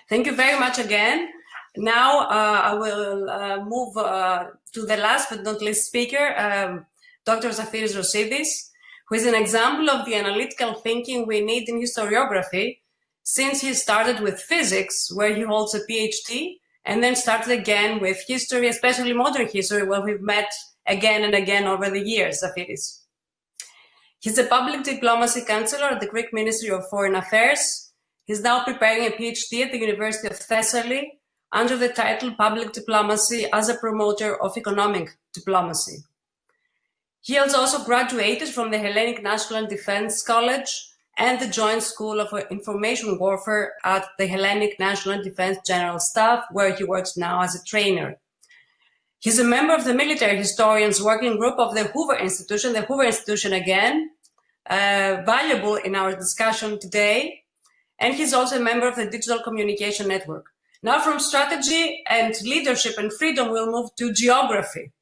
Thank you very much again. Now I will move to the last but not least speaker, Dr. Zafiris Rosidis, who is an example of the analytical thinking we need in historiography, since he started with physics, where he holds a PhD, and then started again with history, especially modern history, where we've met again and again over the years. Zafiris. He's a public diplomacy counselor at the Greek Ministry of Foreign Affairs. He's now preparing a PhD at the University of Thessaly under the title Public Diplomacy as a Promoter of Economic Diplomacy. He has also graduated from the Hellenic National Defense College and the Joint School of Information Warfare at the Hellenic National Defense General Staff, where he works now as a trainer. He's a member of the Military Historians Working Group of the Hoover Institution. The Hoover Institution, again, valuable in our discussion today. And he's also a member of the Digital Communication Network. Now from strategy and leadership and freedom, we'll move to geography.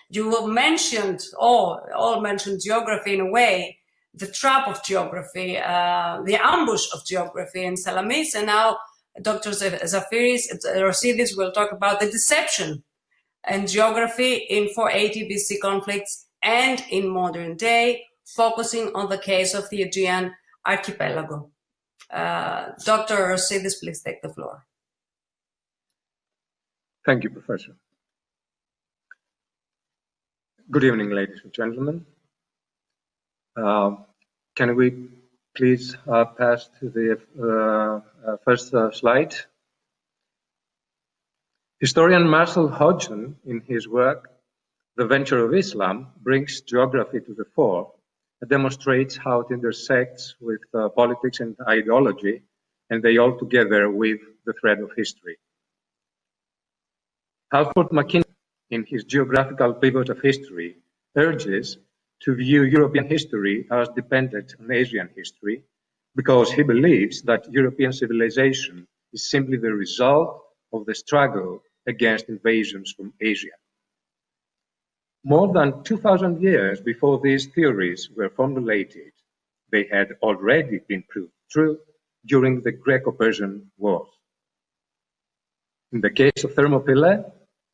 You mentioned, all mentioned geography in a way, the trap of geography, the ambush of geography in Salamis, and now Dr. Rosidis will talk about the deception and geography in 480 BC conflicts and in modern day, focusing on the case of the Aegean archipelago. Dr. Rosidis, please take the floor. Thank you, Professor. Good evening, ladies and gentlemen. Can we please pass to the first slide? Historian Marcel Hodgson, in his work, The Venture of Islam, brings geography to the fore and demonstrates how it intersects with politics and ideology, and they all together weave the thread of history. Halford McKinley, in his Geographical Pivot of History, urges to view European history as dependent on Asian history because he believes that European civilization is simply the result of the struggle against invasions from Asia. More than 2,000 years before these theories were formulated, they had already been proved true during the Greco-Persian Wars. In the case of Thermopylae,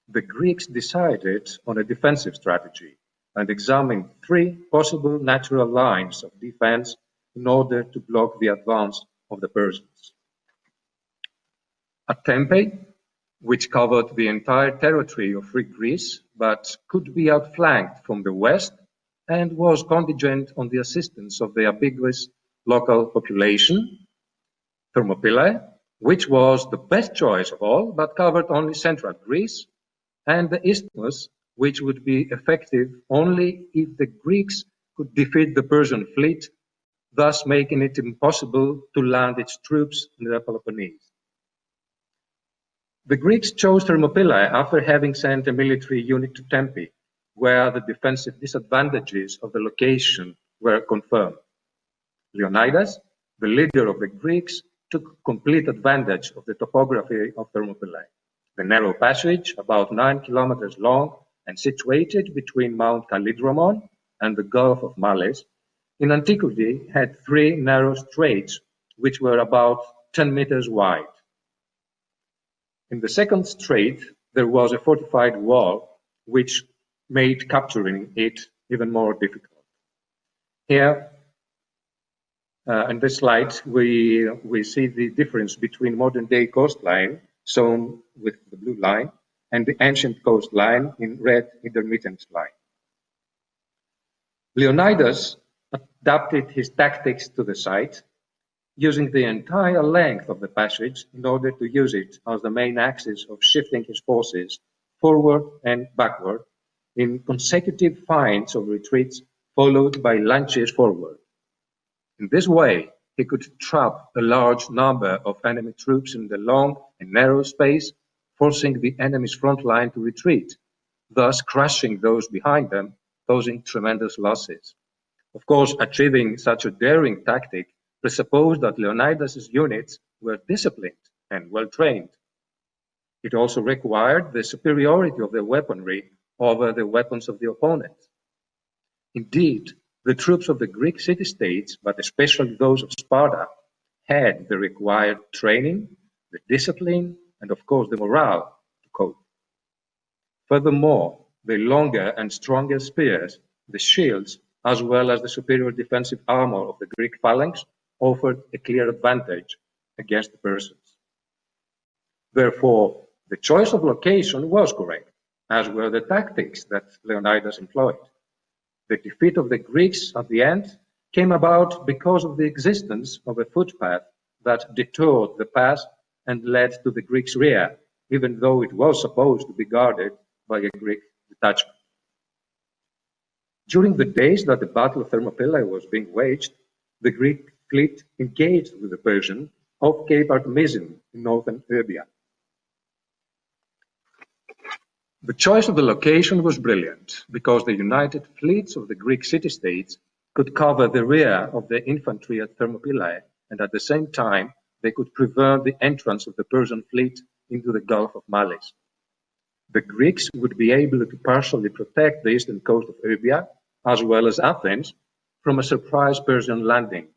the Greeks decided on a defensive strategy and examined 3 possible natural lines of defense in order to block the advance of the Persians. At Tempe, which covered the entire territory of free Greece, but could be outflanked from the west and was contingent on the assistance of the ambiguous local population. Thermopylae, which was the best choice of all, but covered only central Greece, and the isthmus, which would be effective only if the Greeks could defeat the Persian fleet, thus making it impossible to land its troops in the Peloponnese. The Greeks chose Thermopylae after having sent a military unit to Tempe, where the defensive disadvantages of the location were confirmed. Leonidas, the leader of the Greeks, took complete advantage of the topography of Thermopylae. The narrow passage, about 9 kilometers long and situated between Mount Kallidromon and the Gulf of Males, in antiquity had 3 narrow straits which were about 10 meters wide. In the second strait, there was a fortified wall which made capturing it even more difficult. Here, in this slide, we see the difference between modern-day coastline, shown with the blue line, and the ancient coastline in red intermittent line. Leonidas adapted his tactics to the site, using the entire length of the passage in order to use it as the main axis of shifting his forces forward and backward in consecutive feints of retreats followed by lunges forward. In this way, he could trap a large number of enemy troops in the long and narrow space, forcing the enemy's front line to retreat, thus crushing those behind them, causing tremendous losses. Of course, achieving such a daring tactic presupposed that Leonidas' units were disciplined and well-trained. It also required the superiority of their weaponry over the weapons of the opponent. Indeed, the troops of the Greek city-states, but especially those of Sparta, had the required training, the discipline, and of course the morale to cope. Furthermore, the longer and stronger spears, the shields, as well as the superior defensive armor of the Greek phalanx offered a clear advantage against the Persians. Therefore, the choice of location was correct, as were the tactics that Leonidas employed. The defeat of the Greeks at the end came about because of the existence of a footpath that detoured the pass and led to the Greeks' rear, even though it was supposed to be guarded by a Greek detachment. During the days that the Battle of Thermopylae was being waged, the Greek fleet engaged with the Persian off Cape Artemision in northern Euboea. The choice of the location was brilliant because the united fleets of the Greek city-states could cover the rear of the infantry at Thermopylae, and at the same time they could prevent the entrance of the Persian fleet into the Gulf of Malice. The Greeks would be able to partially protect the eastern coast of Euboea, as well as Athens, from a surprise Persian landing.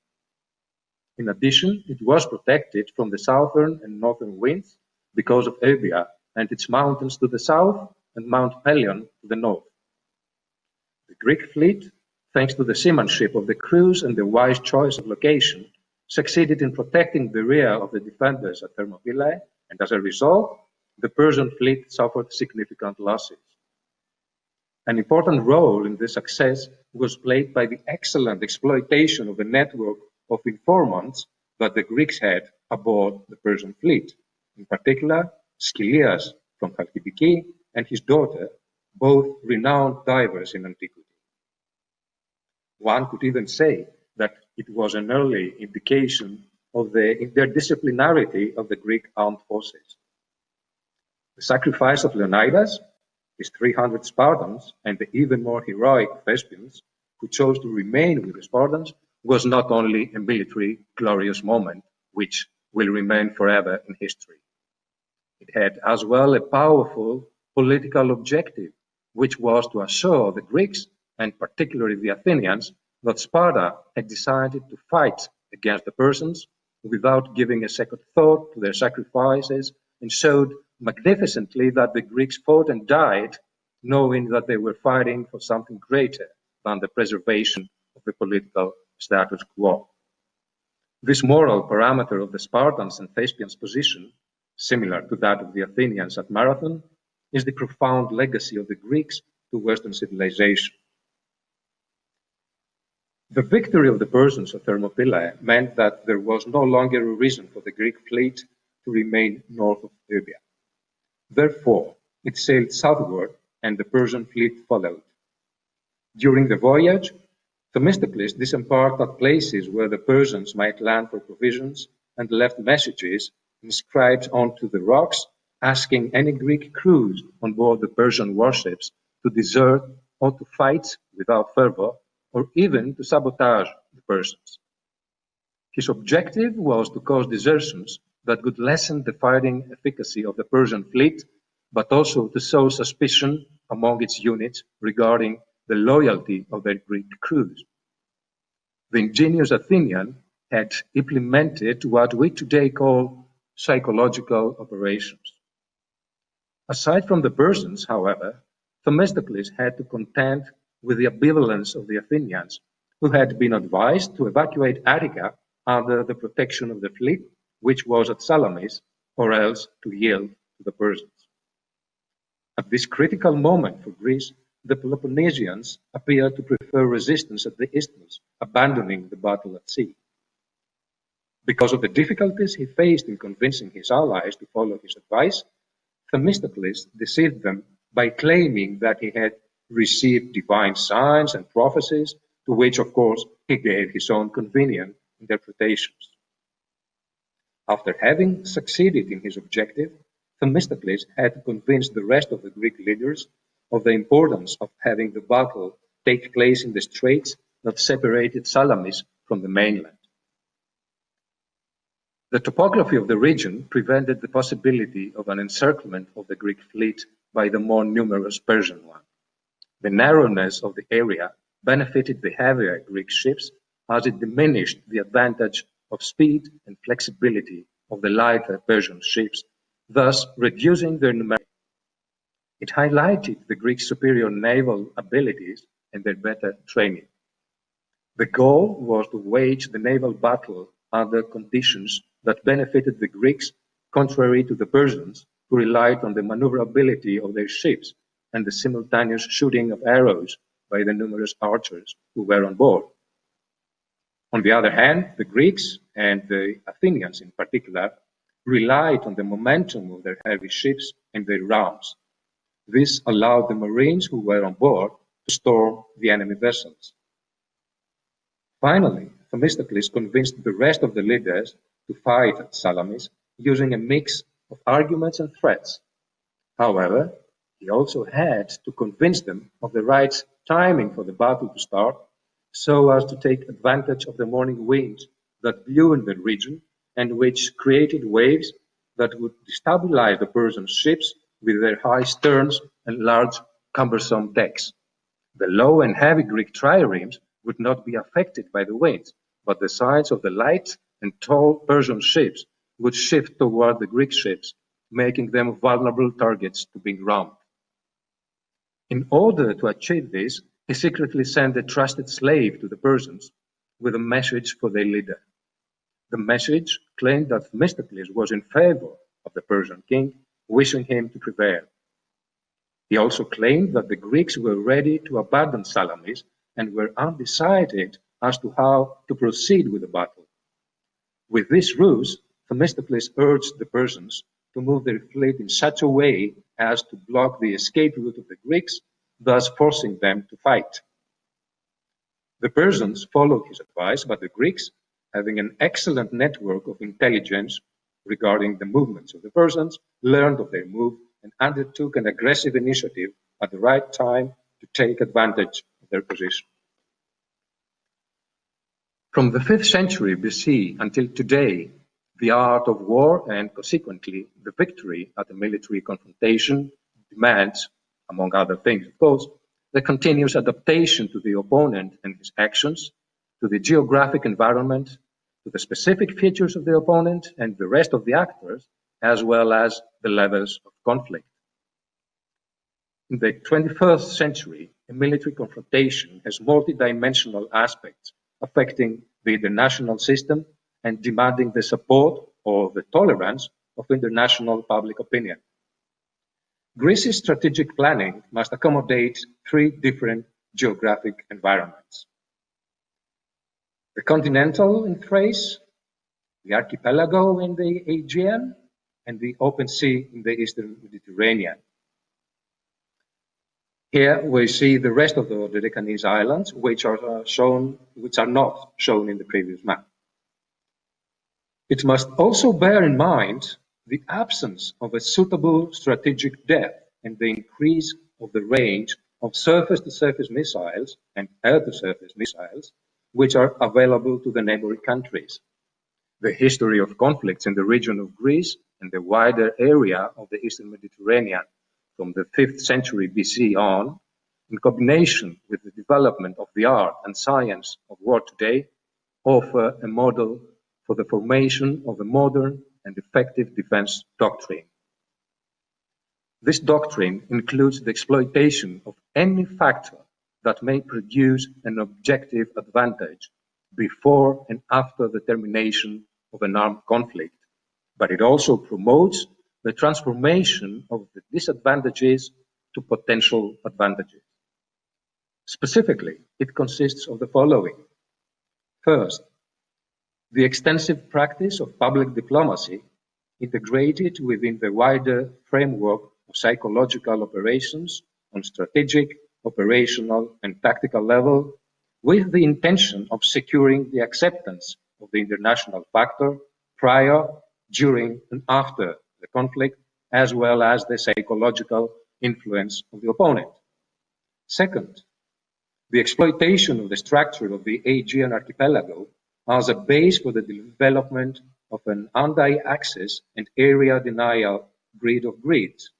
In addition, it was protected from the southern and northern winds because of Euboea and its mountains to the south and Mount Pelion to the north. The Greek fleet, thanks to the seamanship of the crews and the wise choice of location, succeeded in protecting the rear of the defenders at Thermopylae, and as a result, the Persian fleet suffered significant losses. An important role in this success was played by the excellent exploitation of the network of informants that the Greeks had aboard the Persian fleet, in particular Schilias from Chalkidiki and his daughter, both renowned divers in antiquity. One could even say that it was an early indication of the interdisciplinarity of the Greek armed forces. The sacrifice of Leonidas, his 300 Spartans, and the even more heroic Thespians, who chose to remain with the Spartans, was not only a military glorious moment, which will remain forever in history. It had as well a powerful political objective, which was to assure the Greeks, and particularly the Athenians, that Sparta had decided to fight against the Persians without giving a second thought to their sacrifices, and showed magnificently that the Greeks fought and died, knowing that they were fighting for something greater than the preservation of the political status quo. This moral parameter of the Spartans and Thespians' position, similar to that of the Athenians at Marathon, is the profound legacy of the Greeks to Western civilization. The victory of the Persians at Thermopylae meant that there was no longer a reason for the Greek fleet to remain north of Euboea. Therefore, it sailed southward and the Persian fleet followed. During the voyage, Themistocles disembarked at places where the Persians might land for provisions and left messages inscribed onto the rocks asking any Greek crews on board the Persian warships to desert or to fight without fervor or even to sabotage the Persians. His objective was to cause desertions that would lessen the fighting efficacy of the Persian fleet, but also to sow suspicion among its units regarding the loyalty of their Greek crews. The ingenious Athenian had implemented what we today call psychological operations. Aside from the Persians, however, Themistocles had to contend with the ambivalence of the Athenians, who had been advised to evacuate Attica under the protection of the fleet, which was at Salamis, or else to yield to the Persians. At this critical moment for Greece, the Peloponnesians appeared to prefer resistance at the isthmus, abandoning the battle at sea. Because of the difficulties he faced in convincing his allies to follow his advice, Themistocles deceived them by claiming that he had received divine signs and prophecies, to which, of course, he gave his own convenient interpretations. After having succeeded in his objective, Themistocles had to convince the rest of the Greek leaders of the importance of having the battle take place in the straits that separated Salamis from the mainland. The topography of the region prevented the possibility of an encirclement of the Greek fleet by the more numerous Persian one. The narrowness of the area benefited the heavier Greek ships as it diminished the advantage of speed and flexibility of the lighter Persian ships, thus reducing their numerosity. It highlighted the Greek superior naval abilities and their better training. The goal was to wage the naval battle under conditions that benefited the Greeks, contrary to the Persians, who relied on the maneuverability of their ships and the simultaneous shooting of arrows by the numerous archers who were on board. On the other hand, the Greeks, and the Athenians in particular, relied on the momentum of their heavy ships and their arms. This allowed the Marines who were on board to storm the enemy vessels. Finally, Themistocles convinced the rest of the leaders to fight at Salamis using a mix of arguments and threats. However, he also had to convince them of the right timing for the battle to start, so as to take advantage of the morning winds that blew in the region and which created waves that would destabilize the Persian ships with their high sterns and large cumbersome decks. The low and heavy Greek triremes would not be affected by the winds, but the sides of the light and tall Persian ships would shift toward the Greek ships, making them vulnerable targets to being rammed. In order to achieve this, he secretly sent a trusted slave to the Persians with a message for their leader. The message claimed that Themistocles was in favor of the Persian king, wishing him to prevail. He also claimed that the Greeks were ready to abandon Salamis and were undecided as to how to proceed with the battle. With this ruse, Themistocles urged the Persians to move their fleet in such a way as to block the escape route of the Greeks, thus forcing them to fight. The Persians followed his advice, but the Greeks, having an excellent network of intelligence regarding the movements of the Persians, learned of their move and undertook an aggressive initiative at the right time to take advantage of their position. From the 5th century BC until today, the art of war and consequently the victory at a military confrontation demands, among other things of course, the continuous adaptation to the opponent and his actions, to the geographic environment, to the specific features of the opponent and the rest of the actors, as well as the levels of conflict. In the 21st century, a military confrontation has multidimensional aspects affecting the international system and demanding the support or the tolerance of international public opinion. Greece's strategic planning must accommodate 3 different geographic environments: the continental in Thrace, the archipelago in the Aegean, and the open sea in the eastern Mediterranean. Here we see the rest of the Dodecanese islands, which are not shown in the previous map. It must also bear in mind the absence of a suitable strategic depth and the increase of the range of surface-to-surface missiles and air-to-surface missiles, which are available to the neighboring countries. The history of conflicts in the region of Greece and the wider area of the Eastern Mediterranean from the 5th century BC on, in combination with the development of the art and science of war today, offer a model for the formation of a modern and effective defense doctrine. This doctrine includes the exploitation of any factor that may produce an objective advantage before and after the termination of an armed conflict, but it also promotes the transformation of the disadvantages to potential advantages. Specifically, it consists of the following. First, the extensive practice of public diplomacy integrated within the wider framework of psychological operations on strategic, operational, and tactical level, with the intention of securing the acceptance of the international factor prior, during, and after the conflict, as well as the psychological influence of the opponent. Second, the exploitation of the structure of the Aegean archipelago as a base for the development of an anti-access and area denial grid of grids.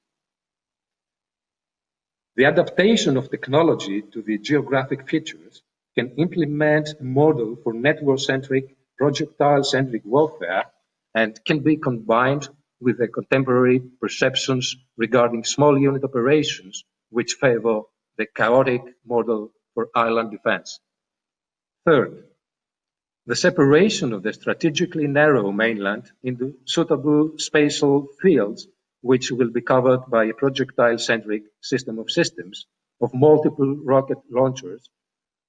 The adaptation of technology to the geographic features can implement a model for network-centric, projectile-centric warfare and can be combined with the contemporary perceptions regarding small unit operations, which favor the chaotic model for island defense. Third, the separation of the strategically narrow mainland into suitable spatial fields, which will be covered by a projectile-centric system of systems, of multiple rocket launchers,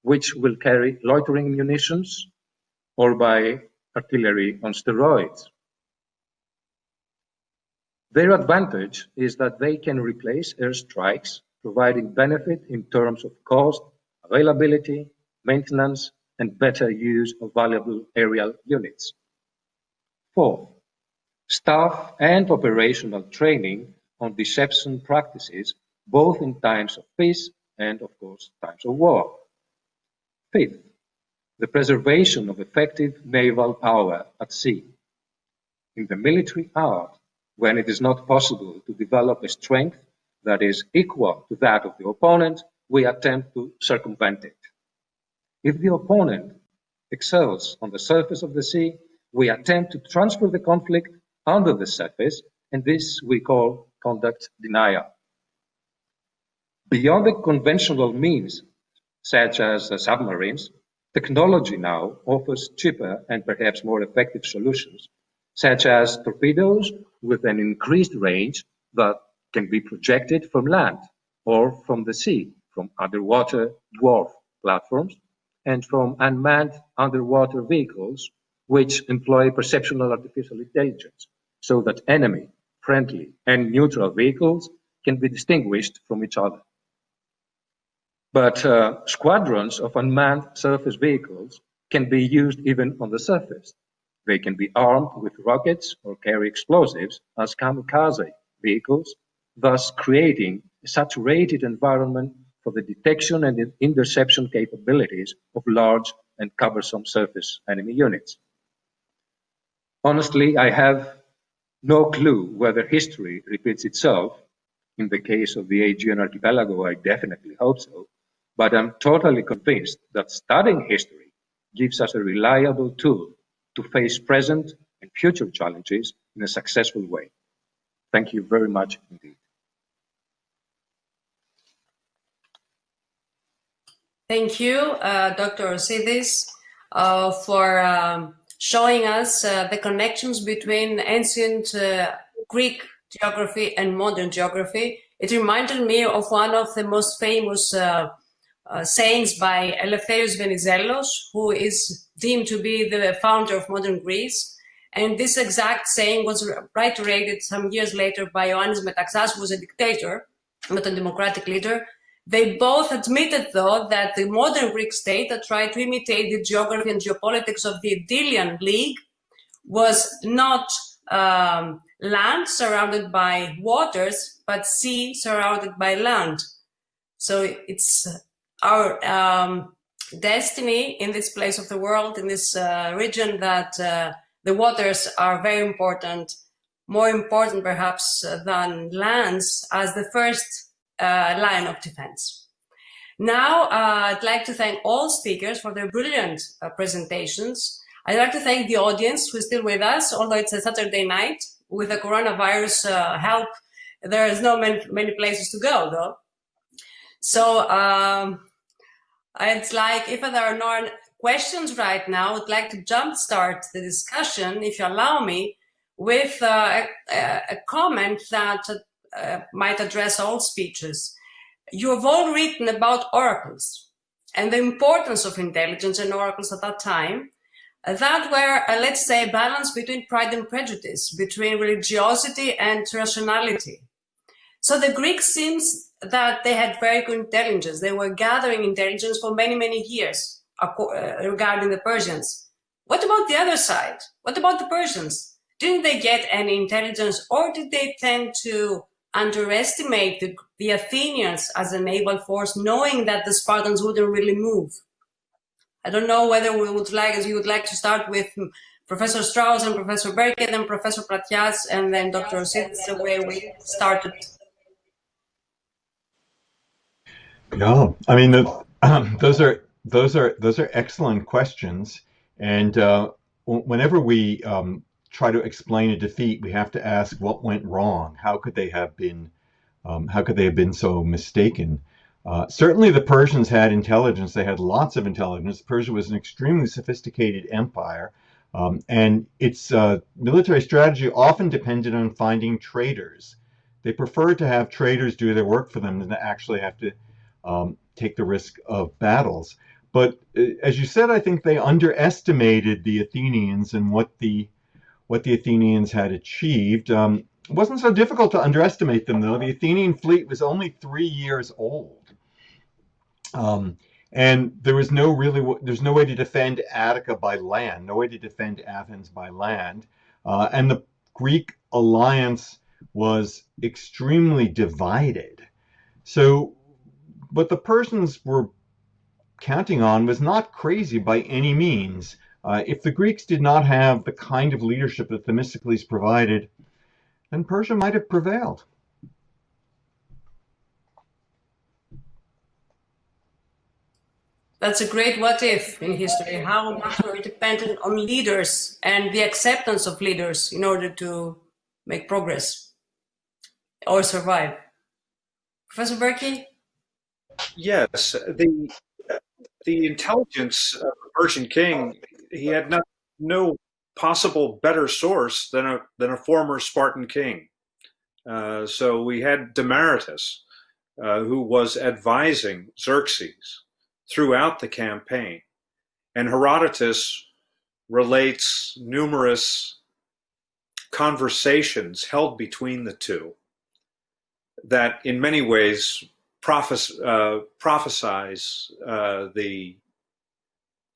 which will carry loitering munitions, or by artillery on steroids. Their advantage is that they can replace airstrikes, providing benefit in terms of cost, availability, maintenance, and better use of valuable aerial units. Fourth, staff and operational training on deception practices, both in times of peace and, of course, times of war. Fifth, the preservation of effective naval power at sea. In the military art, when it is not possible to develop a strength that is equal to that of the opponent, we attempt to circumvent it. If the opponent excels on the surface of the sea, we attempt to transfer the conflict under the surface, and this we call conduct denial. Beyond the conventional means, such as submarines, technology now offers cheaper and perhaps more effective solutions, such as torpedoes with an increased range that can be projected from land or from the sea, from underwater dwarf platforms, and from unmanned underwater vehicles, which employ perceptual artificial intelligence, so that enemy, friendly, and neutral vehicles can be distinguished from each other. But squadrons of unmanned surface vehicles can be used even on the surface. They can be armed with rockets or carry explosives as kamikaze vehicles, thus creating a saturated environment for the detection and interception capabilities of large and cumbersome surface enemy units. Honestly, I have no clue whether history repeats itself. In the case of the Aegean archipelago, I definitely hope so, but I'm totally convinced that studying history gives us a reliable tool to face present and future challenges in a successful way. Thank you very much indeed. Thank you, Dr. Orsidis, for showing us the connections between ancient Greek geography and modern geography. It reminded me of one of the most famous sayings by Eleftherios Venizelos, who is deemed to be the founder of modern Greece. And this exact saying was reiterated some years later by Ioannis Metaxas, who was a dictator, not a democratic leader. They both admitted, though, that the modern Greek state that tried to imitate the geography and geopolitics of the Idyllian League was not land surrounded by waters, but sea surrounded by land. So it's our destiny in this place of the world, in this region, that the waters are very important, more important perhaps than lands, as the first line of defense. Now, I'd like to thank all speakers for their brilliant presentations. I'd like to thank the audience who is still with us, although it's a Saturday night. With the coronavirus help, there is no many places to go, though. So it's like, if there are no questions right now, I'd like to jumpstart the discussion, if you allow me, with a comment that might address all speeches. You have all written about oracles and the importance of intelligence and oracles at that time, that were, let's say, a balance between pride and prejudice, between religiosity and rationality. So the Greeks seems that they had very good intelligence. They were gathering intelligence for many, many years regarding the Persians. What about the other side? What about the Persians? Didn't they get any intelligence, or did they tend to underestimate the Athenians as a naval force, knowing that the Spartans wouldn't really move? I don't know whether we would like, as you would like to start with Professor Strauss and Professor Berke, then Professor Platias, and then Dr. Orsidis, the way we started. Yeah, I mean, those are excellent questions, and whenever we try to explain a defeat, we have to ask what went wrong. How could they have been so mistaken? Certainly, the Persians had intelligence. They had lots of intelligence. Persia was an extremely sophisticated empire, and its military strategy often depended on finding traitors. They preferred to have traitors do their work for them than to actually have to take the risk of battles. But as you said, I think they underestimated the Athenians and what the Athenians had achieved. It wasn't so difficult to underestimate them, though. The Athenian fleet was only 3 years old. And there's no way to defend Attica by land, no way to defend Athens by land. And the Greek alliance was extremely divided. So what the Persians were counting on was not crazy by any means. If the Greeks did not have the kind of leadership that Themistocles provided, then Persia might have prevailed. That's a great what if in history, how much we're dependent on leaders and the acceptance of leaders in order to make progress or survive. Professor Berkey? Yes, the intelligence of the Persian king, he had no possible better source than a former Spartan king. So we had Demaratus, who was advising Xerxes throughout the campaign. And Herodotus relates numerous conversations held between the two that in many ways prophesize the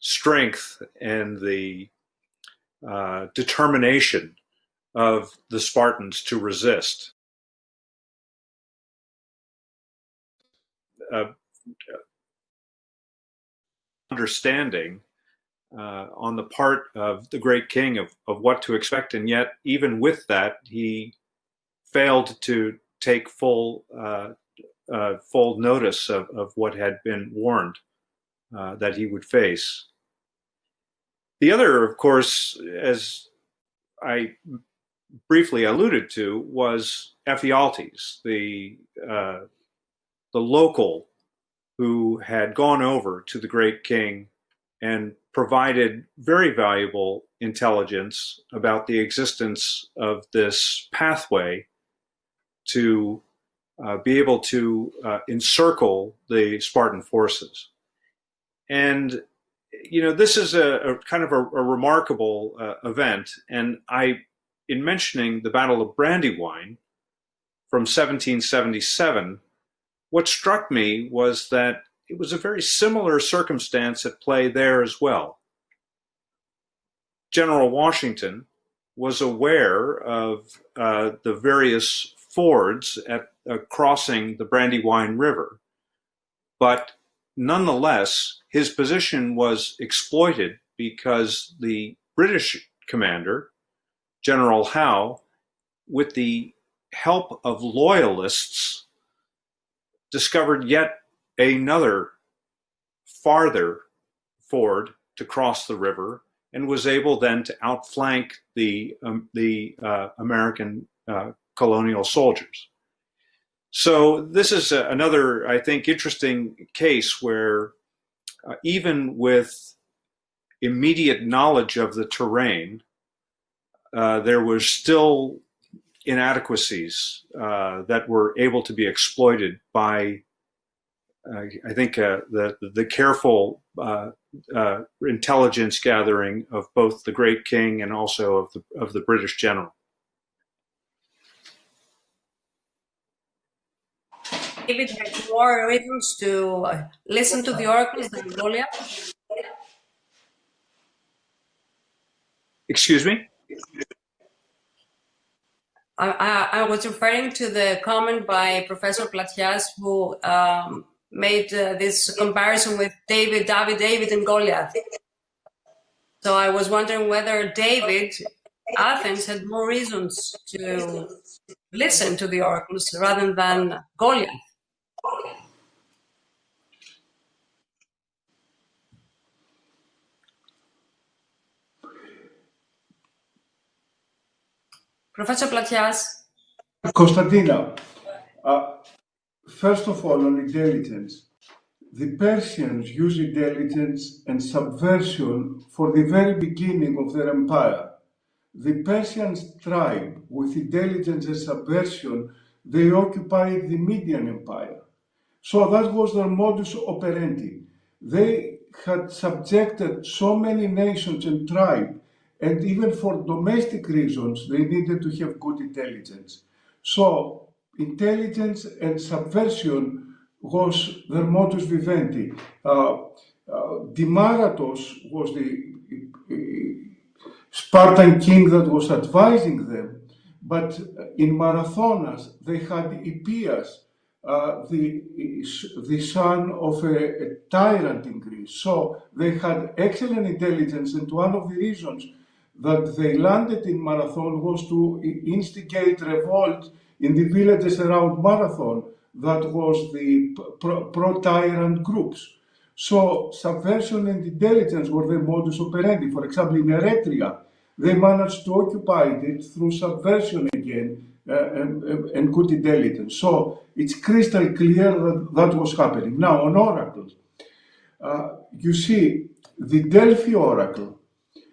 strength and the determination of the Spartans to resist. Understanding on the part of the great king of what to expect, and yet even with that he failed to take full notice of what had been warned that he would face. The other, of course, as I briefly alluded to, was Ephialtes, the local who had gone over to the great king and provided very valuable intelligence about the existence of this pathway to be able to encircle the Spartan forces. And, you know, this is a kind of a remarkable event. And in mentioning the Battle of Brandywine from 1777, what struck me was that it was a very similar circumstance at play there as well. General Washington was aware of the various fords at crossing the Brandywine River, but nonetheless, his position was exploited because the British commander, General Howe, with the help of loyalists, discovered yet another farther ford to cross the river and was able then to outflank the American colonial soldiers. So this is another, I think, interesting case where even with immediate knowledge of the terrain, there was still inadequacies that were able to be exploited by, I think, the careful intelligence gathering of both the great king and also of the British general. David had more reasons to listen to the oracles than Goliath? Excuse me? I was referring to the comment by Professor Platias, who made this comparison with David, and Goliath. So I was wondering whether Athens had more reasons to listen to the oracles rather than Goliath. Professor Platias. Konstantina, first of all, on intelligence, the Persians used intelligence and subversion for the very beginning of their empire. The Persians tribe, with intelligence and subversion, they occupied the Median Empire. So that was their modus operandi. They had subjected so many nations and tribes, and even for domestic reasons, they needed to have good intelligence. So intelligence and subversion was their modus vivendi. Demaratos was the Spartan king that was advising them, but in Marathonas they had Hippias, the son of a tyrant in Greece. So they had excellent intelligence, and one of the reasons that they landed in Marathon was to instigate revolt in the villages around Marathon. That was the pro-tyrant groups. So subversion and intelligence were the modus operandi. For example, in Eritrea, they managed to occupy it through subversion again and good intelligence. So it's crystal clear that that was happening. Now, on oracles, you see, the Delphi oracle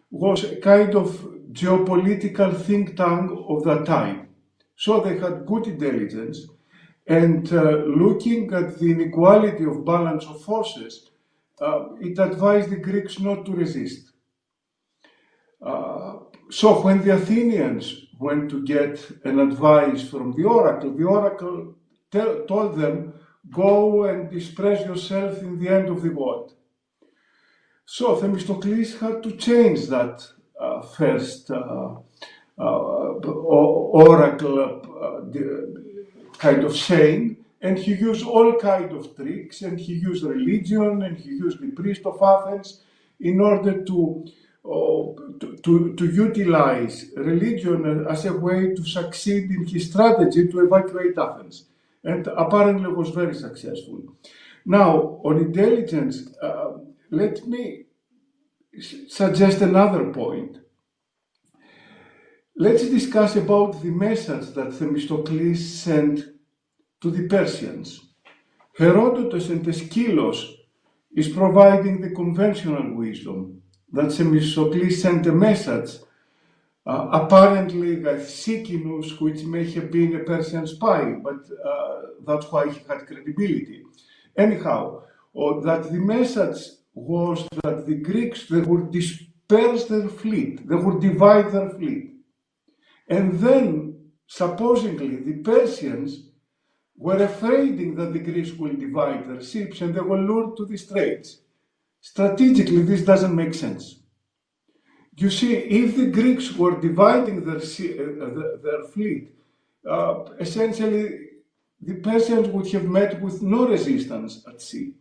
was a kind of geopolitical think tank of that time. So they had good intelligence, and looking at the inequality of balance of forces, it advised the Greeks not to resist. So when the Athenians went to get an advice from the oracle told them, go and express yourself in the end of the world. So Themistocles had to change that first oracle kind of saying, and he used all kinds of tricks, and he used religion, and he used the priest of Athens in order to utilize religion as a way to succeed in his strategy to evacuate Athens. And apparently was very successful. Now, on intelligence, let me suggest another point. Let's discuss about the message that Themistocles sent to the Persians. Herodotus and Aeschylus is providing the conventional wisdom that Themistocles sent a message, apparently that Sikinus, which may have been a Persian spy, but that's why he had credibility. Anyhow, that the message was that the Greeks, they would disperse their fleet, they would divide their fleet. And then, supposedly, the Persians were afraid that the Greeks will divide their ships and they were lured to the straits. Strategically, this doesn't make sense. You see, if the Greeks were dividing their fleet, essentially the Persians would have met with no resistance at sea.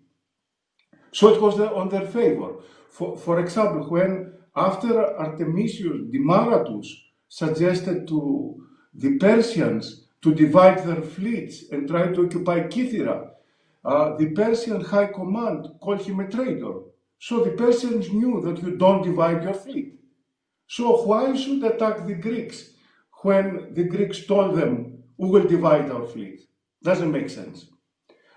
So it was on their favor. For example, when after Artemisius Demaratus suggested to the Persians to divide their fleets and try to occupy Kythera, the Persian high command called him a traitor. So the Persians knew that you don't divide your fleet. So why should attack the Greeks when the Greeks told them, we will divide our fleet? Doesn't make sense.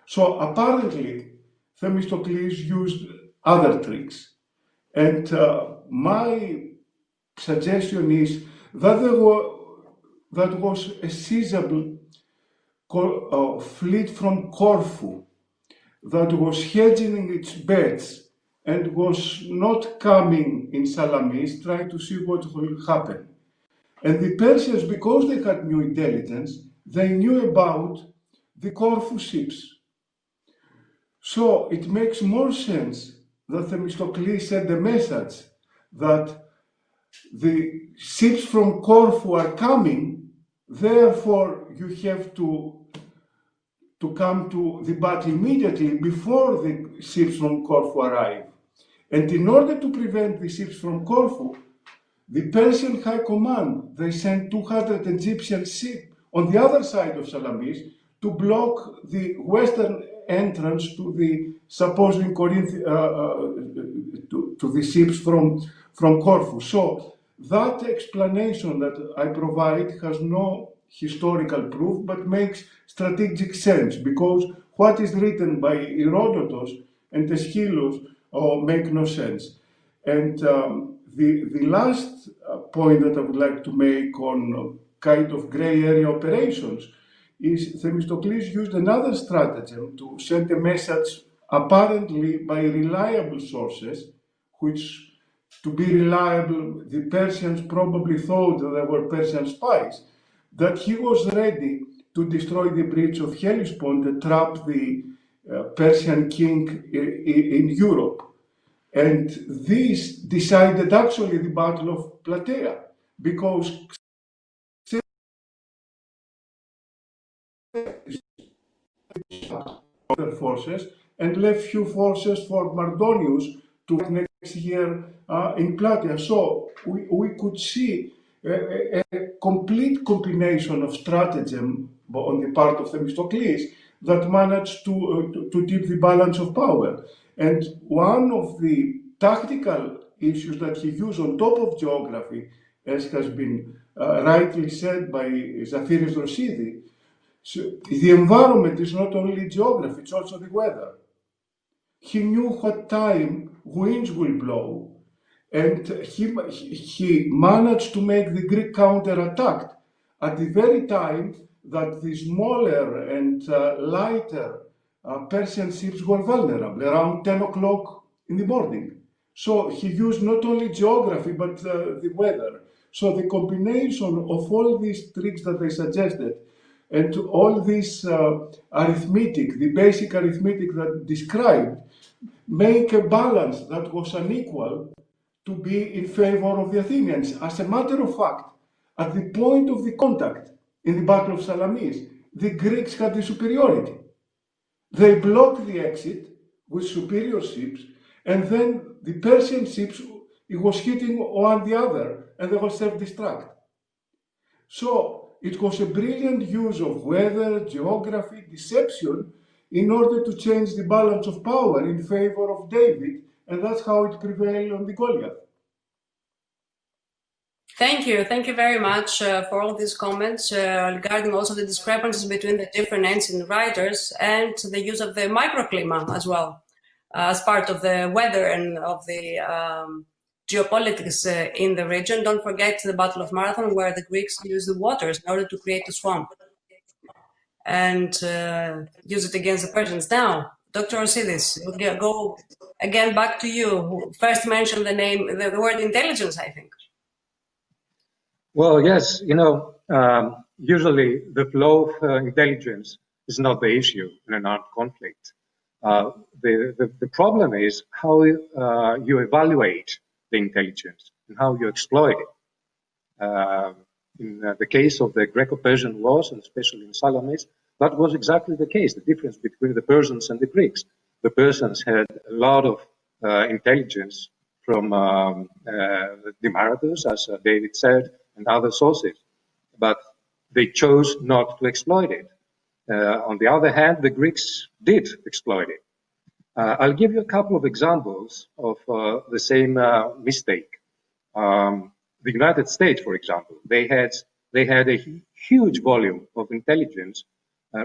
So apparently, Themistocles used other tricks. And my suggestion is that that was a seizable fleet from Corfu that was hedging its bets and was not coming in Salamis, trying to see what will happen. And the Persians, because they had new intelligence, they knew about the Corfu ships. So it makes more sense that Themistocles sent a message that the ships from Corfu are coming, therefore you have to come to the battle immediately before the ships from Corfu arrive. And in order to prevent the ships from Corfu, the Persian High Command, they sent 200 Egyptian ships on the other side of Salamis to block the western entrance to the supposed Corinth, to the ships from Corfu. So that explanation that I provide has no historical proof, but makes strategic sense, because what is written by Herodotus and Aeschylus make no sense. And the last point that I would like to make on kind of gray area operations is Themistocles used another stratagem to send a message apparently by reliable sources, which to be reliable, the Persians probably thought that they were Persian spies, that he was ready to destroy the bridge of Hellespont and trap the Persian king in Europe. And this decided actually the Battle of Plataea, because forces and left few forces for Mardonius to next year in Plataea. So we could see a complete combination of stratagem on the part of Themistocles that managed to tip the balance of power. And one of the tactical issues that he used on top of geography, as has been rightly said by Zafiris Rossidi, so the environment is not only geography, it's also the weather. He knew what time winds will blow, and he managed to make the Greek counterattack at the very time that the smaller and lighter Persian ships were vulnerable, around 10 o'clock in the morning. So he used not only geography, but the weather. So the combination of all these tricks that I suggested and all this arithmetic, the basic arithmetic that described, make a balance that was unequal to be in favor of the Athenians. As a matter of fact, at the point of the contact in the Battle of Salamis, the Greeks had the superiority. They blocked the exit with superior ships, and then the Persian ships, it was hitting one the other, and they were self-destruct. So it was a brilliant use of weather, geography, deception in order to change the balance of power in favor of David, and that's how it prevailed on the Goliath. Thank you very much for all these comments regarding also the discrepancies between the different ancient writers and the use of the microclimate as well as part of the weather and of the geopolitics in the region. Don't forget the Battle of Marathon, where the Greeks used the waters in order to create a swamp and use it against the Persians. Now, Dr. Orsidis, we'll go again back to you, who first mentioned the word intelligence, I think. Well, yes, usually the flow of intelligence is not the issue in an armed conflict. The problem is how you evaluate the intelligence and how you exploit it. In the case of the Greco-Persian wars, and especially in Salamis, that was exactly the case, the difference between the Persians and the Greeks. The Persians had a lot of intelligence from Demaratus, as David said, and other sources, but they chose not to exploit it. On the other hand, the Greeks did exploit it. I'll give you a couple of examples of the same mistake. The United States, for example, they had a huge volume of intelligence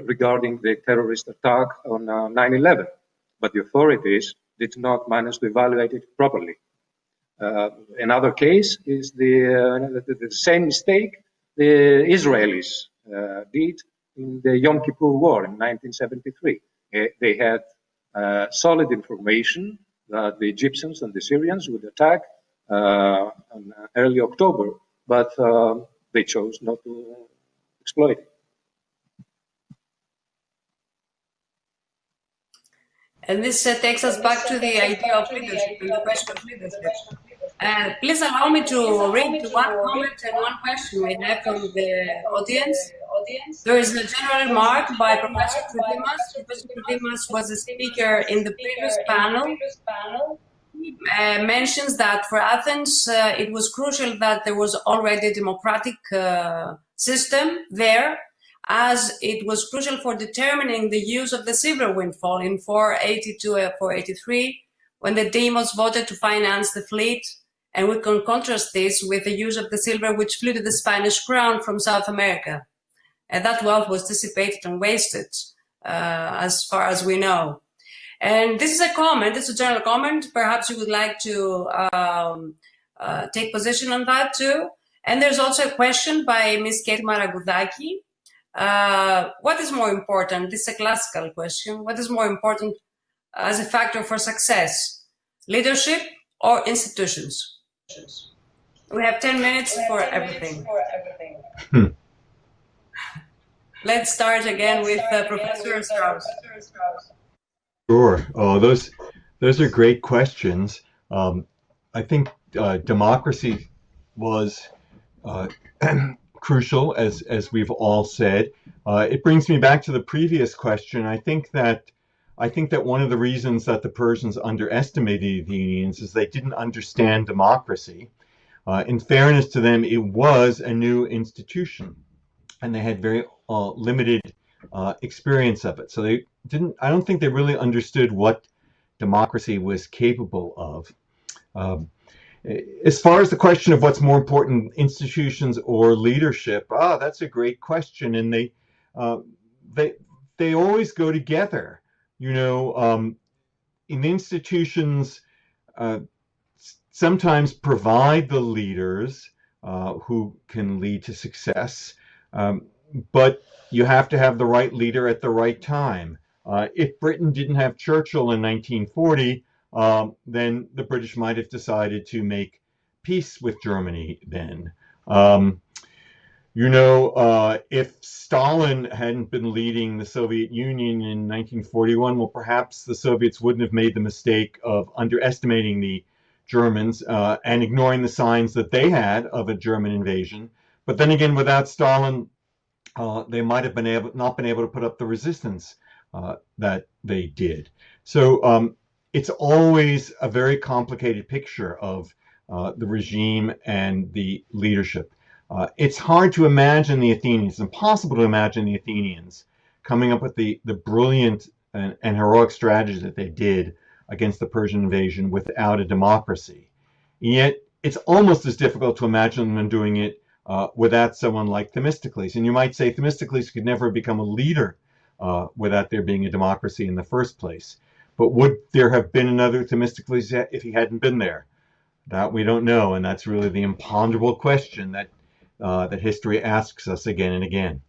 regarding the terrorist attack on 9/11, but the authorities did not manage to evaluate it properly. Another case is the same mistake the Israelis did in the Yom Kippur War in 1973. They had solid information that the Egyptians and the Syrians would attack in early October, but they chose not to exploit it. And this takes us back to the idea of leadership and the question of leadership. Please allow me to read one comment and one question we have from the audience. There is a general remark by Professor Tridimas. Professor Tridimas was a speaker in the previous panel. He mentions that for Athens, it was crucial that there was already a democratic system there, as it was crucial for determining the use of the silver windfall in 482 or 483, when the demos voted to finance the fleet. And we can contrast this with the use of the silver which flew to the Spanish crown from South America. And that wealth was dissipated and wasted, as far as we know. And this is a comment, it's a general comment. Perhaps you would like to take position on that too. And there's also a question by Ms. Kate Maragudaki. What is more important? This is a classical question. What is more important as a factor for success? Leadership or institutions? We have 10 minutes for everything. Let's start again with Professor Strauss. Sure. Oh, those are great questions. I think democracy was crucial, as we've all said. It brings me back to the previous question. I think that one of the reasons that the Persians underestimated the Athenians is they didn't understand democracy. In fairness to them, it was a new institution, and they had very limited experience of it. So they didn't. I don't think they really understood what democracy was capable of. As far as the question of what's more important, institutions or leadership, that's a great question, and they always go together. You know, in institutions, sometimes provide the leaders who can lead to success, but you have to have the right leader at the right time. If Britain didn't have Churchill in 1940, then the British might have decided to make peace with Germany then. If Stalin hadn't been leading the Soviet Union in 1941, well, perhaps the Soviets wouldn't have made the mistake of underestimating the Germans and ignoring the signs that they had of a German invasion. But then again, without Stalin, they might have not been able to put up the resistance that they did. So it's always a very complicated picture of the regime and the leadership. It's hard to imagine the Athenians, it's impossible to imagine the Athenians coming up with the brilliant and heroic strategy that they did against the Persian invasion without a democracy. And yet, it's almost as difficult to imagine them doing it without someone like Themistocles. And you might say Themistocles could never become a leader without there being a democracy in the first place. But would there have been another Themistocles if he hadn't been there? That we don't know, and that's really the imponderable question that that history asks us again and again.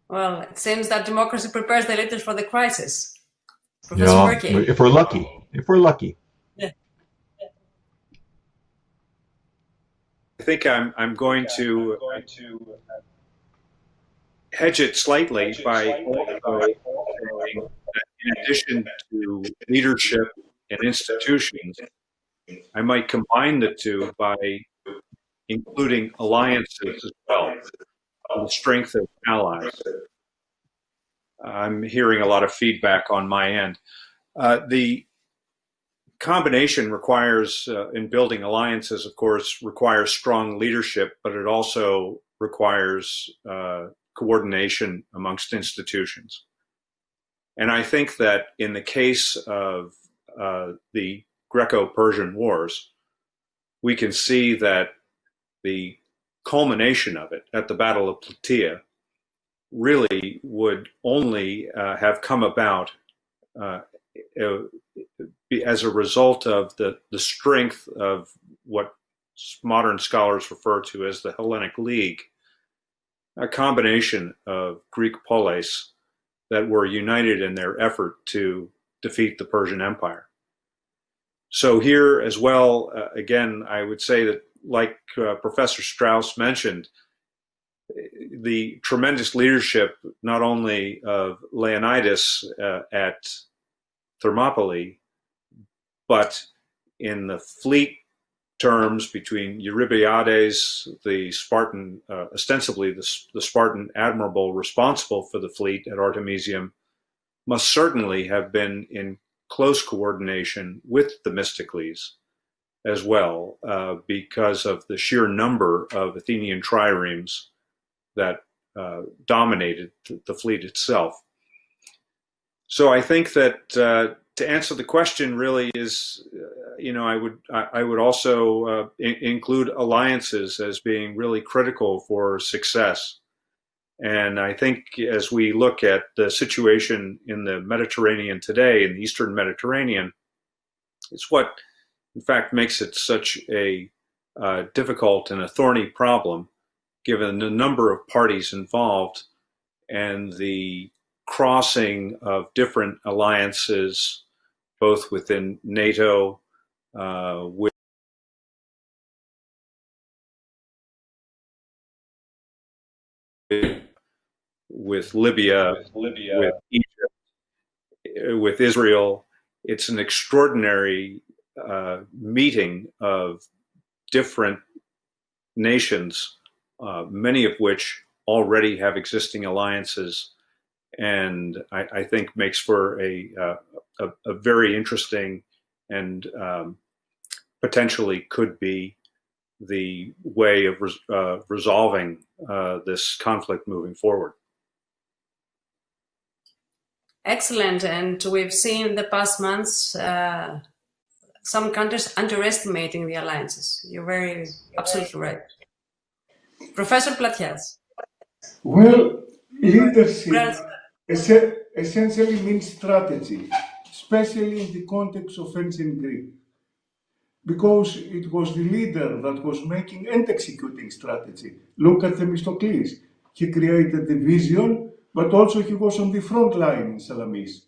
Well, it seems that democracy prepares the leaders for the crisis. Yeah, if we're lucky. If we're lucky. Yeah. I think I'm going to hedge it slightly by also saying that in addition to leadership and institutions, I might combine the two by including alliances as well, the strength of allies. I'm hearing a lot of feedback on my end. The combination requires, in building alliances, of course, requires strong leadership, but it also requires coordination amongst institutions. And I think that in the case of the Greco-Persian Wars, we can see that the culmination of it at the Battle of Plataea really would only have come about as a result of the strength of what modern scholars refer to as the Hellenic League, a combination of Greek polis that were united in their effort to defeat the Persian Empire. So here as well, again, I would say that, like Professor Strauss mentioned, the tremendous leadership not only of Leonidas at Thermopylae, but in the fleet terms between Eurybiades, the Spartan, ostensibly the Spartan admiral responsible for the fleet at Artemisium, must certainly have been in close coordination with Themistocles as well, because of the sheer number of Athenian triremes that dominated the fleet itself. So I think that to answer the question really is, I would also include alliances as being really critical for success. And I think as we look at the situation in the Mediterranean today, in the Eastern Mediterranean, it's what, in fact, makes it such a difficult and a thorny problem, given the number of parties involved and the crossing of different alliances, both within NATO, with Libya, with Egypt, with Israel. It's an extraordinary meeting of different nations, many of which already have existing alliances, and I think makes for a very interesting and potentially could be the way of resolving this conflict moving forward. Excellent. And we've seen in the past months some countries underestimating the alliances. You're absolutely right. Professor Platias. Well, leadership essentially means strategy, especially in the context of ancient Greek, because it was the leader that was making and executing strategy. Look at Themistocles. He created the vision, but also he was on the front line in Salamis.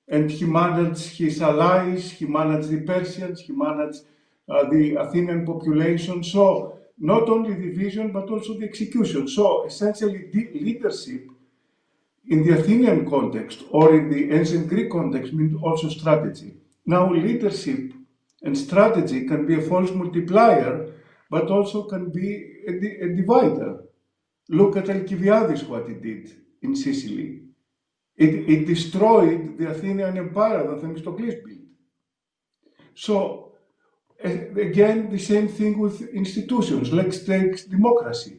And he managed his allies, he managed the Persians, he managed the Athenian population. So not only the vision, but also the execution. So essentially the leadership in the Athenian context or in the ancient Greek context means also strategy. Now leadership and strategy can be a force multiplier, but also can be a divider. Look at Alcibiades, what he did in Sicily. It destroyed the Athenian empire that Themistocles built. So, again, the same thing with institutions. Let's take democracy.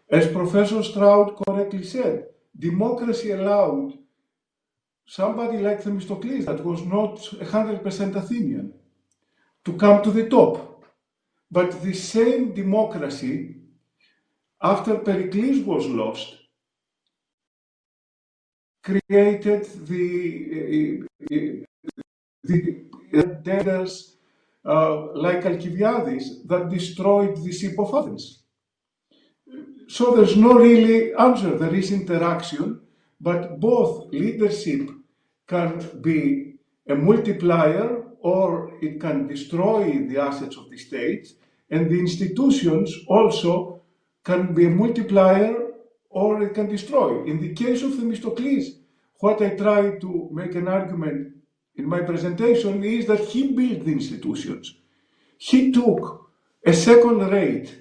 As Professor Stroud correctly said, democracy allowed somebody like Themistocles that was not 100% Athenian to come to the top. But the same democracy, after Pericles was lost, created the debtors like Alcibiades that destroyed the ship of Athens. So there's no really answer. There is interaction, but both leadership can be a multiplier or it can destroy the assets of the states, and the institutions also can be a multiplier or it can destroy. In the case of Themistocles, what I try to make an argument in my presentation is that he built the institutions. He took a second-rate,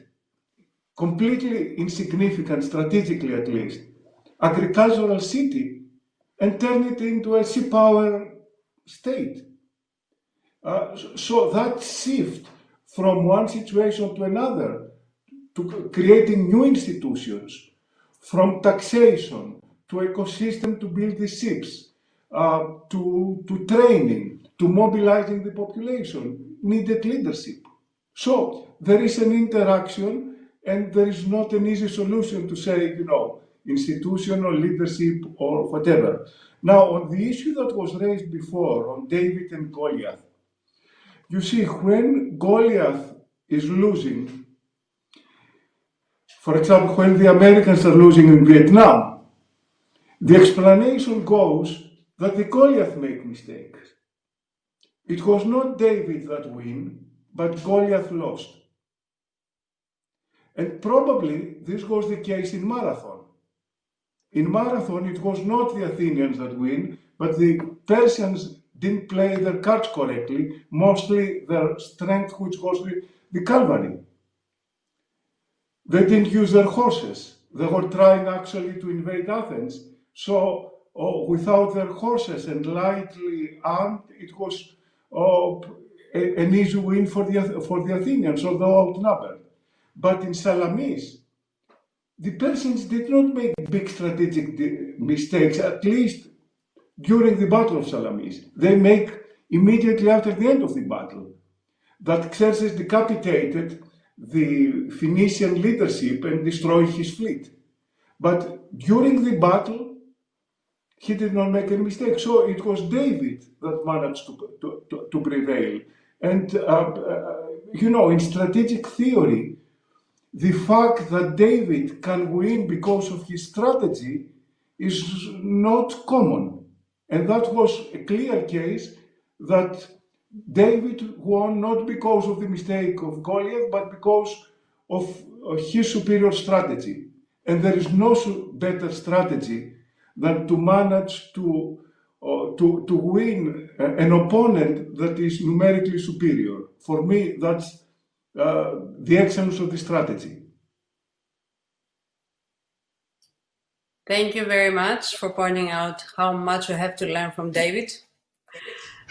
completely insignificant, strategically at least, agricultural city and turned it into a sea power state. So that shift from one situation to another, to creating new institutions, from taxation to ecosystem to build the ships, to training, to mobilizing the population, needed leadership. So there is an interaction and there is not an easy solution to say, institutional leadership or whatever. Now, on the issue that was raised before, on David and Goliath, you see, when Goliath is losing, for example, when the Americans are losing in Vietnam, the explanation goes that the Goliath make mistakes. It was not David that won, but Goliath lost. And probably this was the case in marathon. In marathon, it was not the Athenians that win, but the Persians didn't play their cards correctly, mostly their strength, which was the cavalry. They didn't use their horses. They were trying actually to invade Athens. So without their horses and lightly armed, it was an easy win for the Athenians, although outnumbered. But in Salamis, the Persians did not make big strategic mistakes, at least during the Battle of Salamis. They make immediately after the end of the battle that Xerxes decapitated the Phoenician leadership and destroyed his fleet. But during the battle, he did not make any mistake. So it was David that managed to prevail. And, in strategic theory, the fact that David can win because of his strategy is not common. And that was a clear case that David won not because of the mistake of Goliath, but because of his superior strategy. And there is no better strategy than to manage to win an opponent that is numerically superior. For me, that's the excellence of the strategy. Thank you very much for pointing out how much we have to learn from David.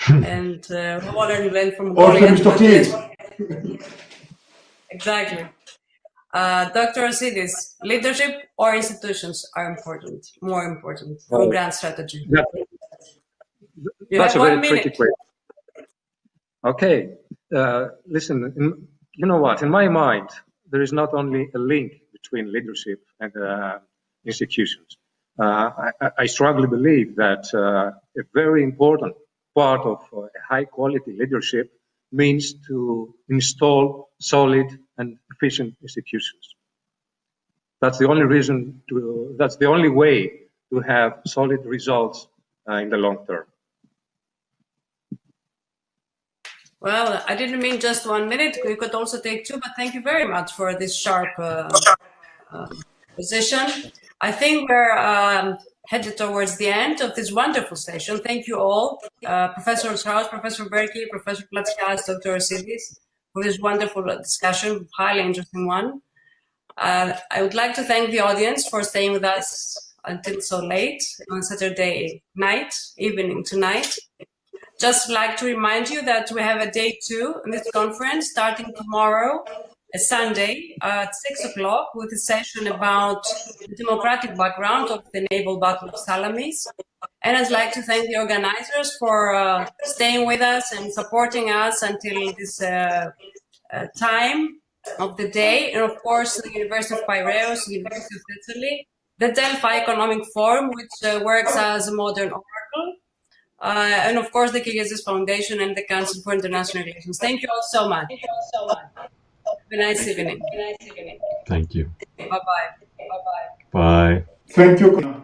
And we all learn from Goliath. Exactly. Dr. Asidis, leadership or institutions are important, more important from grand strategy? That's a very tricky question. Okay, listen, you know what, in my mind, there is not only a link between leadership and institutions. I strongly believe that a very important part of high quality leadership means to install solid and efficient institutions. That's the only reason that's the only way to have solid results in the long term. Well, I didn't mean just 1 minute. We could also take 2, but thank you very much for this sharp position. I think we're headed towards the end of this wonderful session. Thank you all, Professor Strauss, Professor Berkey, Professor Platsias, Dr. Asidis, for this wonderful discussion, highly interesting one. I would like to thank the audience for staying with us until so late on Saturday night, evening tonight. Just like to remind you that we have a day 2 in this conference starting tomorrow, a Sunday at 6 o'clock, with a session about the democratic background of the naval battle of Salamis. And I'd like to thank the organizers for staying with us and supporting us until this time of the day. And of course, the University of Piraeus, the University of Italy, the Delphi Economic Forum, which works as a modern oracle. And of course, the Kyrgyzstan Foundation and the Council for International Relations. Thank you all so much. Have a nice evening. Thank you. Bye-bye. Bye. Thank you.